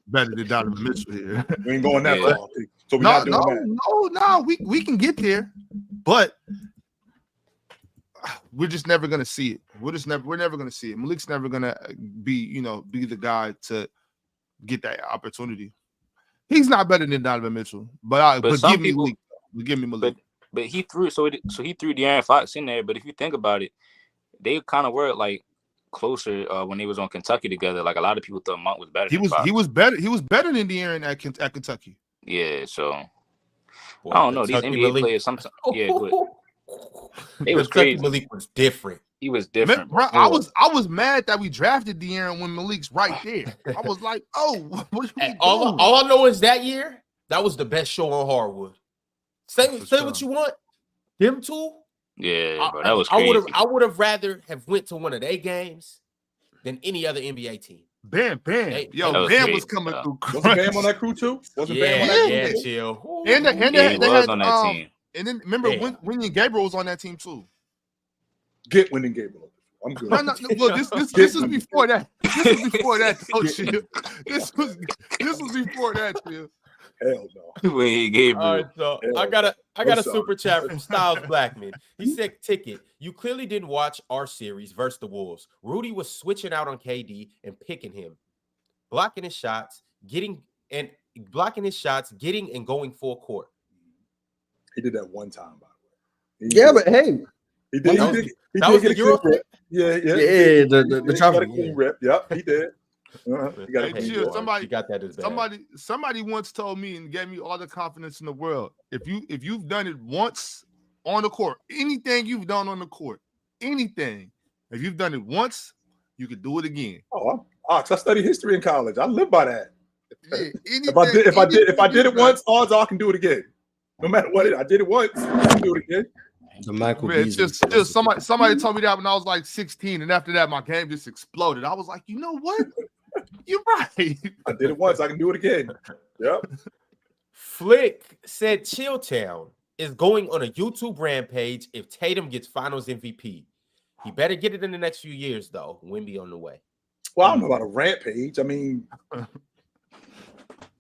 better than Donovan Mitchell here. We ain't going that far. So we're not doing that. No, we can get there, but we're just never gonna see it. We're never gonna see it. Malik's never gonna be the guy to get that opportunity. He's not better than Donovan Mitchell, but give me Malik. Give me Malik. But he threw he threw De'Aaron Fox in there. But if you think about it, they kind of were like closer when they was on Kentucky together. Like a lot of people thought Monk was better. He was better than De'Aaron at Kentucky. Yeah, so I don't know. These NBA players sometimes. Yeah, but it was crazy. Malik was different. He was different. Man, I was mad that we drafted De'Aaron when Malik's right there. I was like, oh, what all I know is that year, that was the best show on hardwood. Say what you want. Them two. Yeah, bro, that was crazy. I would have rather have went to one of their games than any other NBA team. Bam. Bam was coming through. Was Bam on that crew too? Wasn't Bam on that team? Chill. And he was on that team. And then remember when Gabriel was on that team too. Get Wyndham Gabriel. I'm good. No, look, this was before that. This was before that. This was before that, Chill. Hell no. When he gave All right, so I got a super chat from Styles Blackman. He said, "Ticket, you clearly didn't watch our series versus the Wolves. Rudy was switching out on KD and picking him. blocking his shots, getting and going full court. He did that one time, by the way. Yeah, but hey, he did. He was did the get a Euro clean rep. Yeah. The he got a travel. clean rep. Yep, he did. He got a Hey, clean chill, rep. somebody- you got that as bad. Somebody once told me and gave me all the confidence in the world. If you've done it once on the court, anything you've done on the court, anything, if you've done it once, you could do it again. Oh, I studied history in college. I live by that. Yeah, If I did it once, odds are I can do it again. No matter what, I did it once, I can do it again. The Michael Man, Beasley. just somebody told me that when I was like 16, and after that, my game just exploded. I was like, you know what? You're right. I did it once, I can do it again. Yep. Flick said Chilltown is going on a YouTube rampage if Tatum gets Finals MVP. He better get it in the next few years, though. Wemby on the way. Well, I don't know about a rampage. I mean,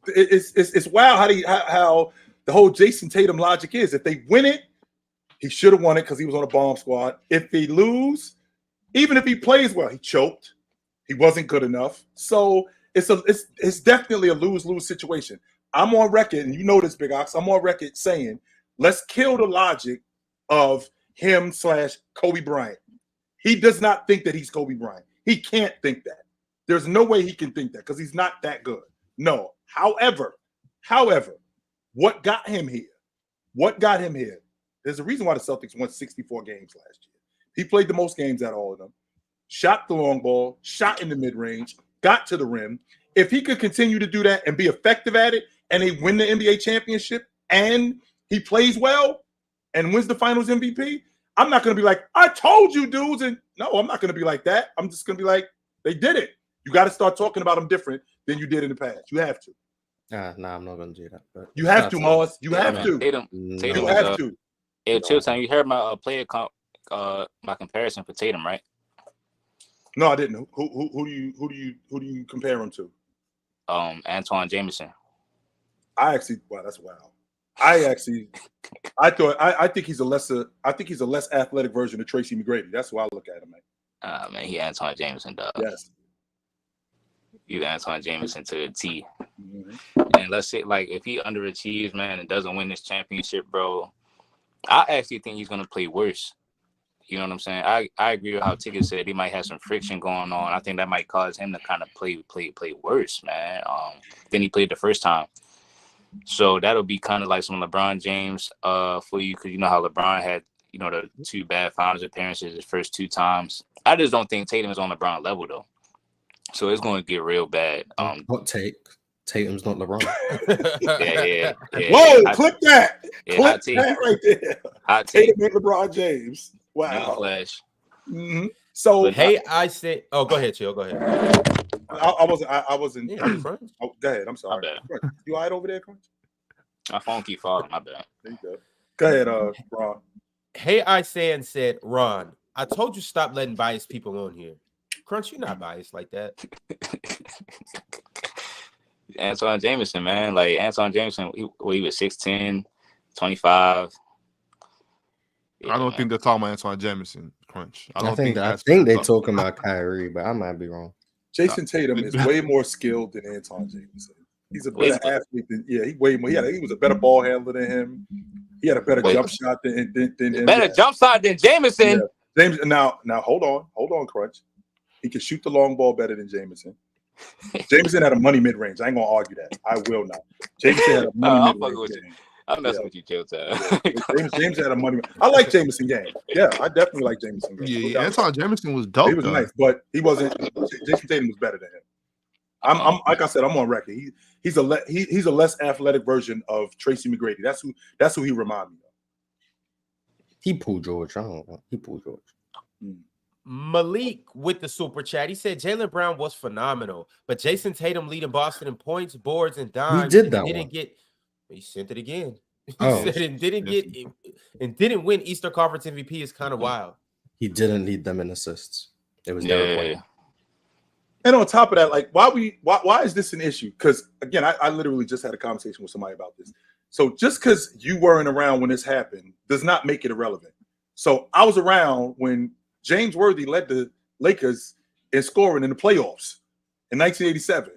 it's wild how the whole Jayson Tatum logic is. If they win it, he should have won it because he was on a bomb squad. If he lose, even if he plays well, he choked. He wasn't good enough. So it's definitely a lose-lose situation. I'm on record, and you know this, Big Ox. I'm on record saying, let's kill the logic of him / Kobe Bryant. He does not think that he's Kobe Bryant. He can't think that. There's no way he can think that because he's not that good. No. However, what got him here? There's a reason why the Celtics won 64 games last year. He played the most games out of all of them, shot the long ball, shot in the mid-range, got to the rim. If he could continue to do that and be effective at it, and they win the NBA championship, and he plays well and wins the Finals MVP, I'm not going to be like, I told you, dudes. And no, I'm not going to be like that. I'm just going to be like, they did it. You got to start talking about them different than you did in the past. You have to. I'm not going to do that. But you have to, Moss. You have to. Tatum you have to. Hey, Chilltown, you heard my my comparison for Tatum, right? No, I didn't. Who do you compare him to? Antoine Jameson. Wow, that's wild. I think he's a less athletic version of Tracy McGrady. That's why I look at him, man. Man, he Antoine Jameson, dog. Yes. You Antoine Jameson to the T. Mm-hmm. And let's say, like, if he underachieves, man, and doesn't win this championship, bro, I actually think he's gonna play worse. You know what I'm saying? I agree with how Ticket said he might have some friction going on. I think that might cause him to kind of play worse, man, than he played the first time. So that'll be kind of like some LeBron James for you, because you know how LeBron had, you know, the 2 bad finals appearances his first 2 times. I just don't think Tatum is on LeBron level, though. So it's going to get real bad. Hot take. Tatum's not LeBron. Yeah. Whoa, clip that. Yeah, clip that right there. Hot take. Tatum and LeBron James. Wow. Flash. Mm-hmm. So hey, I said, oh, go ahead, Chill. Go ahead. I wasn't. Yeah, oh, go ahead. I'm sorry. You all right over there, Crunch? My phone keep falling. My bad. There you go. Go ahead, Ron. Hey, I said, Ron, I told you stop letting biased people on here. Crunch, you're not biased like that. Antoine Jameson, man. Like, Antoine Jameson, he was 6'10", 25. Yeah, I don't think they're talking about Antoine Jameson, Crunch. I think they're talking about Kyrie, but I might be wrong. Jayson Tatum is way more skilled than Antoine Jameson. He's a better athlete than he way more. He was a better ball handler than him. He had a better jump shot than him. Better jump shot than Jameson. Yeah. James, now hold on, Crunch. He can shoot the long ball better than Jameson. Jameson had a money mid range. I ain't gonna argue that. I will not. Jameson had a money mid range. I'm messing with you, Chilltown. James had a money. I like Jameson game. Yeah, I definitely like Jameson game. Yeah, Antoine Jameson was dope. He was nice, but he wasn't. Jayson Tatum was better than him. I'm like I said, I'm on record. He's a less athletic version of Tracy McGrady. That's who he reminds me of. He pulled George. I don't know. He pulled George. Malik with the super chat. He said Jaylen Brown was phenomenal, but Jayson Tatum leading Boston in points, boards, and dimes. He did that one. He sent it again. Oh. He said and didn't win Eastern Conference MVP is kind of wild. He didn't lead them in assists. It was yeah. And on top of that, like why is this an issue? Because again, I literally just had a conversation with somebody about this. So just because you weren't around when this happened does not make it irrelevant. So I was around when James Worthy led the Lakers in scoring in the playoffs in 1987.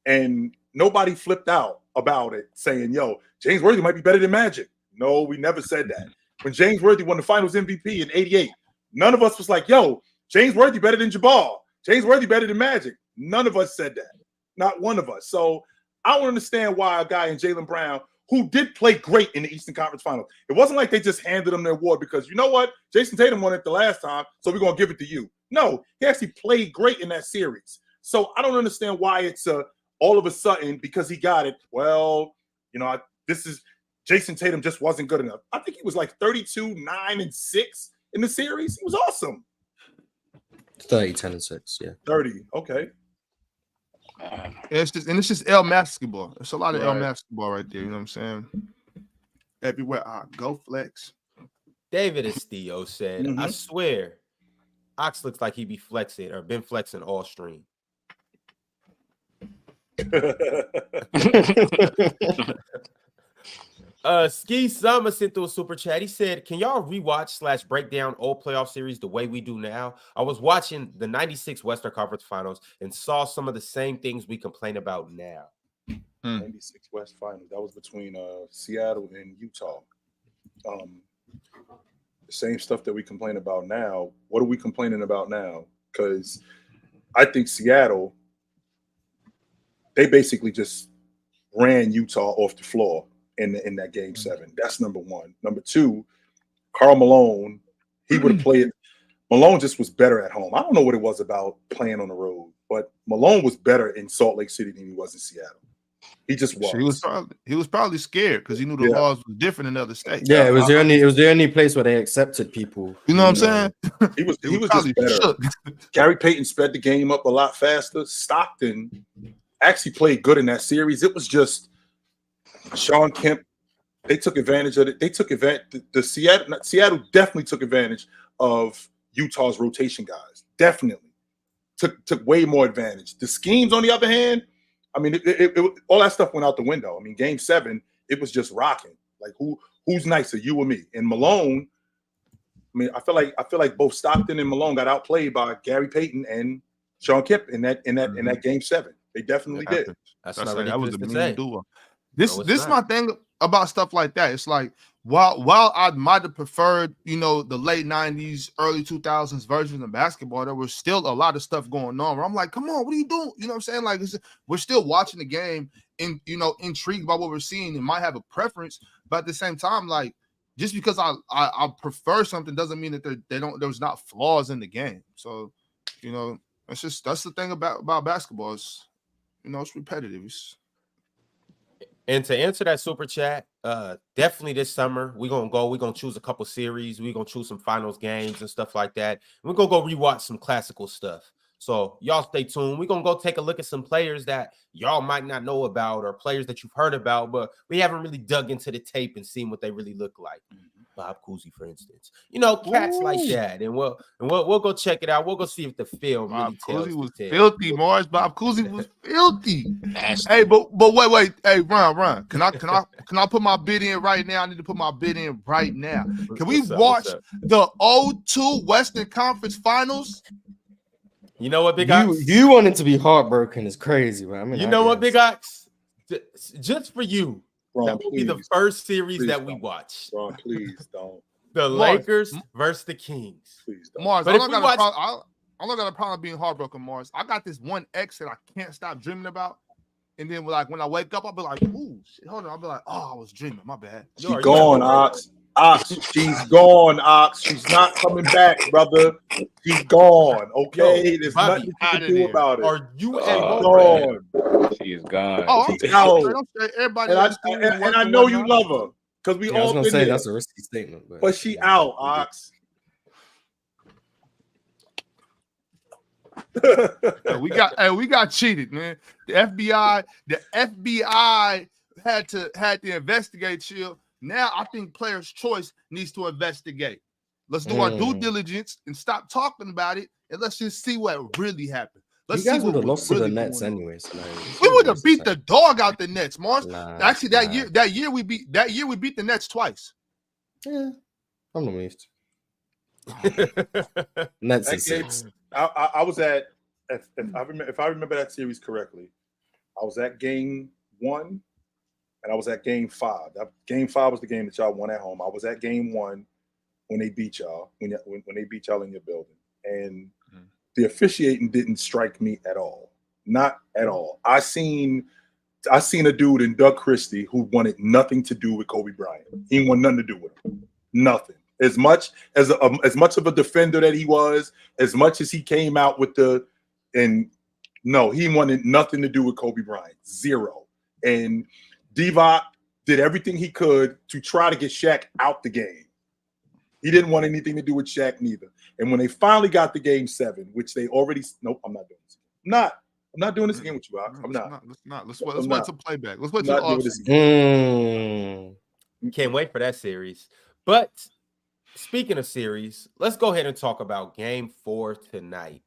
and nobody flipped out about it, saying, "Yo, James Worthy might be better than Magic." No, we never said that. When James Worthy won the Finals MVP in '88, none of us was like, "Yo, James Worthy better than Jabbar. James Worthy better than Magic." None of us said that. Not one of us. So I don't understand why a guy in Jaylen Brown, who did play great in the Eastern Conference Finals, it wasn't like they just handed him the award because, you know what, Jayson Tatum won it the last time, so we're going to give it to you. No, he actually played great in that series. So I don't understand why it's all of a sudden, because he got it, well, you know, this is Jayson Tatum just wasn't good enough. I think he was like 32, 9, and 6 in the series. He was awesome. 30, 10, and 6, yeah. 30, okay. It's just L basketball. It's a lot of L basketball right there. You know what I'm saying? Everywhere I go, flex. David Estillo said, I swear, Ox looks like he be flexing or been flexing all stream. Ski Summer sent through a super chat. He said, can y'all rewatch / break down old playoff series the way we do now? I was watching the 96 Western Conference Finals and saw some of the same things we complain about now. 96 West Finals. That was between Seattle and Utah. The same stuff that we complain about now. What are we complaining about now? Because I think Seattle, they basically just ran Utah off the floor in that game 7. That's number one. Number two, Karl Malone, he would have played. Malone just was better at home. I don't know what it was about playing on the road, but Malone was better in Salt Lake City than he was in Seattle. He just was. He was probably scared because he knew the laws were different in other states. Yeah, it was the only place where they accepted people. You know what I'm saying? He was just better. Gary Payton sped the game up a lot faster. Stockton actually played good in that series. It was just Sean Kemp. They took advantage of it. They took advantage. The Seattle definitely took advantage of Utah's rotation guys. Definitely took way more advantage. The schemes, on the other hand, I mean, all that stuff went out the window. I mean, game 7, it was just rocking. Like who's nicer, you or me? And Malone, I mean, I feel like both Stockton and Malone got outplayed by Gary Payton and Sean Kemp in that game 7. They definitely did. That was a mean duo. This my thing about stuff like that. It's like while I might have preferred, you know, the late 90s, early 2000s version of basketball, there was still a lot of stuff going on where I'm like, come on, what are you doing? You know what I'm saying? Like, we're still watching the game and, you know, intrigued by what we're seeing and might have a preference, but at the same time, like, just because I prefer something doesn't mean that there's not flaws in the game. So, you know, that's the thing about basketball. It's, you know, it's repetitive. And to answer that super chat, definitely this summer, we're going to choose a couple series. We're going to choose some finals games and stuff like that. We're going to go rewatch some classical stuff. So y'all stay tuned. We're going to go take a look at some players that y'all might not know about or players that you've heard about, but we haven't really dug into the tape and seen what they really look like. Bob Cousy, for instance. You know, cats like that. And we'll go check it out. We'll go see if the film really tells the tale. Filthy, Morris. Bob Cousy was filthy. Hey, but wait. Hey, Ron. Can I put my bid in right now? I need to put my bid in right now. Can we watch the 02 Western Conference Finals? You know what, Big Ox? You wanted to be heartbroken is crazy, man. I mean, you know what, Big Ox? Just for you. Ron, that will be the first series that we watch. Ron, please don't. The Lakers versus the Kings. Please don't. Mars, I'm not got a problem being heartbroken, Mars. I got this one ex that I can't stop dreaming about. And then like when I wake up, I'll be like, ooh, shit, hold on. I'll be like, oh, I was dreaming. My bad. She's gone, Ox. She's gone, Ox. She's not coming back, brother. She's gone. Okay, there's nothing you can do about it. Are you gone? She is gone. Oh, she's out. Everybody and I know you love her because we all been there. That's a risky statement, but she out, Ox. we got cheated, man. The FBI had to investigate. Chill. Now I think Players' Choice needs to investigate. Let's do our due diligence and stop talking about it, and let's just see what really happened. You guys would have lost to the Nets anyways. We would have beat the dog out the Nets, Mars. Actually, that year we beat the Nets twice. Yeah, I'm not used to. Nets is 6. I was at if I remember that series correctly, I was at game 1 and I was at game 5. Game 5 was the game that y'all won at home. I was at game 1 when they beat y'all, when they beat y'all in your building. And the officiating didn't strike me at all. Not at all. I seen a dude in Doug Christie who wanted nothing to do with Kobe Bryant. He didn't want nothing to do with him. Nothing. As much of a defender that he was, as much as he came out with no, he wanted nothing to do with Kobe Bryant. Zero. And Divock did everything he could to try to get Shaq out the game. He didn't want anything to do with Shaq neither. And when they finally got to game 7, which they already nope, I'm not doing this. I'm not doing this again with you. I'm not. Let's wait to playback. Let's wait to the offseason. Can't wait for that series. But speaking of series, let's go ahead and talk about game 4 tonight.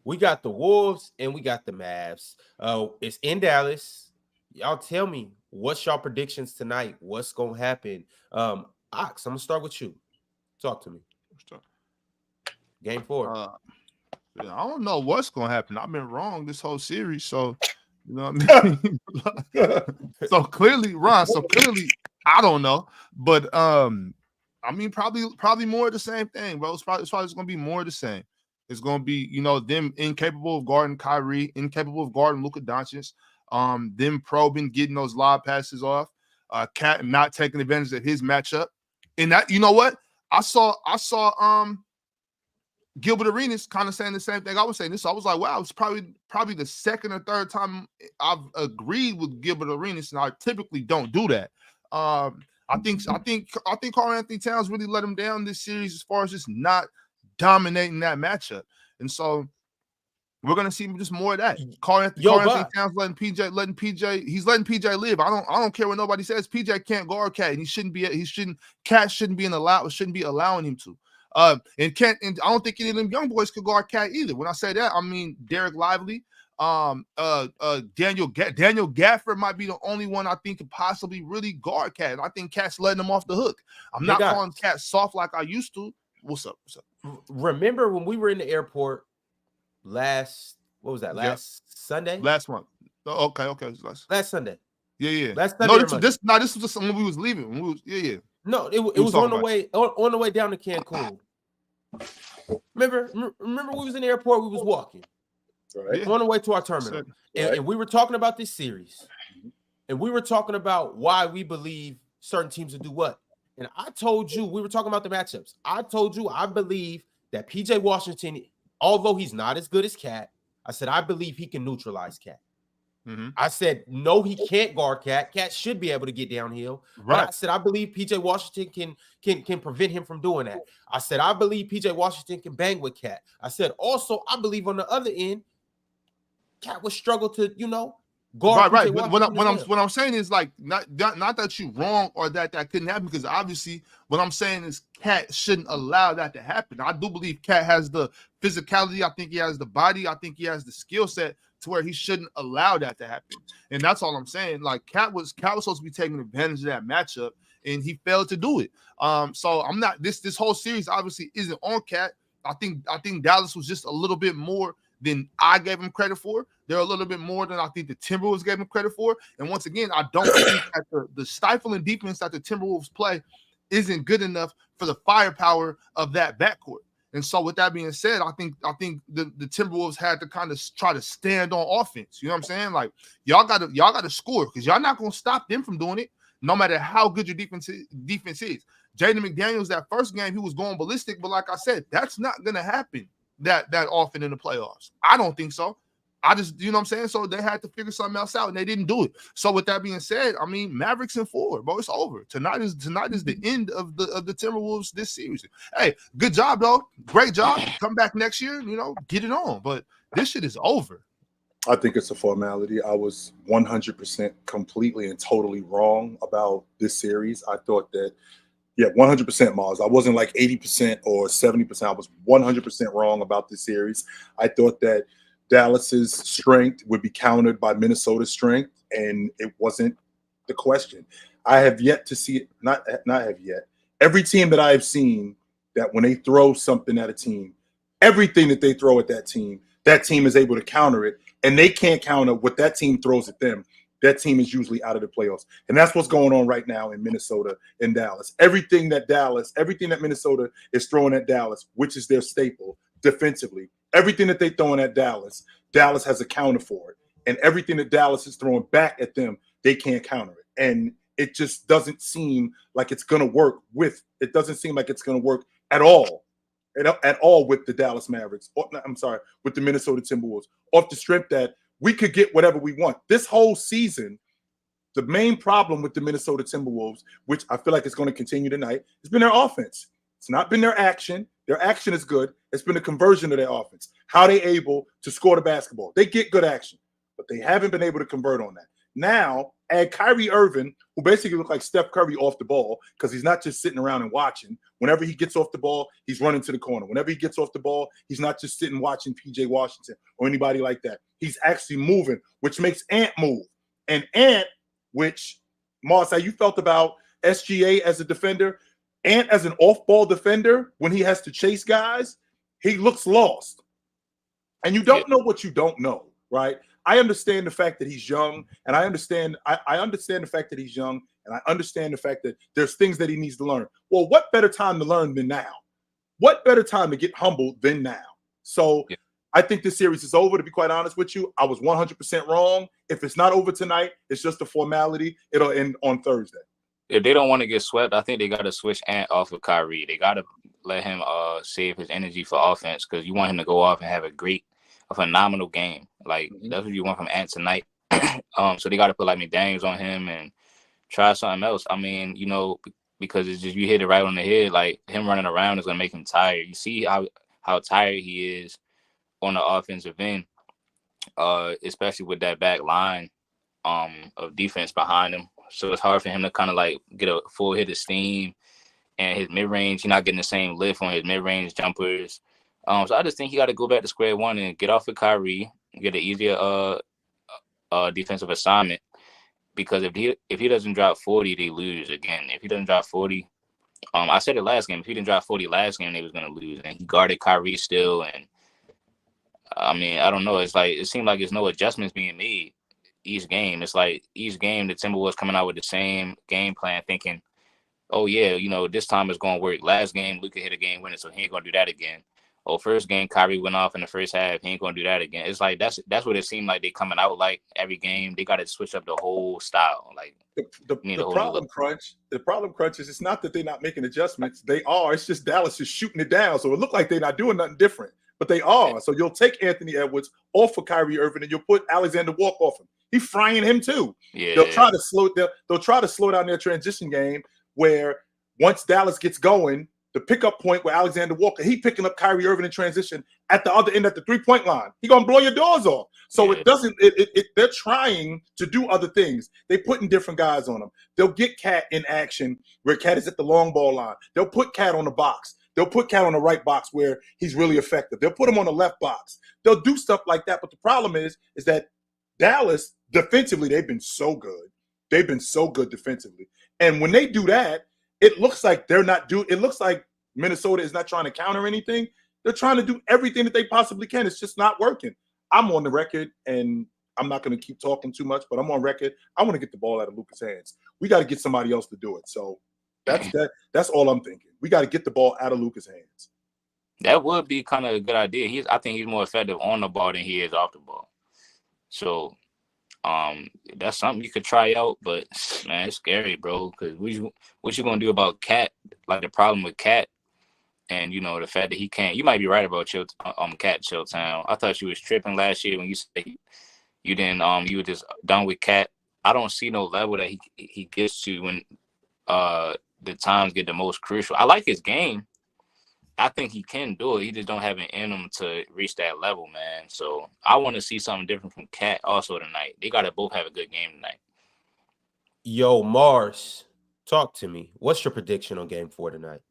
We got the Wolves and we got the Mavs. It's in Dallas. Y'all tell me, what's y'all predictions tonight? What's going to happen? Ox, I'm going to start with you. Talk to me. Game 4. Yeah, I don't know what's going to happen. I've been wrong this whole series. So, you know what I mean? So clearly, I don't know. But, I mean, probably more of the same thing, bro. It's probably going to be more of the same. It's going to be, them incapable of guarding Kyrie, incapable of guarding Luka Dončić, them probing, getting those lob passes off, Cat not taking advantage of his matchup. And that, you know what? I saw Gilbert Arenas kind of saying the same thing I was saying. This, I was like, wow, it's probably the second or third time I've agreed with Gilbert Arenas, and I typically don't do that. I think Karl Anthony Towns really let him down this series as far as just not dominating that matchup, and so we're gonna see just more of that. Karl Anthony Towns letting PJ live. I don't care what nobody says. PJ can't guard Cat, and Cat shouldn't be allowing him to. And I don't think any of them young boys could guard Cat either. When I say that, I mean Derek Lively, Daniel Gafford might be the only one I think could possibly really guard Cat. And I think Cat's letting him off the hook. I'm not calling Cat soft like I used to. What's up? Remember when we were in the airport last Sunday? Last month. Okay. Last Sunday. Yeah. Last Sunday. No, this was just when we was leaving. Yeah. No, it was on the way down to Cancun. Remember we was in the airport, we was walking. Right. On the way to our terminal. And we were talking about this series. And we were talking about why we believe certain teams will do what. And I told you, we were talking about the matchups. I told you I believe that PJ Washington, although he's not as good as Cat, I said I believe he can neutralize Cat. Mm-hmm. I said, no, he can't guard Cat. Cat should be able to get downhill. Right. But I said, I believe PJ Washington can prevent him from doing that. I said, I believe PJ Washington can bang with Cat. I said, also, I believe on the other end, Cat would struggle to, guard. Right. What I'm saying is like not that you're wrong or that couldn't happen, because obviously what I'm saying is Cat shouldn't allow that to happen. I do believe Cat has the physicality. I think he has the body. I think he has the skill set to where he shouldn't allow that to happen. And that's all I'm saying. Like Cat was supposed to be taking advantage of that matchup, and he failed to do it. So I'm not this whole series obviously isn't on Cat. I think Dallas was just a little bit more than I gave him credit for. They're a little bit more than I think the Timberwolves gave him credit for. And once again, I don't think that the stifling defense that the Timberwolves play isn't good enough for the firepower of that backcourt. And so with that being said, I think the Timberwolves had to kind of try to stand on offense. You know what I'm saying? Like y'all gotta score, because y'all not gonna stop them from doing it, no matter how good your defense is. Jaden McDaniels, that first game, he was going ballistic, but like I said, that's not gonna happen that often in the playoffs. I don't think so. I just, you know what I'm saying? So they had to figure something else out, and they didn't do it. So with that being said, I mean, Mavericks in 4, bro, it's over. Tonight is the end of the Timberwolves this series. Hey, good job, though. Great job. Come back next year, get it on. But this shit is over. I think it's a formality. I was 100% completely and totally wrong about this series. I thought that, 100% Mars. I wasn't like 80% or 70%. I was 100% wrong about this series. I thought that Dallas's strength would be countered by Minnesota's strength, and it wasn't the question. I have yet to see it. Not have yet. Every team that I have seen, that when they throw something at a team, everything that they throw at that team is able to counter it and they can't counter what that team throws at them, that team is usually out of the playoffs. And that's what's going on right now in Minnesota and Dallas. Everything that Minnesota is throwing at Dallas, which is their staple defensively, everything that they're throwing at Dallas has a counter for it. And everything that Dallas is throwing back at them, they can't counter it. And it just doesn't seem like it's going to work with – it doesn't seem like it's going to work at all with the Dallas Mavericks. With the Minnesota Timberwolves, off the strength that we could get whatever we want. This whole season, the main problem with the Minnesota Timberwolves, which I feel like is going to continue tonight, has been their offense. It's not been their action. Their action is good. It's been a conversion of their offense. How they able to score the basketball. They get good action, but they haven't been able to convert on that. Now, add Kyrie Irving, who basically looks like Steph Curry off the ball because he's not just sitting around and watching. Whenever he gets off the ball, he's running to the corner. Whenever he gets off the ball, he's not just sitting watching PJ Washington or anybody like that. He's actually moving, which makes Ant move. And Ant, which, Mars, how you felt about SGA as a defender, Ant as an off-ball defender, when he has to chase guys, he looks lost. And you don't know what you don't know, right? I understand the fact that he's young, and I understand the fact that he's young, and I understand the fact that there's things that he needs to learn. Well, what better time to learn than now? What better time to get humbled than now? So I think this series is over, to be quite honest with you. I was 100% wrong. If it's not over tonight, it's just a formality. It'll end on Thursday. If they don't want to get swept, I think they got to switch Ant off of Kyrie. They got to let him save his energy for offense because you want him to go off and have a phenomenal game. Like, that's what you want from Ant tonight. So they got to put like McDaniels on him and try something else. I mean, you know, because it's just, you hit it right on the head. Like, him running around is going to make him tired. You see how tired he is on the offensive end, especially with that back line of defense behind him. So it's hard for him to kind of like get a full hit of steam, and his mid-range, he's not getting the same lift on his mid-range jumpers. So I just think he got to go back to square one and get off of Kyrie, get an easier defensive assignment. Because if he doesn't drop 40, they lose again. If he doesn't drop 40, I said it last game. If he didn't drop 40 last game, they was gonna lose. And he guarded Kyrie still. And I mean, I don't know. It's like it seemed like there's no adjustments being made each game. It's like each game the Timberwolves coming out with the same game plan, thinking, oh yeah, you know, this time it's gonna work. Last game, Luka hit a game winner, so he ain't gonna do that again. Oh, first game, Kyrie went off in the first half. He ain't gonna do that again. It's like that's what it seemed like they coming out like every game. They got to switch up the whole style. Like the problem crunch is it's not that they're not making adjustments. They are. It's just Dallas is shooting it down, so it looked like they're not doing nothing different. But they are. So you'll take Anthony Edwards off for Kyrie Irving, and you'll put Alexander Walker off him. He's frying him too. Yeah. They'll try to slow down their transition game, where once Dallas gets going, the pickup point where Alexander Walker, he picking up Kyrie Irving in transition at the other end at the 3-point line. He gonna blow your doors off. So it doesn't. They're trying to do other things. They putting different guys on them. They'll get Cat in action where Cat is at the long ball line. They'll put Cat on the box. They'll put Cat on the right box where he's really effective. They'll put him on the left box. They'll do stuff like that. But the problem is that Dallas defensively, they've been so good. They've been so good defensively. And when they do that, it looks like it looks like Minnesota is not trying to counter anything. They're trying to do everything that they possibly can. It's just not working. I'm on the record, and I'm not going to keep talking too much, but I'm on record. I want to get the ball out of Luka's hands. We got to get somebody else to do it. So that's all I'm thinking. We got to get the ball out of Luka's hands. That would be kind of a good idea. I think he's more effective on the ball than he is off the ball. So that's something you could try out, but man, it's scary, bro. Because what you gonna do about Cat? Like the problem with Cat, and you know the fact that he can't. You might be right about Cat Chilltown. I thought you was tripping last year when you said you didn't. You were just done with Cat. I don't see no level that he gets to when the times get the most crucial. I like his game. I think he can do it. He just don't have it in him to reach that level, man. So I want to see something different from Cat also tonight. They got to both have a good game tonight. Yo, Mars, talk to me. What's your prediction on Game 4 tonight?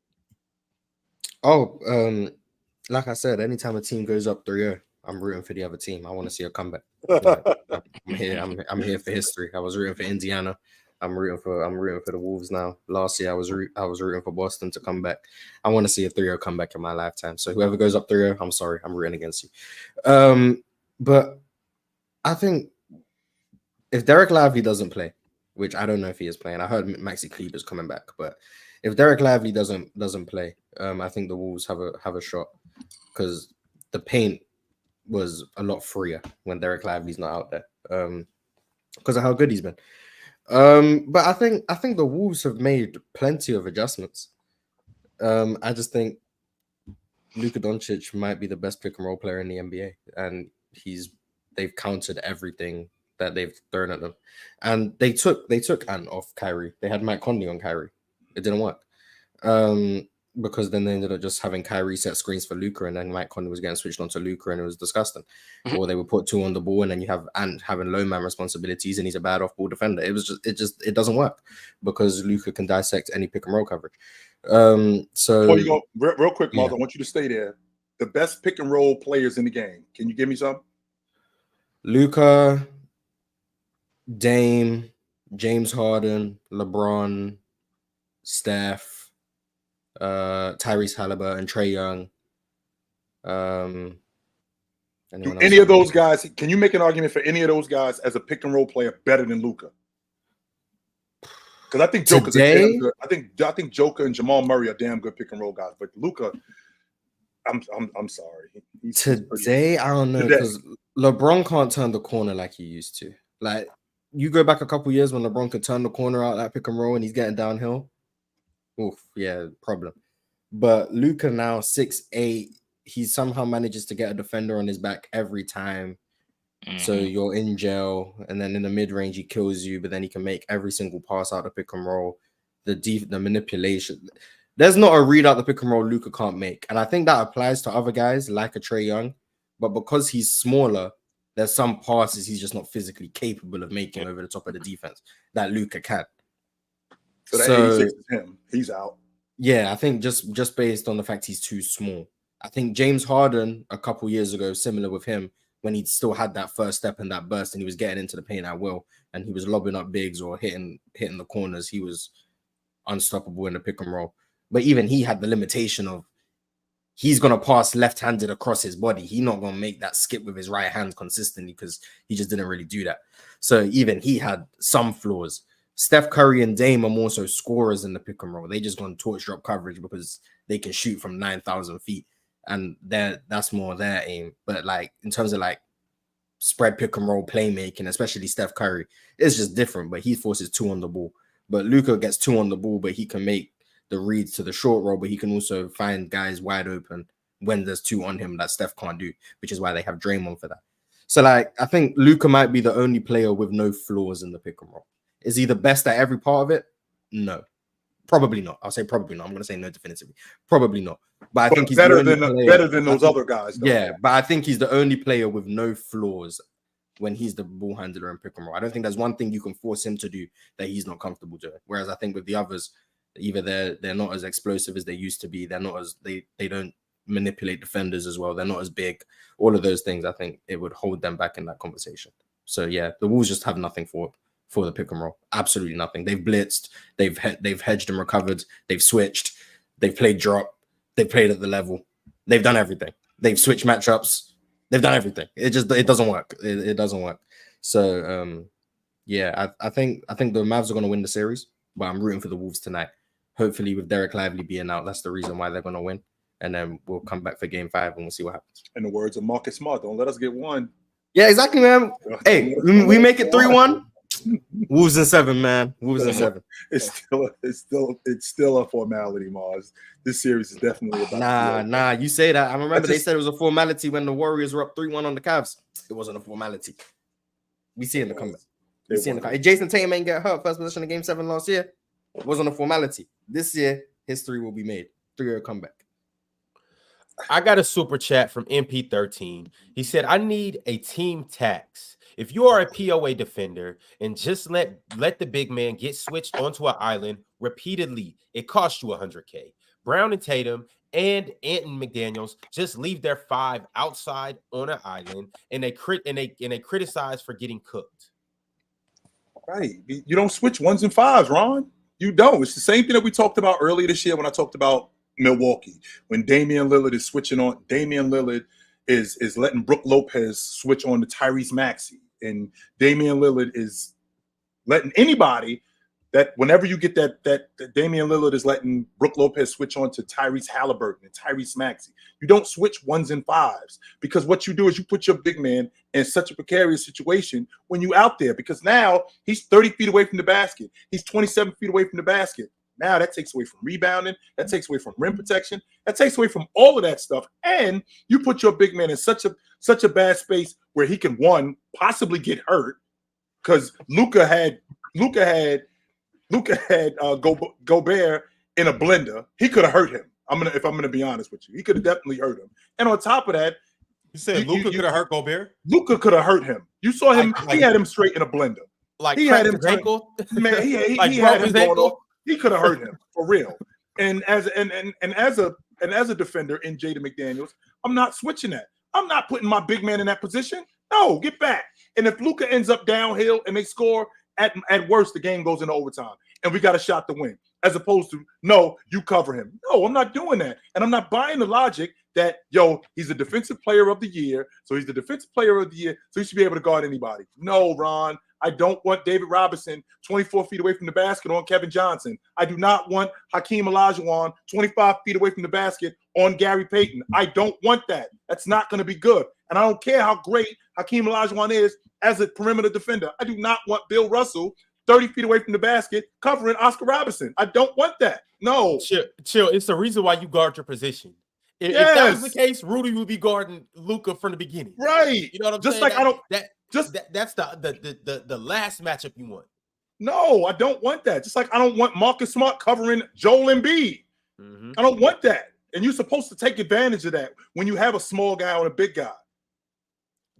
Like I said, anytime a team goes up 3-0, I'm rooting for the other team. I want to see a comeback. I'm here for history. I was rooting for Indiana. I'm rooting for the Wolves now. Last year I was rooting for Boston to come back. I want to see a 3-0 comeback in my lifetime. So whoever goes up 3-0, I'm sorry, I'm rooting against you. But I think if Derek Lively doesn't play, which I don't know if he is playing, I heard Maxi Kleber's coming back, but if Derek Lively doesn't play, I think the Wolves have a shot because the paint was a lot freer when Derek Lively's not out there, because of how good he's been. But I think the Wolves have made plenty of adjustments. I just think Luka Dončić might be the best pick and roll player in the NBA, and they've countered everything that they've thrown at them, and they took Ant off Kyrie. They had Mike Conley on Kyrie. It didn't work because then they ended up just having Kyrie set screens for Luka, and then Mike Conley was getting switched onto Luka, and it was disgusting. Or they would put two on the ball, and then you have Ant having low man responsibilities, and he's a bad off ball defender. It doesn't work because Luka can dissect any pick and roll coverage. So before you go, real quick, Mark, I want you to stay there. The best pick and roll players in the game. Can you give me some? Luka, Dame, James Harden, LeBron, Steph, Tyrese Halliburton, Trae Young. Any of those guys? Can you make an argument for any of those guys as a pick and roll player better than Luka? Because I think Joker's damn good. I think Joker and Jamal Murray are damn good pick and roll guys, but Luka, I'm sorry. Today, I don't know, because LeBron can't turn the corner like he used to. Like, you go back a couple years when LeBron could turn the corner out that pick and roll and he's getting downhill. Oof, yeah, problem. But Luka now 6'8", he somehow manages to get a defender on his back every time. So you're in jail, and then in the mid-range he kills you, but then he can make every single pass out of pick and roll. The manipulation. There's not a read out the pick and roll Luka can't make. And I think that applies to other guys like a Trae Young. But because he's smaller, there's some passes he's just not physically capable of making over the top of the defense that Luka can. So that 86 is him. He's out. Yeah, I think just based on the fact he's too small. I think James Harden a couple years ago, similar with him, when he still had that first step and that burst and he was getting into the paint at will and he was lobbing up bigs or hitting the corners, he was unstoppable in the pick and roll. But even he had the limitation of he's going to pass left-handed across his body. He's not going to make that skip with his right hand consistently because he just didn't really do that. So even he had some flaws. Steph Curry and Dame are more so scorers in the pick and roll. They just going to torch drop coverage because they can shoot from 9,000 feet. And that's more their aim. But like in terms of like spread pick and roll playmaking, especially Steph Curry, it's just different. But he forces two on the ball. But Luka gets two on the ball, but he can make the reads to the short roll, but he can also find guys wide open when there's two on him that Steph can't do, which is why they have Draymond for that. So like I think Luka might be the only player with no flaws in the pick and roll. Is he the best at every part of it? No. Probably not. I'll say probably not. I'm going to say no definitively. Probably not. But I think he's better than those other guys. Though. Yeah, but I think he's the only player with no flaws when he's the ball handler and pick and roll. I don't think there's one thing you can force him to do that he's not comfortable doing. Whereas I think with the others, either they're not as explosive as they used to be. They're not as they don't manipulate defenders as well. They're not as big. All of those things, I think it would hold them back in that conversation. So yeah, the Wolves just have nothing for the pick and roll. Absolutely nothing. They've blitzed. They've hedged and recovered. They've switched. They've played drop. They've played at the level. They've done everything. They've switched matchups. They've done everything. It doesn't work. It doesn't work. So yeah, I think the Mavs are going to win the series, but I'm rooting for the Wolves tonight. Hopefully, with Derek Lively being out, that's the reason why they're going to win. And then we'll come back for Game 5 and we'll see what happens. In the words of Marcus Smart, don't let us get one. Yeah, exactly, man. Hey, we make it 3-1. Wolves in 7, man. Wolves in 7. It's still a formality, Mars. This series is definitely about. Nah. You say that. I remember they said it was a formality when the Warriors were up 3-1 on the Cavs. It wasn't a formality. We see in the comments. Jayson Tatum ain't get hurt first possession of Game 7 last year. It wasn't a formality. This year, history will be made. 3-0 comeback. I got a super chat from MP13. He said, I need a team tax. If you are a POA defender and just let the big man get switched onto an island repeatedly, it costs you $100K. Brown and Tatum and Anton McDaniels just leave their 5 outside on an island and they criticize for getting cooked. Right. You don't switch 1s and 5s, Ron. You don't. It's the same thing that we talked about earlier this year when I talked about Milwaukee. When Damian Lillard is switching on, Damian Lillard is letting Brook Lopez switch on to Tyrese Maxey. And Damian Lillard is letting anybody that whenever you get that Damian Lillard is letting Brook Lopez switch on to Tyrese Halliburton and Tyrese Maxey. You don't switch 1s and 5s because what you do is you put your big man in such a precarious situation when you out there because now he's 30 feet away from the basket. He's 27 feet away from the basket. Now that takes away from rebounding. That takes away from rim protection. That takes away from all of that stuff. And you put your big man in such a bad space where he can, one, possibly get hurt because Luka had Gobert in a blender. He could have hurt him. If I'm gonna be honest with you, he could have definitely hurt him. And on top of that, you said Luka could have hurt Gobert. Luka could have hurt him. You saw him. He had him straight in a blender. Like he had him ankle. Man, he like had him his ankle. He could have hurt him for real. And as a defender in Jaden McDaniels, I'm not switching that. I'm not putting my big man in that position. No, get back. And if Luka ends up downhill and they score, at worst, the game goes into overtime, and we got a shot to win. As opposed to, no, you cover him. No, I'm not doing that. And I'm not buying the logic that, he's a defensive player of the year, so he's the defensive player of the year, so he should be able to guard anybody. No, Ron, I don't want David Robinson 24 feet away from the basket on Kevin Johnson. I do not want Hakeem Olajuwon 25 feet away from the basket on Gary Payton. I don't want that. That's not going to be good. And I don't care how great Hakeem Olajuwon is as a perimeter defender. I do not want Bill Russell 30 feet away from the basket covering Oscar Robertson. I don't want that. No. Chill. It's the reason why you guard your position. If that was the case, Rudy would be guarding Luka from the beginning. Right. You know what I'm just saying? That's the last matchup you want. No, I don't want that. Just like I don't want Marcus Smart covering Joel Embiid. Mm-hmm. I don't want that. And you're supposed to take advantage of that when you have a small guy on a big guy.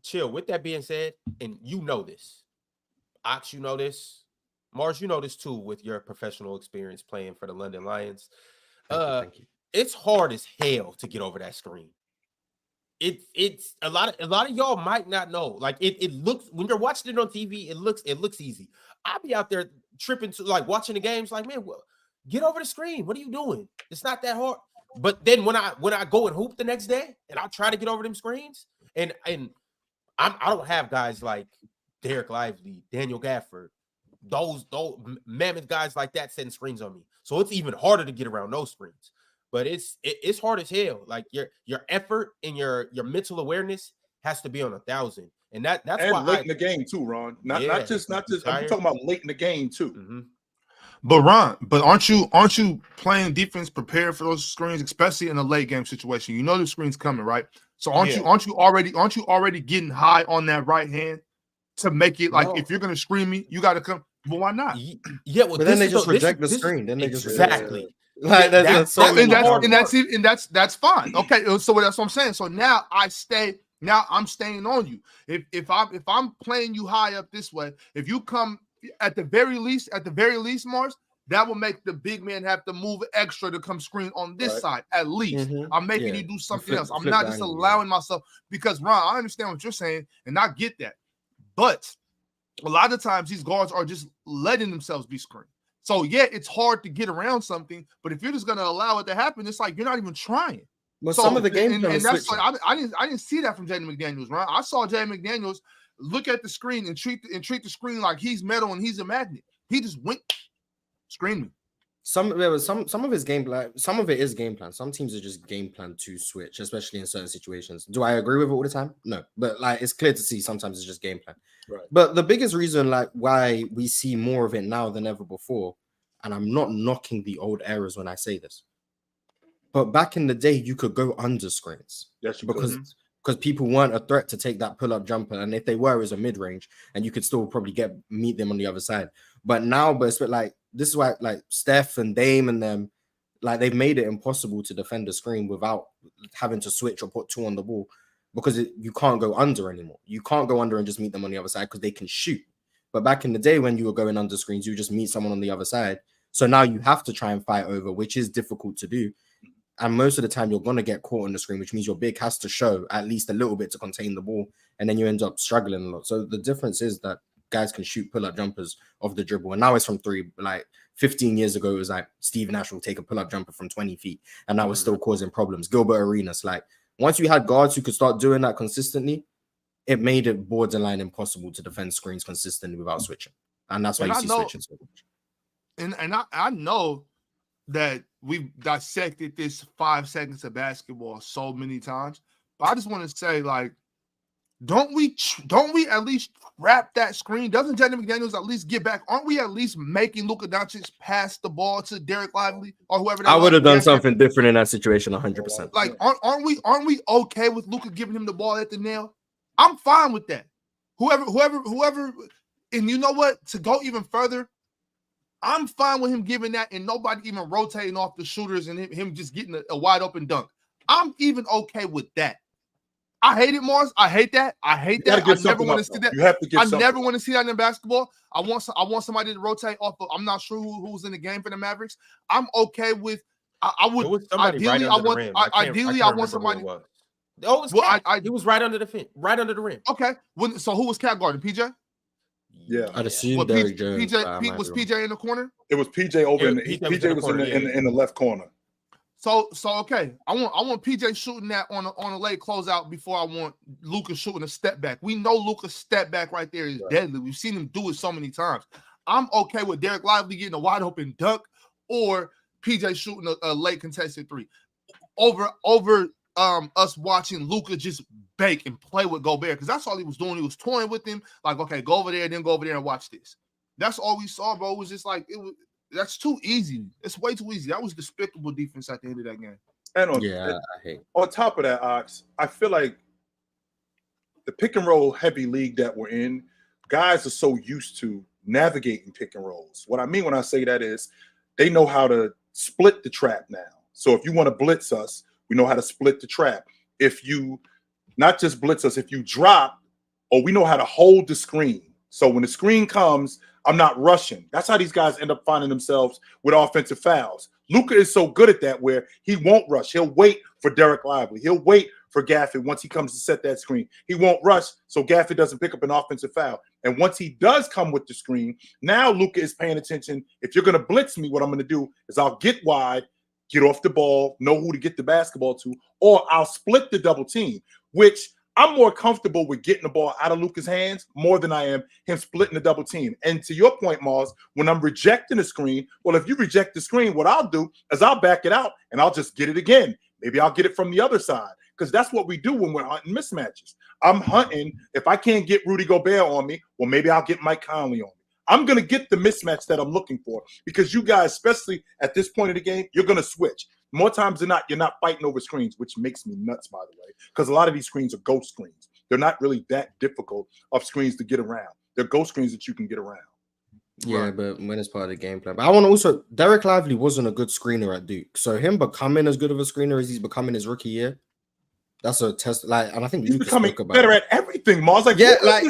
Chill. With that being said, and you know this, Ox, you know this, Mars, you know this too with your professional experience playing for the London Lions. Thank you. It's hard as hell to get over that screen. It's a lot of y'all might not know. Like it looks when you're watching it on TV, it looks easy. I'll be out there tripping to like watching the games, like, man, get over the screen. What are you doing? It's not that hard. But then when I go and hoop the next day and I try to get over them screens, and I don't have guys like Derek Lively, Daniel Gafford, those mammoth guys like that setting screens on me. So it's even harder to get around those screens. But it's hard as hell. Like your effort and your mental awareness has to be on 1,000. And that's why late in the game too, Ron. Not just I'm talking about late in the game too. Mm-hmm. But Ron, aren't you playing defense prepared for those screens, especially in a late game situation? You know the screen's coming, right? So aren't you already getting high on that right hand to make it like if you're gonna screen me, you gotta come. Well, why not? Yeah, well, but then they just reject the screen. Then they exactly. Like that's fine. Okay, so that's what I'm saying. So now I'm staying on you. If I'm playing you high up this way, if you come at the very least, Mars, that will make the big man have to move extra to come screen on this side. At least I'm making you do something else. I'm not just allowing myself, because Ron, I understand what you're saying, and I get that, but a lot of times these guards are just letting themselves be screened. So it's hard to get around something, but if you're just gonna allow it to happen, it's like you're not even trying. Well, some of the game and that's like I didn't see that from Jaden McDaniels, right? I saw Jaden McDaniels look at the screen and treat the screen like he's metal and he's a magnet. He just went screen me. Some of his game plan. Some of it is game plan. Some teams are just game plan to switch, especially in certain situations. Do I agree with it all the time? No, but like it's clear to see sometimes it's just game plan. Right. But the biggest reason like why we see more of it now than ever before, and I'm not knocking the old eras when I say this, but back in the day you could go under screens. Yes, because people weren't a threat to take that pull-up jumper, and if they were, it was a mid-range, and you could still probably meet them on the other side. But now, it's like this is why like Steph and Dame and them, like they've made it impossible to defend the screen without having to switch or put two on the ball, because you can't go under anymore. You can't go under and just meet them on the other side because they can shoot. But back in the day when you were going under screens, you just meet someone on the other side. So now you have to try and fight over, which is difficult to do. And most of the time you're going to get caught on the screen, which means your big has to show at least a little bit to contain the ball. And then you end up struggling a lot. So the difference is that guys can shoot pull-up jumpers off the dribble. And now it's from three. Like 15 years ago, it was like Steve Nash will take a pull-up jumper from 20 feet. And that was still causing problems. Gilbert Arenas. Like once you had guards who could start doing that consistently, it made it borderline impossible to defend screens consistently without switching. And that's why you see switching so much. And I know that we've dissected this 5 seconds of basketball so many times, but I just want to say, like, don't we at least trap that screen? Doesn't Jaden McDaniels at least get back? Aren't we at least making Luka Dončić pass the ball to Derek Lively or whoever? I would have done something different in that situation, 100%. Like, aren't we okay with Luka giving him the ball at the nail? I'm fine with that. Whoever, and you know what? To go even further, I'm fine with him giving that and nobody even rotating off the shooters and him just getting a wide open dunk. I'm even okay with that. I hate it, Mars. I hate that. I never want to see that. You have to get I never want to see that in basketball. I want somebody to rotate off of. I'm not sure who's in the game for the Mavericks. I'm okay with. I would ideally. I want somebody. Oh, he was right under the fence, right under the rim. Okay. So who was cat guarding? PJ? Yeah, I'd assume Derrick Jones. Was PJ in the corner? It was PJ over in the PJ was in the left corner. So okay, I want PJ shooting that on a late closeout before I want Luka shooting a step back. We know Luka's step back right there is deadly. We've seen him do it so many times. I'm okay with Derek Lively getting a wide open dunk or PJ shooting a late contested 3 over us watching Luka just bake and play with Gobert, because that's all he was doing. He was toying with him, like, okay, go over there, then go over there and watch this. That's all we saw, bro. It was just like that's too easy. It's way too easy. That was despicable defense at the end of that game. And on top of that, Ox, I feel like the pick and roll heavy league that we're in, guys are so used to navigating pick and rolls. What I mean when I say that is they know how to split the trap now. So if you want to blitz us, we know how to split the trap. If you not just blitz us, if you drop, or we know how to hold the screen. So when the screen comes, I'm not rushing. That's how these guys end up finding themselves with offensive fouls. Luka is so good at that where he won't rush. He'll wait for Derek Lively. He'll wait for Gafford once he comes to set that screen. He won't rush so Gafford doesn't pick up an offensive foul. And once he does come with the screen, now Luka is paying attention. If you're going to blitz me, what I'm going to do is I'll get wide, get off the ball, know who to get the basketball to, or I'll split the double team, which I'm more comfortable with getting the ball out of Luka's hands more than I am him splitting the double team. And to your point, Mars, when I'm rejecting the screen, well, if you reject the screen, what I'll do is I'll back it out and I'll just get it again. Maybe I'll get it from the other side, because that's what we do when we're hunting mismatches. I'm hunting. If I can't get Rudy Gobert on me, well, maybe I'll get Mike Conley on me. I'm going to get the mismatch that I'm looking for, because you guys, especially at this point of the game, you're going to switch. More times than not, you're not fighting over screens, which makes me nuts, by the way, because a lot of these screens are ghost screens. They're not really that difficult of screens to get around. They're ghost screens that you can get around. Yeah, right. But when it's part of the game plan. But I want to also, Derek Lively wasn't a good screener at Duke. So him becoming as good of a screener as he's becoming his rookie year, that's a test. Like, and I think he's becoming better at everything, Mars. Like, yeah, like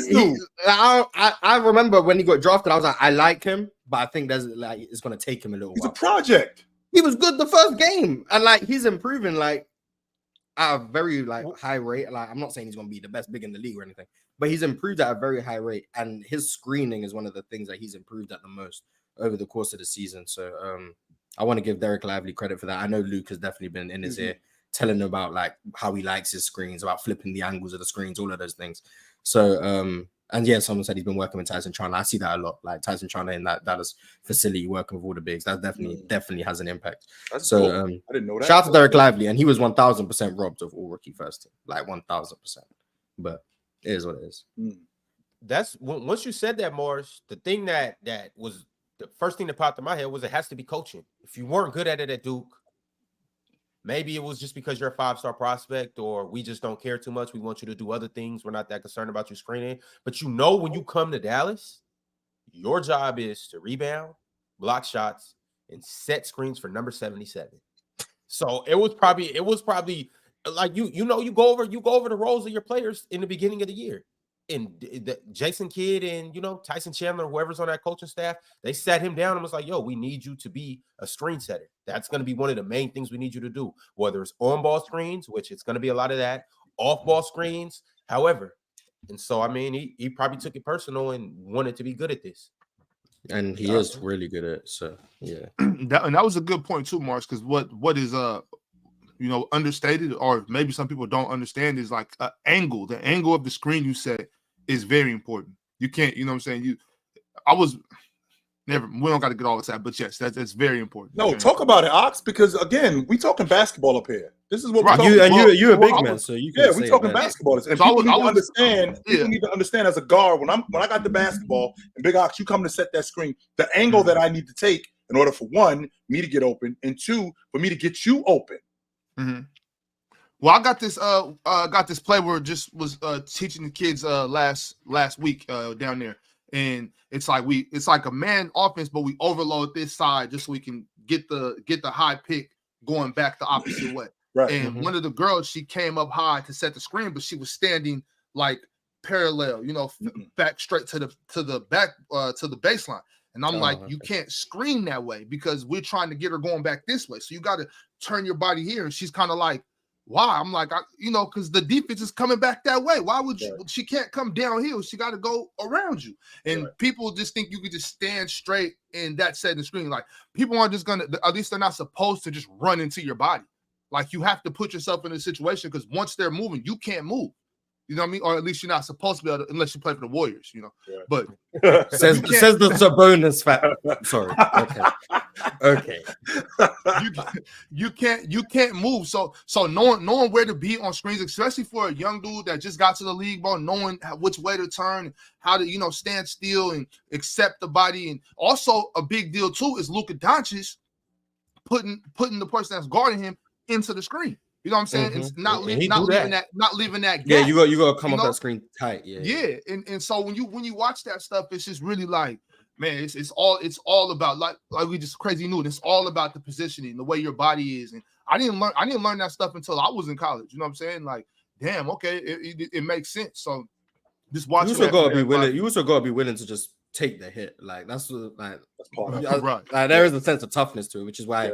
I remember when he got drafted, I was like, I like him, but I think there's like it's gonna take him a little while. He's a project. He was good the first game, and like he's improving like at a very like high rate. Like, I'm not saying he's gonna be the best big in the league or anything, but he's improved at a very high rate, and his screening is one of the things that he's improved at the most over the course of the season. So I want to give Derek Lively credit for that. I know Luke has definitely been in his ear telling him about like how he likes his screens, about flipping the angles of the screens, all of those things. So and yeah, someone said he's been working with Tyson Chandler. I see that a lot. Like Tyson Chandler in that Dallas facility working with all the bigs. That definitely has an impact. That's so cool. I didn't know that. Shout out to Derek Lively, and he was 1000% robbed of all rookie first team, like 1000%. But it is what it is. That's once you said that, Morris. The thing that was the first thing that popped in my head was it has to be coaching. If you weren't good at it at Duke, maybe it was just because you're a 5-star prospect, or we just don't care too much. We want you to do other things. We're not that concerned about you screening. But you know, when you come to Dallas, your job is to rebound, block shots, and set screens for number 77. So it was probably like you go over the roles of your players in the beginning of the year. And Jason Kidd and Tyson Chandler, whoever's on that coaching staff, they sat him down and was like, "Yo, we need you to be a screen setter. That's going to be one of the main things we need you to do. Whether it's on-ball screens, which it's going to be a lot of that, off-ball screens, however." And so, I mean, he probably took it personal and wanted to be good at this. And he is really good at it. So yeah, that was a good point too, Mars. Because what is understated, or maybe some people don't understand, is like angle. The angle of the screen you set is very important. You can't, you know what I'm saying? We don't got to get all the time, but yes, that's very important. No, talk about it, Ox, because again, we talking basketball up here. This is what we're talking about. You're a big man, so you can we talking basketball. And so people need to understand as a guard, when I got the basketball and Big Ox, you come to set that screen, the angle that I need to take in order for one, me to get open, and two, for me to get you open. Mm-hmm. Well, I got this play where just was teaching the kids last week down there. And it's like a man offense, but we overload this side just so we can get the high pick going back the opposite way. Right. And one of the girls, she came up high to set the screen, but she was standing like parallel, back straight to the baseline. And I'm you can't screen that way because we're trying to get her going back this way. So you got to turn your body here. And she's kind of like, why? I'm like, because the defense is coming back that way. Why would you? She can't come downhill. She got to go around you. And people just think you could just stand straight in that setting screen. Like, people aren't just going to, at least they're not supposed to just run into your body. Like, you have to put yourself in a situation because once they're moving, you can't move. You know what I mean? Or at least you're not supposed to be able to, unless you play for the Warriors, Yeah. But says the Sabonis fact. Sorry. Okay. You can't move. So knowing where to be on screens, especially for a young dude that just got to the league, bro, knowing which way to turn, how to stand still and accept the body, and also a big deal too is Luka Dončić putting the person that's guarding him into the screen. You know what I'm saying? It's not leaving that gap. Yeah, you got to come up that screen tight. Yeah. And so when you watch that stuff, it's just really like, man, it's all about like we just crazy knew. It's all about the positioning, the way your body is. And I didn't learn that stuff until I was in college. You know what I'm saying? Like, damn, okay, it makes sense. So just watch. You also got to be willing to just take the hit. Like that's part of it. Right. Like there is a sense of toughness to it, which is why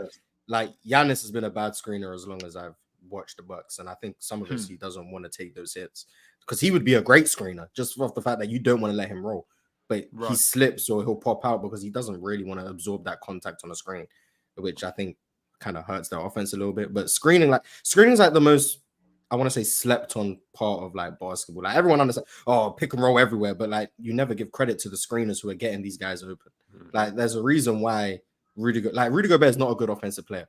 like Giannis has been a bad screener as long as I've watched the Bucks, and I think some of us he doesn't want to take those hits because he would be a great screener just off the fact that you don't want to let him roll, but he slips or he'll pop out because he doesn't really want to absorb that contact on the screen, which I think kind of hurts their offense a little bit. But screening is like the most, I want to say, slept on part of like basketball. Like everyone understands, pick and roll everywhere, but like you never give credit to the screeners who are getting these guys open. Like there's a reason why Rudy Gobert is not a good offensive player,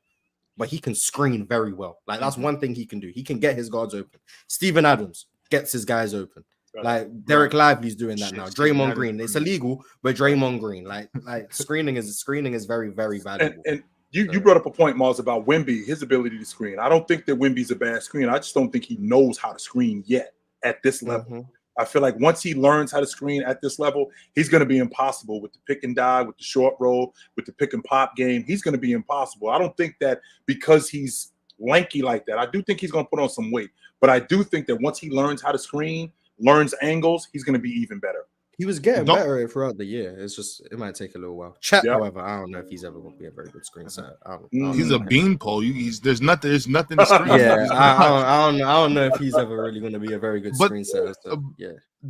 but he can screen very well. Like that's one thing he can do. He can get his guards open. Steven Adams gets his guys open. Like Derek Lively's doing that now. Draymond Green. It's illegal, but Draymond Green. Like screening is very, very valuable. And you brought up a point, Mars, about Wemby, his ability to screen. I don't think that Wemby's a bad screener. I just don't think he knows how to screen yet at this level. I feel like once he learns how to screen at this level, he's going to be impossible with the pick and dive, with the short roll, with the pick and pop game. He's going to be impossible. I don't think that because he's lanky like that. I do think he's going to put on some weight, but I do think that once he learns how to screen, learns angles, he's going to be even better. He was getting better throughout the year. It's just it might take a little while. However, I don't know if he's ever going to be a very good screen setter. He's a beanpole. There's nothing to screen. I don't know if he's ever really going to be a very good screen setter. So,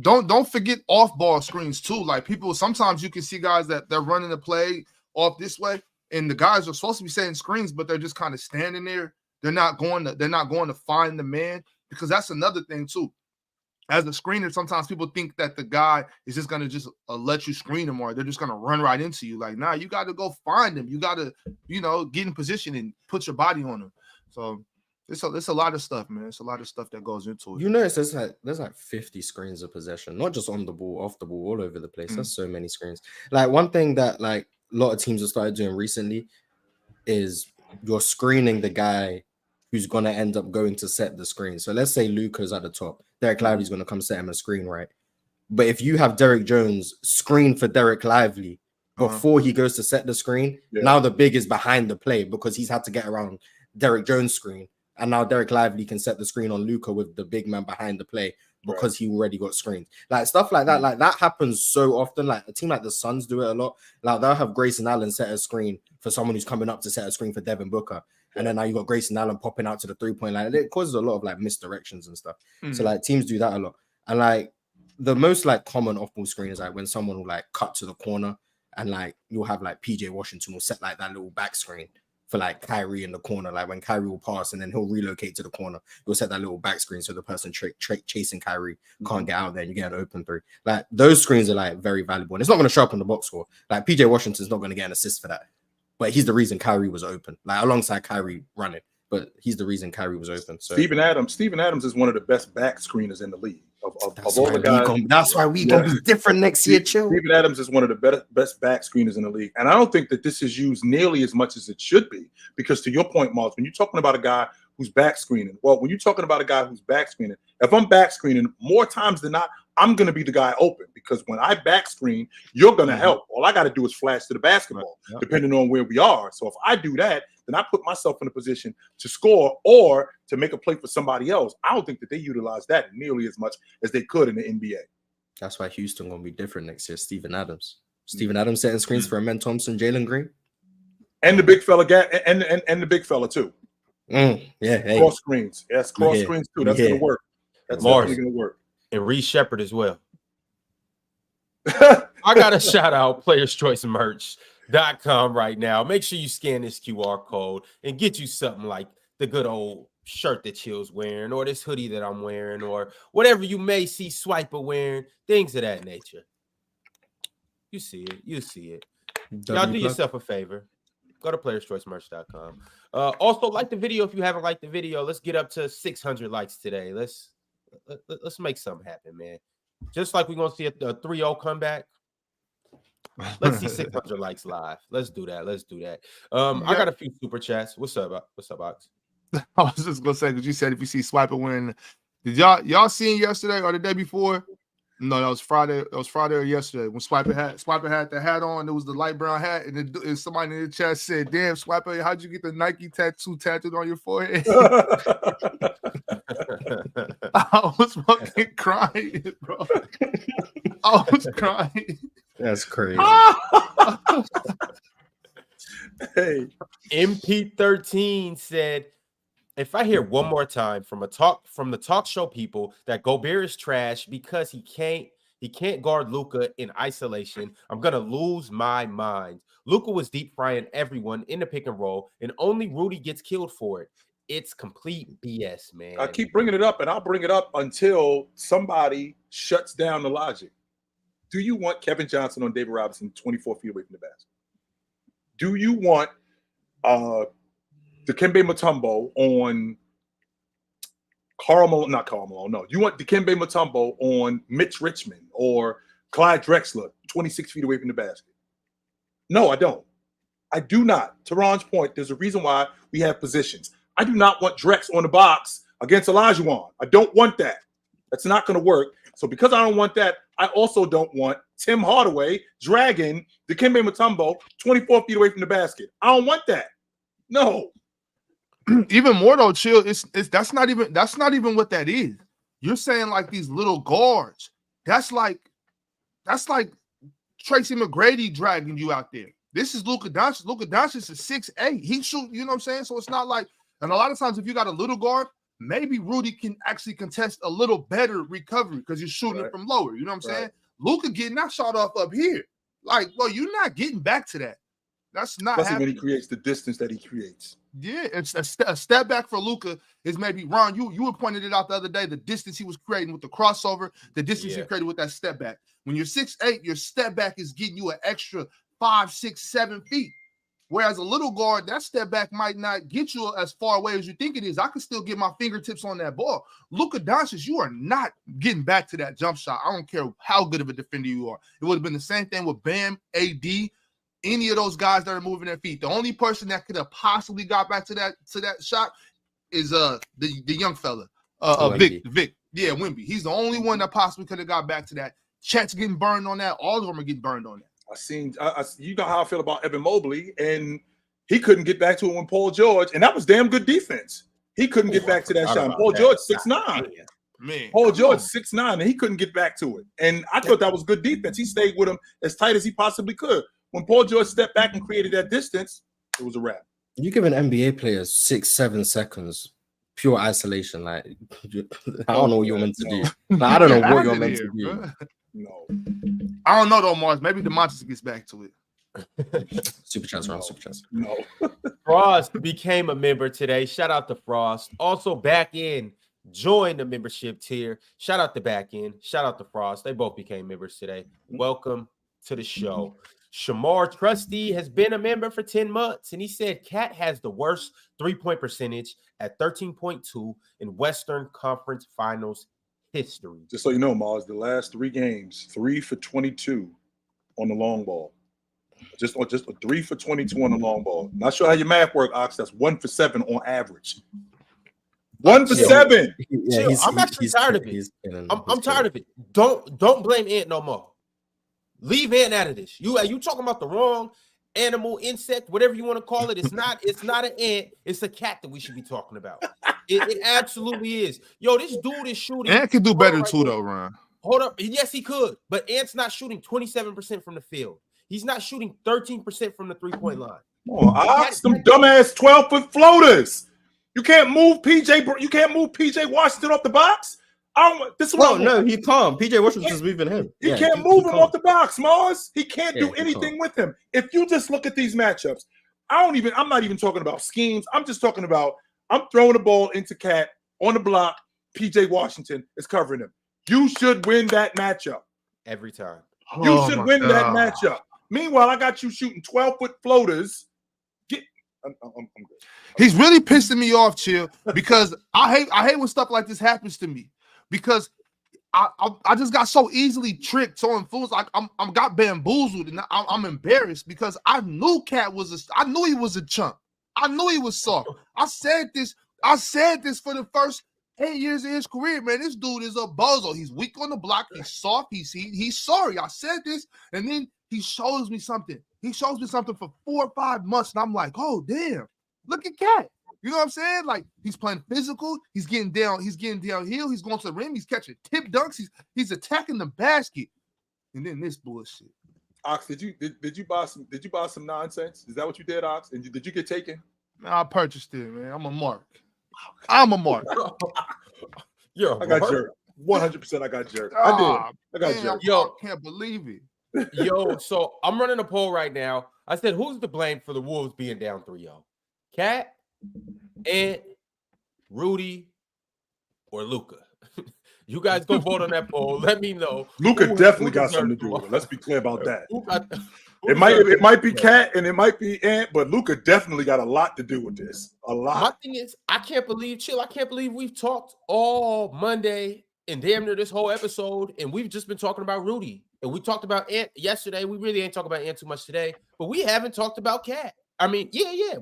Don't forget off-ball screens too. Like people, sometimes you can see guys that they're running the play off this way, and the guys are supposed to be setting screens, but they're just kind of standing there. They're not going to find the man, because that's another thing too. As a screener, sometimes people think that the guy is just going to just let you screen him, or they're just going to run right into you. Like, nah, you got to go find him. You got to, get in position and put your body on him. So it's a lot of stuff, man. It's a lot of stuff that goes into it. You notice there's like 50 screens of possession, not just on the ball, off the ball, all over the place. There's so many screens. Like one thing that like a lot of teams have started doing recently is you're screening the guy who's going to end up going to set the screen. So let's say Luka's at the top. Derek Lively's going to come set him a screen, right? But if you have Derek Jones screen for Derek Lively before he goes to set the screen, now the big is behind the play because he's had to get around Derek Jones' screen. And now Derek Lively can set the screen on Luka with the big man behind the play because he already got screened. Like stuff like that. Like that happens so often. Like a team like the Suns do it a lot. Like they'll have Grayson Allen set a screen for someone who's coming up to set a screen for Devin Booker. And then now you got Grayson Allen popping out to the 3-point line. It causes a lot of like misdirections and stuff. So like teams do that a lot. And like the most like common off-ball screen is like when someone will like cut to the corner and like you'll have like PJ Washington will set like that little back screen for like Kyrie in the corner. Like when Kyrie will pass and then he'll relocate to the corner, he'll set that little back screen so the person chasing Kyrie can't get out there and you get an open three. Like those screens are like very valuable. And it's not going to show up in the box score. Like PJ Washington's not going to get an assist for that. But he's the reason Kyrie was open, like alongside Kyrie running. But he's the reason Kyrie was open. So Steven Adams is one of the best back screeners in the league. Of all the guys, that's why we gonna be different next year. Chill. Steven Adams is one of the best back screeners in the league, and I don't think that this is used nearly as much as it should be. Because to your point, Mars, when you're talking about a guy who's back screening, when you're talking about a guy who's back screening, if I'm back screening, more times than not, I'm going to be the guy open, because when I back screen, you're going to help. All I got to do is flash to the basketball, depending on where we are. So if I do that, then I put myself in a position to score or to make a play for somebody else. I don't think that they utilize that nearly as much as they could in the NBA. That's why Houston going to be different next year. Steven Adams setting screens for Amen Thompson, Jalen Green, and the big fella and the big fella too. Hey. Cross screens. Yes, cross screens too. That's going to work. That's definitely going to work. And Reed Shepard as well. I got to shout out playerschoicemerch.com right now. Make sure you scan this QR code and get you something like the good old shirt that Chill's wearing, or this hoodie that I'm wearing, or whatever you may see Swiper wearing, things of that nature. You see it. Y'all do yourself a favor. Go to playerschoicemerch.com. Also, like the video if you haven't liked the video. Let's get up to 600 likes today. Let's make something happen, man. Just like we're gonna see a 3-0 comeback. Let's see 600 likes live. Let's do that. I got a few super chats. What's up, Ox? I was just gonna say, because you said if you see Swiper winning, did y'all seen yesterday or the day before? No, that was Friday. It was Friday or yesterday when Swiper had the hat on. It was the light brown hat, and somebody in the chat said, "Damn, Swiper, how'd you get the Nike tattoo tattooed on your forehead?" I was fucking crying, bro. I was crying. That's crazy. Hey, MP13 said, if I hear one more time from the talk show people that Gobert is trash because he can't guard Luka in isolation, I'm gonna lose my mind. Luka was deep frying everyone in the pick and roll, and only Rudy gets killed for it. It's complete BS, man. I keep bringing it up, and I'll bring it up until somebody shuts down the logic. Do you want Kevin Johnson on David Robinson 24 feet away from the basket? Do you want Dikembe Mutombo on not Karl Malone. No, you want Dikembe Mutombo on Mitch Richmond or Clyde Drexler 26 feet away from the basket? No, I don't. I do not. To Ron's point, there's a reason why we have positions. I do not want Drex on the box against Olajuwon. I don't want that. That's not going to work. So because I don't want that, I also don't want Tim Hardaway dragging Dikembe Mutombo 24 feet away from the basket. I don't want that. No. Even more though, Chill. That's not even what that is. You're saying like these little guards. That's like Tracy McGrady dragging you out there. This is Luka Dončić. Luka Dončić is 6'8". He shoot. You know what I'm saying? So it's not like. And a lot of times, if you got a little guard, maybe Rudy can actually contest a little better recovery because you're shooting it from lower. You know what I'm saying? Luka getting that shot off up here. Like, well, you're not getting back to that. That's not especially happening. When he creates the distance that he creates. Yeah, it's a step back for Luka is maybe, Ron, you were pointed it out the other day, the distance he was creating with the crossover, the distance he created with that step back. When you're 6'8", your step back is getting you an extra 5, 6, 7 feet. Whereas a little guard, that step back might not get you as far away as you think it is. I can still get my fingertips on that ball. Luka Dončić, you are not getting back to that jump shot. I don't care how good of a defender you are. It would have been the same thing with Bam, AD, any of those guys that are moving their feet. The only person that could have possibly got back to that shot is the young fella, Vic. Yeah, Wemby. He's the only one that possibly could have got back to that. Chet's getting burned on that. All of them are getting burned on that. You know how I feel about Evan Mobley, and he couldn't get back to it when Paul George, and that was damn good defense. He couldn't get back to that shot. Paul George 6'9". Man, Paul George 6'9", and he couldn't get back to it. And I thought that was good defense. He stayed with him as tight as he possibly could. When Paul George stepped back and created that distance, it was a wrap. You give an NBA player 6-7 seconds pure isolation. Like, I don't know what you're meant to do. Like, I don't know what you're meant to do. No. I don't know though, Mars. Maybe DeMontis gets back to it. Superchats around Superchats. No. Frost became a member today. Shout out to Frost. Also, back in joined the membership tier. Shout out to back in. Shout out to Frost. They both became members today. Welcome to the show. Shamar Trusty has been a member for 10 months, and he said Cat has the worst three-point percentage at 13.2 in Western Conference Finals history. Just so you know, Mars, the last 3 games, 3 for 22 on the long ball. Just a 3 for 22 on the long ball. Not sure how your math works, Ox. That's 1 for 7 on average. 1 for 7. Yeah, I'm actually tired of it. I'm tired of it. Don't blame Ant no more. Leave Ant out of this. You talking about the wrong animal, insect, whatever you want to call it. It's not an ant. It's a cat that we should be talking about. It absolutely is. Yo, this dude is shooting. Ant can do better too, though, Ron. Hold up. Yes, he could. But Ant's not shooting 27% from the field. He's not shooting 13% from the three-point line. Oh, Ox, them dumbass 12-foot floaters. You can't move PJ Washington off the box. No, he can't. PJ Washington's moving him. He can't move him off the box, Mars. He can't do anything with him. If you just look at these matchups, I'm not even talking about schemes. I'm just talking about I'm throwing the ball into Cat on the block. PJ Washington is covering him. You should win that matchup. Every time. You should win that matchup. Meanwhile, I got you shooting 12-foot floaters. I'm good. He's really pissing me off, Chill, because I hate when stuff like this happens to me. Because I just got so easily tricked, so influenced. I'm got bamboozled, and I'm embarrassed because I knew Cat I knew he was a chump. I knew he was soft. I said this for the first 8 years of his career, man. This dude is a bozo. He's weak on the block. He's soft. He's sorry. I said this, and then he shows me something. He shows me something for 4 or 5 months, and I'm like, oh damn, look at Cat. You know what I'm saying? Like, he's playing physical. He's getting downhill. He's going to the rim. He's catching tip dunks. He's attacking the basket. And then this bullshit. Ox, did you buy some nonsense? Is that what you did, Ox? And did you get taken? Man, I purchased it, man. I'm a mark. Yo, I got jerked. 100% I got jerked. I got jerked. Yo, I can't believe it. Yo, so I'm running a poll right now. I said, who's to blame for the Wolves being down 3-0? Cat, Ant, Rudy, or Luka? You guys go vote on that poll. Let me know. Luka definitely got something to do with it. Let's be clear about that. It might be Cat and it might be Ant, but Luka definitely got a lot to do with this. A lot. My thing is, I can't believe we've talked all Monday and damn near this whole episode, and we've just been talking about Rudy. And we talked about Ant yesterday. We really ain't talking about Ant too much today, but we haven't talked about Cat. I mean,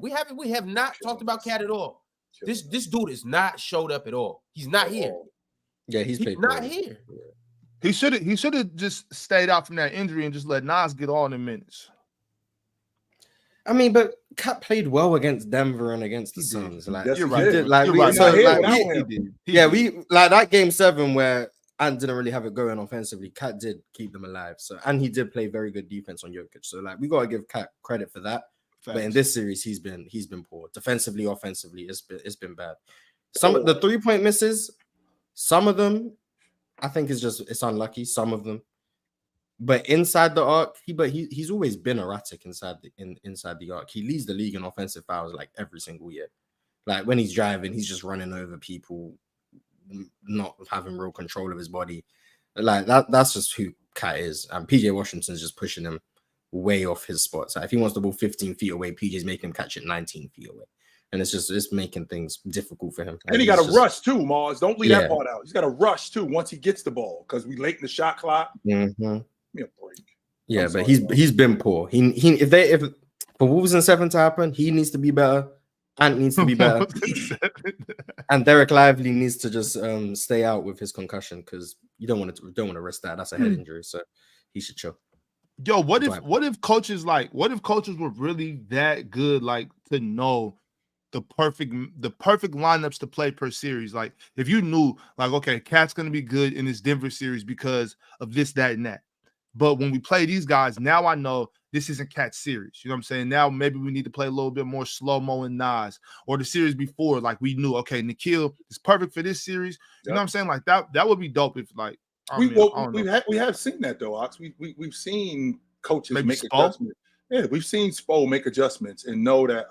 we haven't. We have not talked about Cat at all. This dude is not showed up at all. He's not here. Yeah, he's not here. He should have just stayed out from that injury and just let Nas get all the minutes. I mean, but Cat played well against Denver and against the Suns. Like, yes, you're right. We like that game 7 where Ant didn't really have it going offensively. Cat did keep them alive. So, and he did play very good defense on Jokic. So, like, we gotta give Cat credit for that. But in this series, he's been poor. Defensively, offensively, it's been bad. Some of the 3-point misses, some of them, I think it's unlucky. Some of them, but inside the arc, he's always been erratic inside the arc. He leads the league in offensive fouls like every single year. Like when he's driving, he's just running over people, not having real control of his body. Like that's just who Cat is. And PJ Washington's just pushing him way off his spot. So if he wants the ball 15 feet away, PJ's making him catch it 19 feet away. And it's making things difficult for him. And he got to rush too, Mars. Don't leave that part out. He's got to rush too once he gets the ball because we late in the shot clock. Mm-hmm. Give me a break. Yeah, but he's been poor. If for Wolves in 7 to happen, he needs to be better. Ant needs to be better. And Derek Lively needs to just stay out with his concussion because you don't want to risk that. That's a head injury, so he should chill. Yo, what if coaches were really that good, like to know the perfect lineups to play per series? Like if you knew, like, okay, Cat's gonna be good in this Denver series because of this, that, and that. But when we play these guys, now I know this isn't Cat's series. You know what I'm saying? Now maybe we need to play a little bit more slow-mo and Nas. Or the series before, like we knew, okay, Nikhil is perfect for this series. You know what I'm saying? Like that would be dope if like we have seen that though, Ox. We've seen coaches maybe make adjustments. Yeah, we've seen Spo make adjustments and know that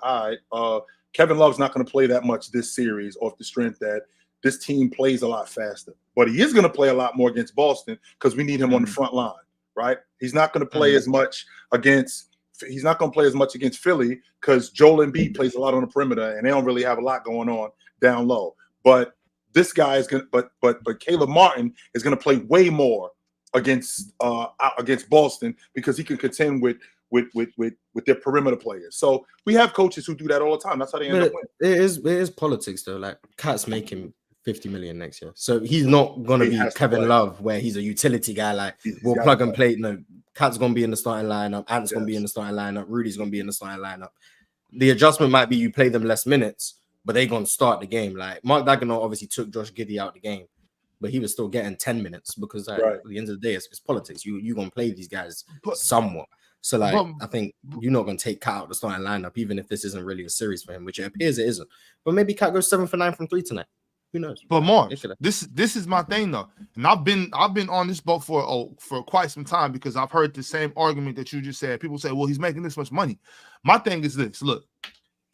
Kevin Love's not going to play that much this series off the strength that this team plays a lot faster. But he is going to play a lot more against Boston because we need him on the front line, right? He's not going to play as much against Philly because Joel Embiid plays a lot on the perimeter and they don't really have a lot going on down low. But this guy is going to, but Caleb Martin is going to play way more against Boston because he can contend with their perimeter players. So we have coaches who do that all the time. That's how they end up winning. It is politics though. Like Cat's making 50 million next year, so he's not gonna be Kevin Love where he's a utility guy. Like we'll plug and play. No, Cat's gonna be in the starting lineup. Ant's gonna be in the starting lineup. Rudy's gonna be in the starting lineup. The adjustment might be you play them less minutes, but they gonna start the game. Like Mark Daigneault obviously took Josh Giddey out the game, but he was still getting 10 minutes because at the end of the day, it's politics. You gonna play these guys somewhat. So like I think you're not gonna take Cat out the starting lineup, even if this isn't really a series for him, which it appears it isn't. But maybe Cat goes 7 for 9 from 3 tonight. Who knows? But Mars, this is my thing though, and I've been on this boat for quite some time because I've heard the same argument that you just said. People say, "Well, he's making this much money." My thing is this: look,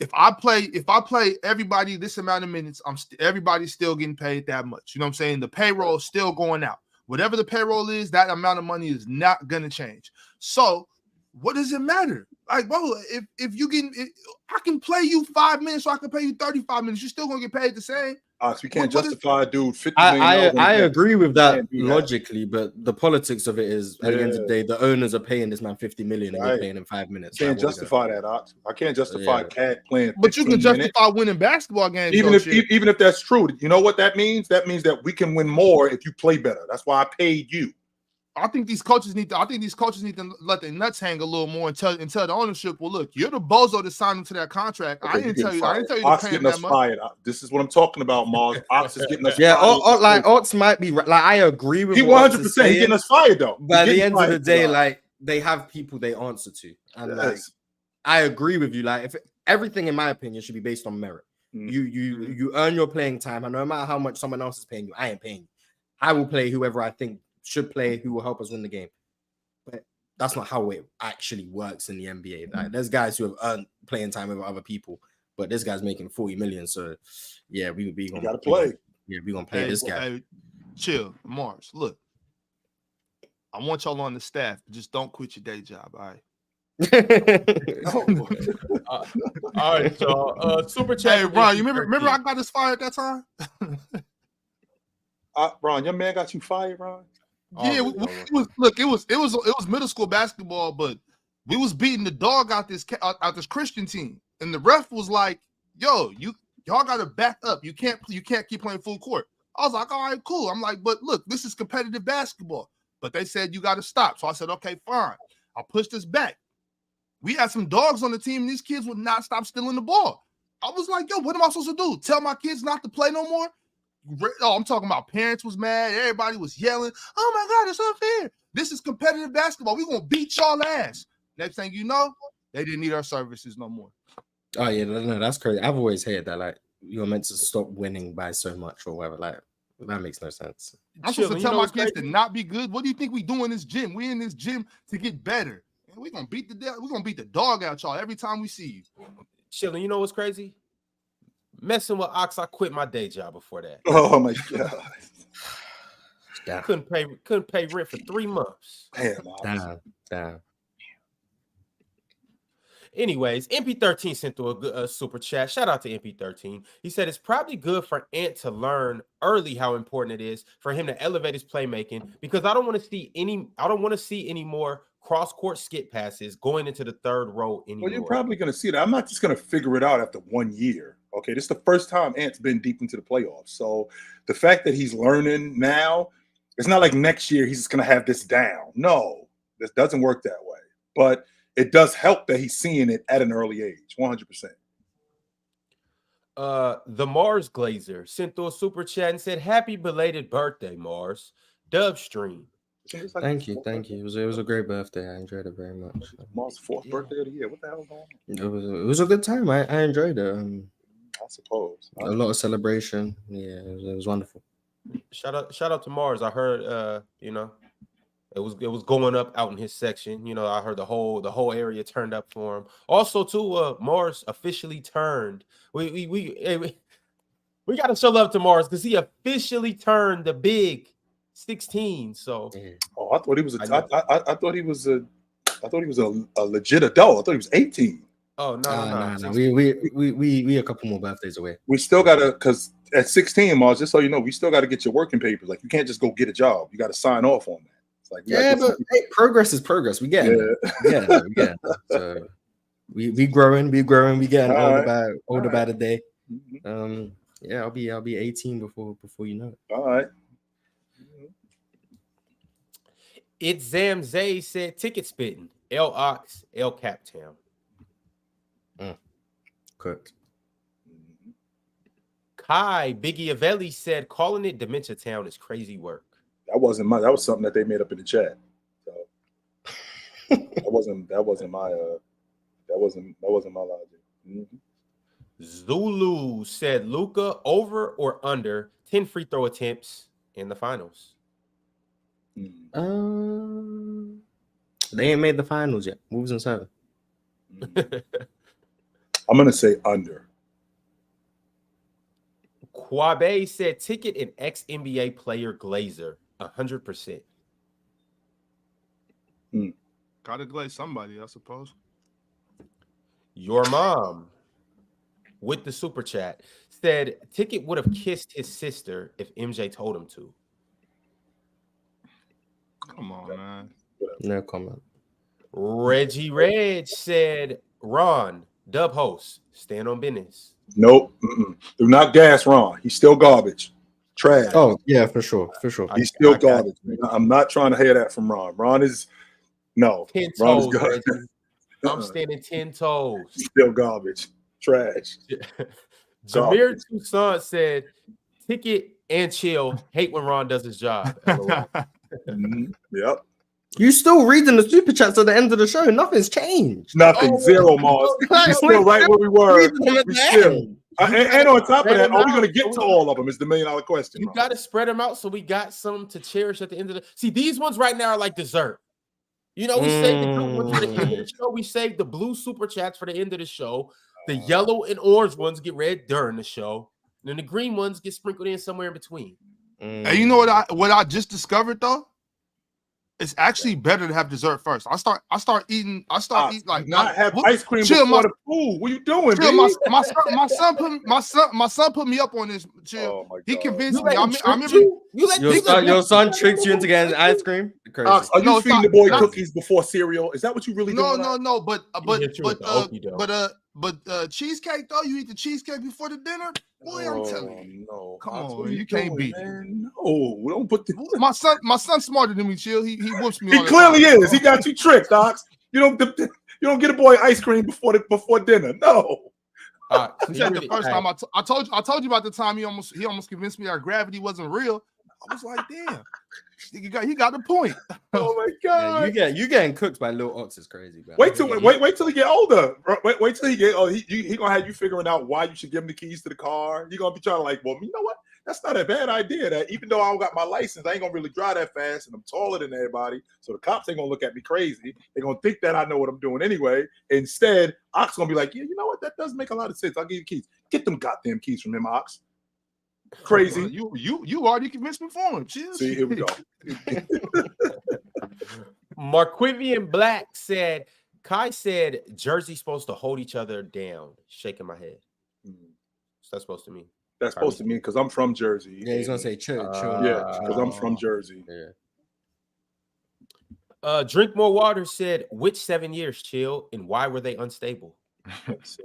if I play everybody this amount of minutes, everybody's still getting paid that much. You know what I'm saying? The payroll is still going out. Whatever the payroll is, that amount of money is not gonna change. So what does it matter? Like, bro, if you I can play you 5 minutes, so I can pay you 35 minutes. You're still gonna get paid the same. So you can't justify a dude $50 million. I agree with that logically, but the politics of it is at the end of the day, the owners are paying this man 50 million and they're paying him 5 minutes. Can't justify that, Ox. I can't justify Cat playing. But you can justify winning basketball games. Even if that's true, you know what that means? That means that we can win more if you play better. That's why I paid you. I think these coaches need to let their nuts hang a little more and tell the ownership, well, look, you're the bozo that signed him to that contract. Okay, I didn't tell you to pay him that money. This is what I'm talking about, Mars. Ox is getting us fired. Ox might be like I agree with he 100% he's getting us fired though. But at the end of the day, like they have people they answer to. And like I agree with you. Like if everything in my opinion should be based on merit. You earn your playing time, and no matter how much someone else is paying you, I ain't paying you. I will play whoever I think should play, who will help us win the game. But that's not how it actually works in the NBA. Like, there's guys who have earned playing time with other people, but this guy's making 40 million. So yeah, we gonna play. We're gonna play this guy. Hey, chill, Mars. Look, I want y'all on the staff, but just don't quit your day job, all right? All right, y'all. Super chat. Hey, Ron, you remember I got us fired that time? Ron, your man got you fired, Ron? Yeah, it was middle school basketball, but we was beating the dog out this Christian team, and the ref was like, "Yo, y'all got to back up. You can't keep playing full court." I was like, "All right, cool." I'm like, "But look, this is competitive basketball." But they said you got to stop, so I said, "Okay, fine." I pushed us back. We had some dogs on the team, and these kids would not stop stealing the ball. I was like, "Yo, what am I supposed to do? Tell my kids not to play no more?" Oh, I'm talking about parents was mad. Everybody was yelling. Oh my God, it's unfair. This is competitive basketball. We're going to beat y'all ass. Next thing you know, they didn't need our services no more. Oh yeah, no, that's crazy. I've always heard that like you're meant to stop winning by so much or whatever. Like that makes no sense. I'm supposed to tell my kids to not be good. What do you think we do in this gym? We in this gym to get better. And we're gonna beat the dog out y'all every time we see you. Chilling, you know what's crazy? Messing with Ox, I quit my day job before that. Oh my God! Couldn't pay rent for 3 months. Damn. Anyways, MP13 sent through a super chat. Shout out to MP13. He said it's probably good for Ant to learn early how important it is for him to elevate his playmaking because I don't want to see any more cross-court skip passes going into the third row anymore. Well, you're probably going to see that. I'm not just going to figure it out after 1 year. Okay, this is the first time Ant's been deep into the playoffs. So the fact that he's learning now, it's not like next year he's just going to have this down. No, this doesn't work that way. But it does help that he's seeing it at an early age, 100%. The Mars Glazer sent through a super chat and said, "Happy belated birthday, Mars." Dub stream. Thank you. It was a great birthday. I enjoyed it very much. Mars' 4th birthday of the year. What the hell is going on? It was a good time. I enjoyed it. I suppose a lot of celebration. Yeah, it was wonderful. Shout out to Mars. I heard It was going up out in his section. You know, I heard the whole area turned up for him. Also, too, Morris officially turned. We got to show love to Morris because he officially turned the big 16. So, I thought he was I thought he was a legit adult. I thought he was 18. Oh no. We a couple more birthdays away. We still gotta, because at 16, Mars, just so you know, we still gotta get your working papers. Like, you can't just go get a job. You gotta sign off on that. It's like, but hey, progress is progress. We get it. Yeah. So we growing. We getting older by the day. I'll be 18 before you know it. All right. It's Zamzay said ticket spitting. L Ox, L Cap Town. Cooked. Kai Biggie Avelli said calling it Dementia Town is crazy work. That was something that they made up in the chat. So that wasn't my logic. Mm-hmm. Zulu said Luka over or under 10 free throw attempts in the finals. They ain't made the finals yet. Moves in 7. I'm gonna say under. Quabe said ticket and ex-NBA player Glazer 100%. Gotta glaze somebody, I suppose. Your mom with the super chat said ticket would have kissed his sister if MJ told him to. Come on, man. No comment. Reggie Reg said Ron, dub host, stand on business. Nope. Do not gas Ron. He's still garbage. Trash. Oh, yeah, for sure. He's still garbage. I'm not trying to hear that from Ron. Ron is 10 toes. I'm standing 10 toes. Still garbage. Trash. Jameer Toussaint said ticket and chill. Hate when Ron does his job. Yep. You still reading the super chats at the end of the show? Nothing's changed. Nothing. Zero, Mars. We're still right where we were. We still. And on top of that, are we going to get to all of them? Is the $1 million question. You got to spread them out so we got some to cherish at the end of the. See, these ones right now are like dessert. You know, we saved the good ones for the end of the show. We saved the blue super chats for the end of the show. The yellow and orange ones get read during the show. And then the green ones get sprinkled in somewhere in between. And you know what I just discovered though? It's actually better to have dessert first. I start eating like not have ice cream before the food. What are you doing, my son put me up on this. Chill. Oh, he convinced me. I remember your son tricked you into getting ice cream. Crazy. Are you feeding the boy cookies before cereal? Is that what you really doing? No. But cheesecake though, you eat the cheesecake before the dinner. Boy, I'm telling you. No. Come on, you can't beat it. No, don't put the my son's smarter than me, Chill. He whoops me. He clearly is. He got you tricked, Docs. You don't get a boy ice cream before dinner. No. He said the first time I told you about the time he almost convinced me that gravity wasn't real. I was like, damn, he got the point. Oh my god, yeah, you getting cooked by Lil Ox is crazy, bro. Wait till he get older. Wait till he get. Oh, he gonna have you figuring out why you should give him the keys to the car. You're gonna be trying to like, well, you know what? That's not a bad idea. That even though I don't got my license, I ain't gonna really drive that fast, and I'm taller than everybody, so the cops ain't gonna look at me crazy. They're gonna think that I know what I'm doing anyway. Instead, Ox gonna be like, yeah, you know what? That does make a lot of sense. I'll give you the keys. Get them goddamn keys from him, Ox. Crazy. You already convinced me for him. Cheers. See, here we go. Marquivian Black said, Kai said Jersey's supposed to hold each other down. Shaking my head. What's that supposed to mean? That's supposed to mean because I'm from Jersey. Yeah, he's gonna say chill. Yeah, because I'm from Jersey. Yeah. Drink More Water said, which 7 years, Chill, and why were they unstable? 7 years.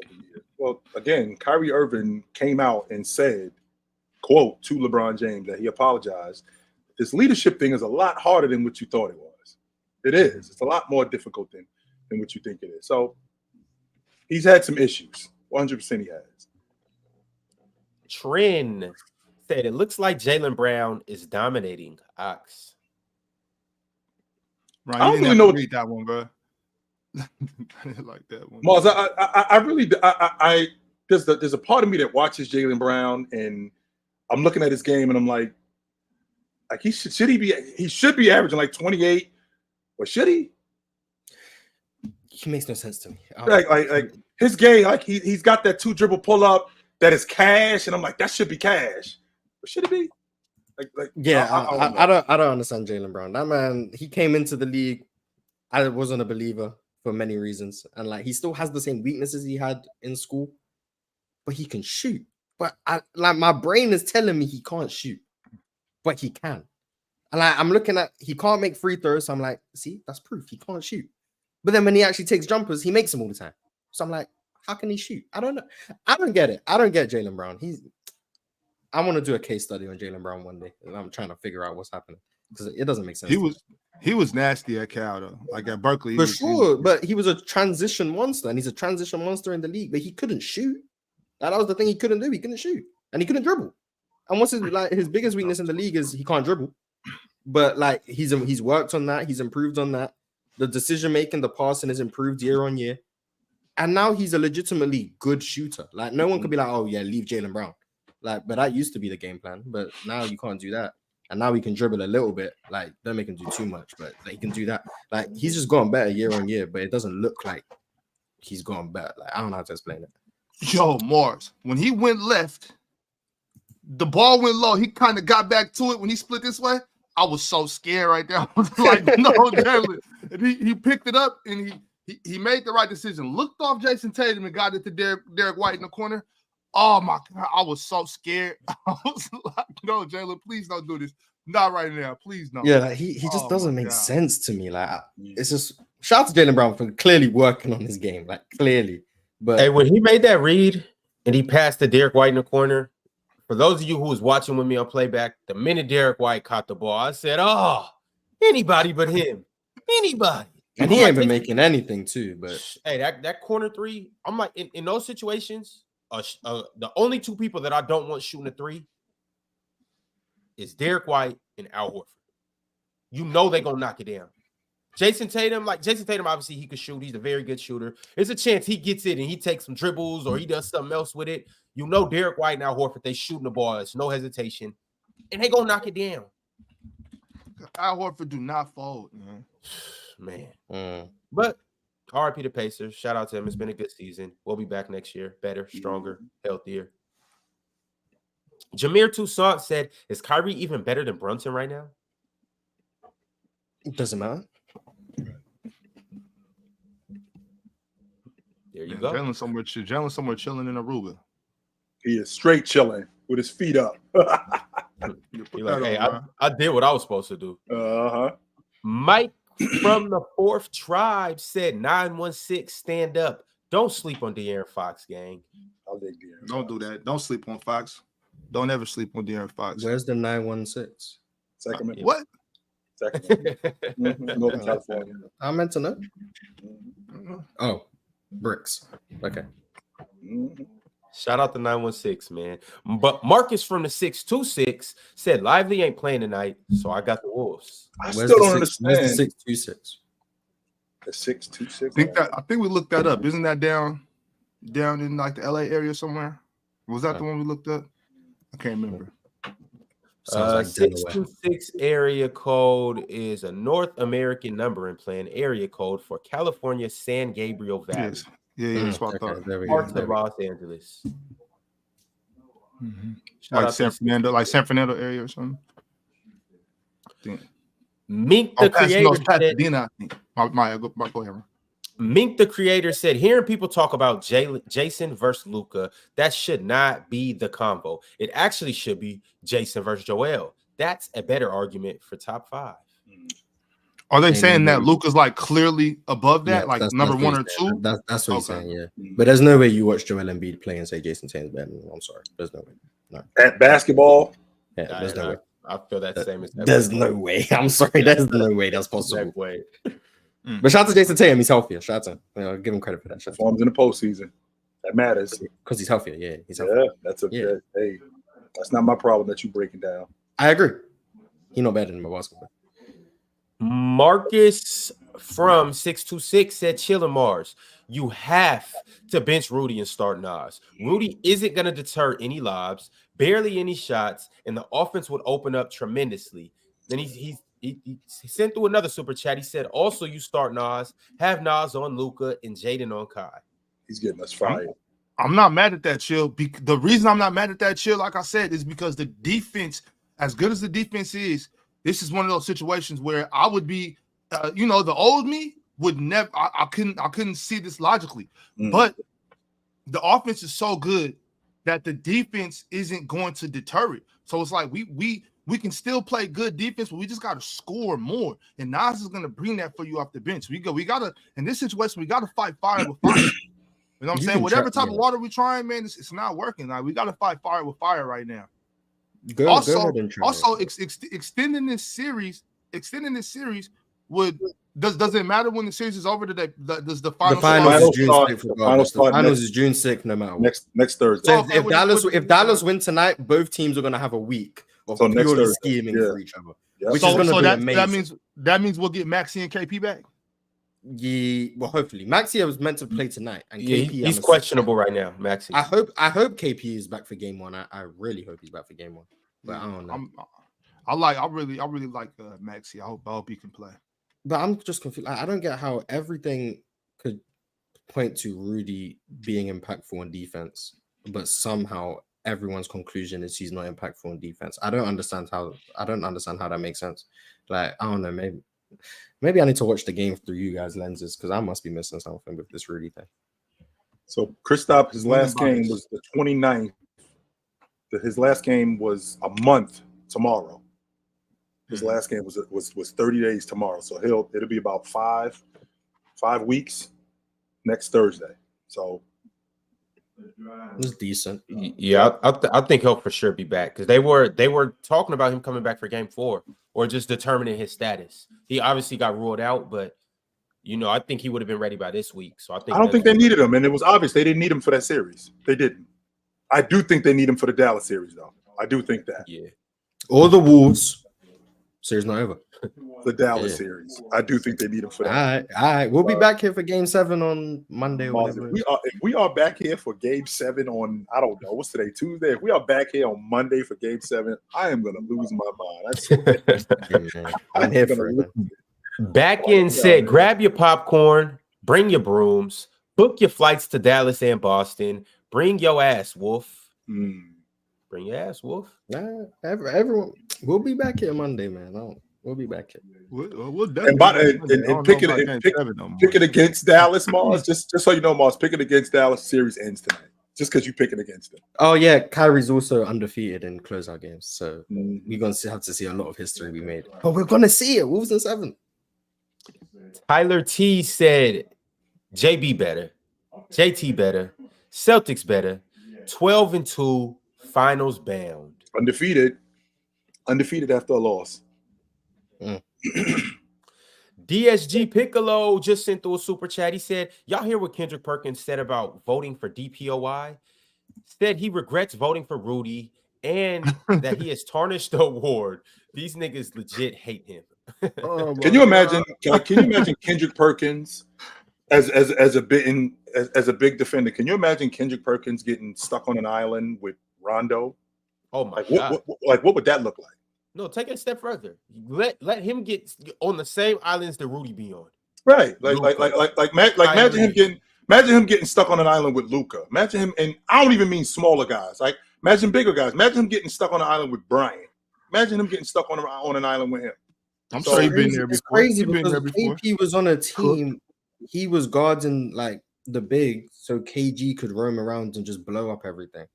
Well, again, Kyrie Irving came out and said, quote, to LeBron James that he apologized. This leadership thing is a lot harder than what you thought it was. It is. It's a lot more difficult than what you think it is. So he's had some issues. 100% he has. Trin said, it looks like Jaylen Brown is dominating Ox. Right, I don't even know what read that one, bro. I didn't like that one. Mars, I really there's a part of me that watches Jaylen Brown and I'm looking at his game and I'm like he should be averaging like 28, But should he? He makes no sense to me. Like his game, like he's got that 2-dribble pull up that is cash, and I'm like, that should be cash. But should it be? I don't understand Jaylen Brown. That man, he came into the league. I wasn't a believer for many reasons, and like he still has the same weaknesses he had in school, but he can shoot. But my brain is telling me he can't shoot, but he can. And I'm looking at he can't make free throws. So I'm like, see, that's proof he can't shoot. But then when he actually takes jumpers, he makes them all the time. So I'm like, how can he shoot? I don't know. I don't get it. I don't get Jaylen Brown. I want to do a case study on Jaylen Brown one day. And I'm trying to figure out what's happening because it doesn't make sense. He was nasty at Cal though. Like at Berkeley. For sure, but he was a transition monster, and he's a transition monster in the league, but he couldn't shoot. That was the thing he couldn't do. He couldn't shoot, and he couldn't dribble. And what's his biggest weakness in the league is he can't dribble. But like he's worked on that, he's improved on that. The decision making, the passing has improved year on year, and now he's a legitimately good shooter. Like no one could be like, oh yeah, leave Jaylen Brown. Like, but that used to be the game plan. But now you can't do that. And now he can dribble a little bit. Like, don't make him do too much, but like, he can do that. Like, he's just gotten better year on year, but it doesn't look like he's gotten better. Like, I don't know how to explain it. Yo, Mars, when he went left, the ball went low. He kind of got back to it when he split this way. I was so scared right there. I was like, no, Jaylen. And he picked it up and he made the right decision. Looked off Jayson Tatum and got it to Derek White in the corner. Oh my God, I was so scared. I was like, no, Jaylen, please don't do this. Not right now. Please don't. Yeah, like he just doesn't make sense to me. Like, it's just shout out to Jaylen Brown for clearly working on his game. Like, clearly. But hey, when he made that read and he passed to Derek White in the corner, for those of you who was watching with me on playback, the minute Derek White caught the ball, I said, oh, anybody but him. Anybody. And he ain't been making anything too. But hey, that corner three, I'm like, in those situations, the only two people that I don't want shooting a three is Derek White and Al Horford. You know they're gonna knock it down. Jayson Tatum, obviously he could shoot. He's a very good shooter. There's a chance he gets it and he takes some dribbles or he does something else with it. You know Derek White and Al Horford, they shooting the ball. It's no hesitation. And they gonna knock it down. Al Horford do not fold, man. But RIP to Pacers. Shout out to him. It's been a good season. We'll be back next year. Better, stronger, healthier. Jameer Toussaint said, is Kyrie even better than Brunson right now? It doesn't matter. There you go. Jaylen somewhere chilling in Aruba. He is straight chilling with his feet up. You're like, hey, I did what I was supposed to do. Mike from the Fourth Tribe said 916 stand up. Don't sleep on De'Aaron Fox, gang. Don't do that. Don't sleep on Fox. Don't ever sleep on De'Aaron Fox. Where's the 916? Sacramento. What? Sacramento. Northern California. I meant to know. Oh, bricks. Okay. Shout out to 916, man. But Marcus from the 626 said Lively ain't playing tonight, so I got the Wolves. I still don't understand. Where's the 626? The 626. I think we looked that up. Isn't that down in like the LA area somewhere? Was that the one we looked up? I can't remember. 626 area code is a North American numbering plan area code for California San Gabriel Valley. Yes. Yeah, that's what I thought. Parts of Los Angeles. Like San Fernando area or something. Mink the creator said, go ahead. Mink the creator said, hearing people talk about Jayson versus Luka, that should not be the convo. It actually should be Jayson versus Joel. That's a better argument for top 5. Are they saying that Luka's like clearly above that, like number 1 or 2? That's what he's saying, yeah. But there's no way you watch Joel Embiid play and say Jayson Tatum's better. I'm sorry. There's no way. No. At basketball? Yeah, there's no way. I feel that same as that. There's no way. I'm sorry. There's no way that's possible. Way. But shout out to Jayson Tatum. He's healthier. Shout out to him. Give him credit for that. Performs in the postseason. That matters. Because he's healthier. Yeah, he's healthier. Yeah, that's hey, that's not my problem that you breaking down. I agree. He's not better than my basketball. Marcus from 626 said, chillin' Mars, you have to bench Rudy and start Nas. Rudy isn't going to deter any lobs, barely any shots, and the offense would open up tremendously. Then he he sent through another super chat. He said, also, you start Nas, have Nas on Luka and Jaden on Kai. He's getting us fired. I'm not mad at that, Chill. The reason I'm not mad at that, Chill, like I said, is because the defense, as good as the defense is, this is one of those situations where I would be, the old me would never. I couldn't see this logically, but the offense is so good that the defense isn't going to deter it. So it's like we can still play good defense, but we just got to score more. And Nas is going to bring that for you off the bench. We got to, in this situation, we got to fight fire with fire. You know what I'm saying? Whatever type of water we're trying, man, it's not working. Like, we got to fight fire with fire right now. Go Extending this series does it matter when the series is over? Does the finals is June 6th, no matter what. Next Thursday. So if Dallas win tonight, both teams are gonna have a week of purely scheming for each other. Yeah. Which is gonna be amazing. That means we'll get Maxey and KP back. Yeah, well, hopefully. Maxey was meant to play tonight, and KP he's questionable right now. Maxey. I hope KP is back for game one. I really hope he's back for game one, but I don't know. I really like Maxey. I hope he can play. But I'm just confused. I don't get how everything could point to Rudy being impactful in defense, but somehow everyone's conclusion is he's not impactful in defense. I don't understand how that makes sense. Like, I don't know, maybe I need to watch the game through you guys' lenses, because I must be missing something with this Rudy thing. So Kristaps, his last game was the 29th. His last game was a month tomorrow. His last game was 30 days tomorrow. So it'll be about five weeks next Thursday. So it's decent. Yeah, I think he'll for sure be back, because they were talking about him coming back for game 4 or just determining his status. He obviously got ruled out, but I think he would have been ready by this week. So I don't think they needed him, and it was obvious they didn't need him for that series. They didn't. I do think they need him for the Dallas series, though. I do think that. Yeah. Or the Wolves. Series not over. The Dallas series. I do think they need him for that. All right. We'll be back here for game 7 on Monday. If we are back here for game 7 on, I don't know, what's today, Tuesday? If we are back here on Monday for game 7, I am going to lose my mind. I'm here for it. Back in said, grab your popcorn, bring your brooms, book your flights to Dallas and Boston, bring your ass, Wolf. Bring your ass, Wolf. Nah, everyone, we'll be back here Monday, man. We'll be back here. We'll definitely pick it against Dallas, Mars. Just so you know, Mars, pick it against Dallas. Series ends tonight. Just because you pick it against them. Oh yeah, Kyrie's also undefeated in closeout games, so we're gonna have to see a lot of history be made. But we're gonna see it. Wolves in 7. Tyler T said, JB better, JT better, Celtics better, 12-2. Finals bound. Undefeated after a loss. DSG Piccolo just sent through a super chat. He said, y'all hear what Kendrick Perkins said about voting for DPOI? Said he regrets voting for Rudy and that he has tarnished the award. These niggas legit hate him. Can you imagine Kendrick Perkins as a big defender? Can you imagine Kendrick Perkins getting stuck on an island with Rondo? Oh my God. What would that look like? No, take it a step further. Let him get on the same islands that Rudy be on. Right. Imagine him getting stuck on an island with Luka. Imagine him, and I don't even mean smaller guys. Like, imagine bigger guys. Imagine him getting stuck on an island with Brian. Imagine him getting stuck on an island with him. I'm sorry you've been there before. It's crazy because KP was on a team. He was guarding like the big, so KG could roam around and just blow up everything,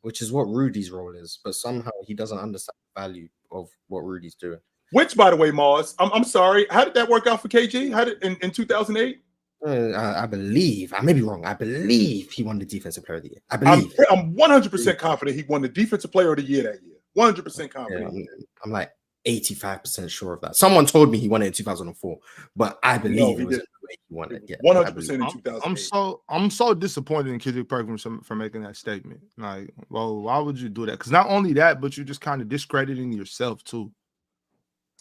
which is what Rudy's role is. But somehow he doesn't understand the value of what Rudy's doing. Which, by the way, Mars, I'm sorry. How did that work out for KG? How did in 2008? I believe, I may be wrong. I believe he won the Defensive Player of the Year. I believe. I'm 100% confident he won the Defensive Player of the Year that year. 100% confident. Yeah, I'm like 85% sure of that. Someone told me he won it in 2004, but I believe he won it. Yeah, 100% in 2008. I'm so disappointed in Kendrick Perkins for making that statement. Like, well, why would you do that? Because not only that, but you're just kind of discrediting yourself too.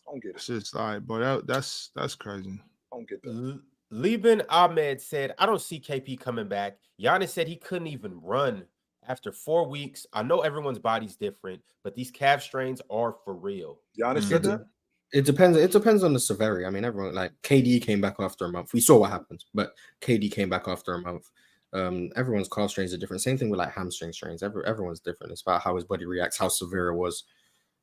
I don't get it. It's just like, boy, that's crazy. I don't get that. Liban Ahmed said, I don't see KP coming back. Giannis said he couldn't even run after 4 weeks. I know everyone's body's different, but these calf strains are for real. Giannis said that? It depends. It depends on the severity. I mean, everyone like KD came back after a month. We saw what happened, but KD came back after a month. Everyone's calf strains are different. Same thing with like hamstring strains. Everyone's different. It's about how his body reacts, how severe it was.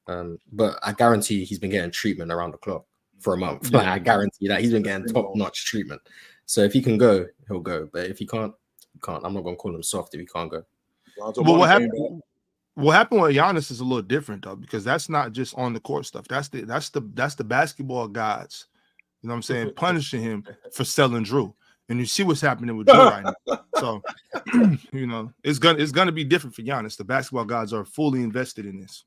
But I guarantee he's been getting treatment around the clock for a month. Like I guarantee that he's been getting top-notch treatment. So if he can go, he'll go. But if he can't, he can't. I'm not gonna call him soft if he can't go. But what happened with Giannis is a little different though, because that's not just on the court stuff. That's the basketball gods. You know what I'm saying? Punishing him for selling Drew. And you see what's happening with Drew right now. So you know, it's gonna be different for Giannis. The basketball gods are fully invested in this.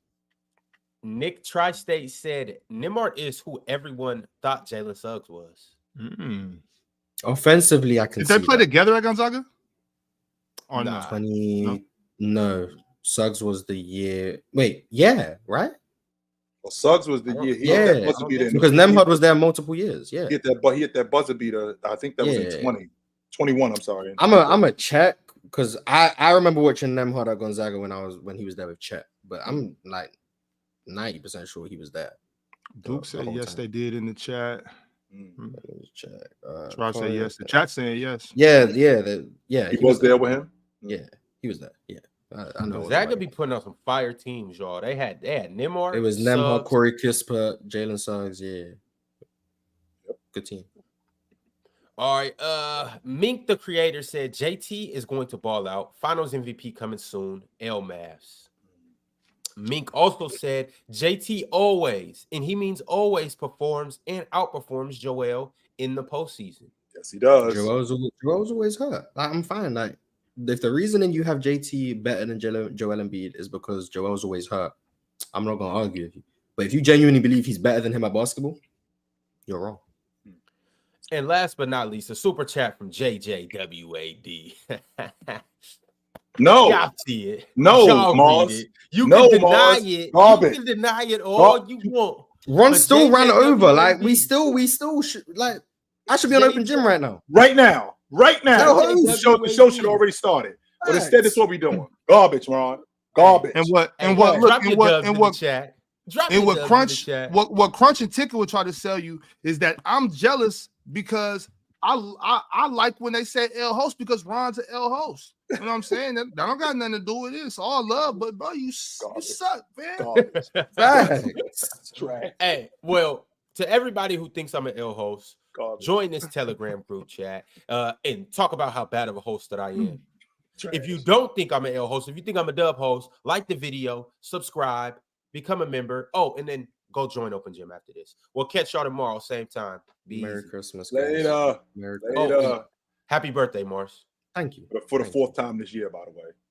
Nick Tri-State said Nembhard is who everyone thought Jalen Suggs was. Offensively, I can. Did they play together at Gonzaga? Or Nah. 20? No. Suggs was the year. Wait, yeah, right? Well, Suggs was the year. Because Nembhard was there multiple years. Yeah, he hit that buzzer beater. I think that was in 2021. I'm sorry. I'm a check because I remember watching Nembhard at Gonzaga when he was there with Chet, but I'm like 90% sure he was there. Duke said yes, they did in the chat. Check. Try to say yes. The chat saying yes. Yeah. He was there with him. Yeah, he was there. Yeah. I know Gonzaga be putting out some fire teams, y'all. They had Nembhard. It was Nembhard, Corey Kispert, Jalen Suggs. Yeah, good team. All right. Mink the creator said JT is going to ball out. Finals MVP coming soon. L Mavs. Mink also said JT always, and he means always, performs and outperforms Joel in the postseason. Yes, he does. Joel's always hurt. Like, I'm fine. Like, if the reasoning you have JT better than Joel Embiid is because Joel's always hurt, I'm not gonna argue with you. But if you genuinely believe he's better than him at basketball, you're wrong. And last but not least, a super chat from JJWAD. No, y'all see it. No, Mars. You can deny it. You can deny it all you want. Ron still ran over. Like we still like. I should be on open gym right now. Right now. The show should already started. But instead, that's what we're doing. Garbage, Ron. Garbage. And what Crunch and Ticker will try to sell you is that I'm jealous because I like when they say L host because Ron's an L host. You know what I'm saying? That don't got nothing to do with it. It's all love, but bro, you suck, man. Hey, well, to everybody who thinks I'm an L host, join this Telegram group chat and talk about how bad of a host that I am. If you don't think I'm an L host, if you think I'm a dub host, like the video, subscribe, become a member. Oh, and then go join Open Gym after this. We'll catch y'all tomorrow, same time. Merry Christmas. Later. Happy birthday, Mars. Thank you. For the fourth time this year, by the way.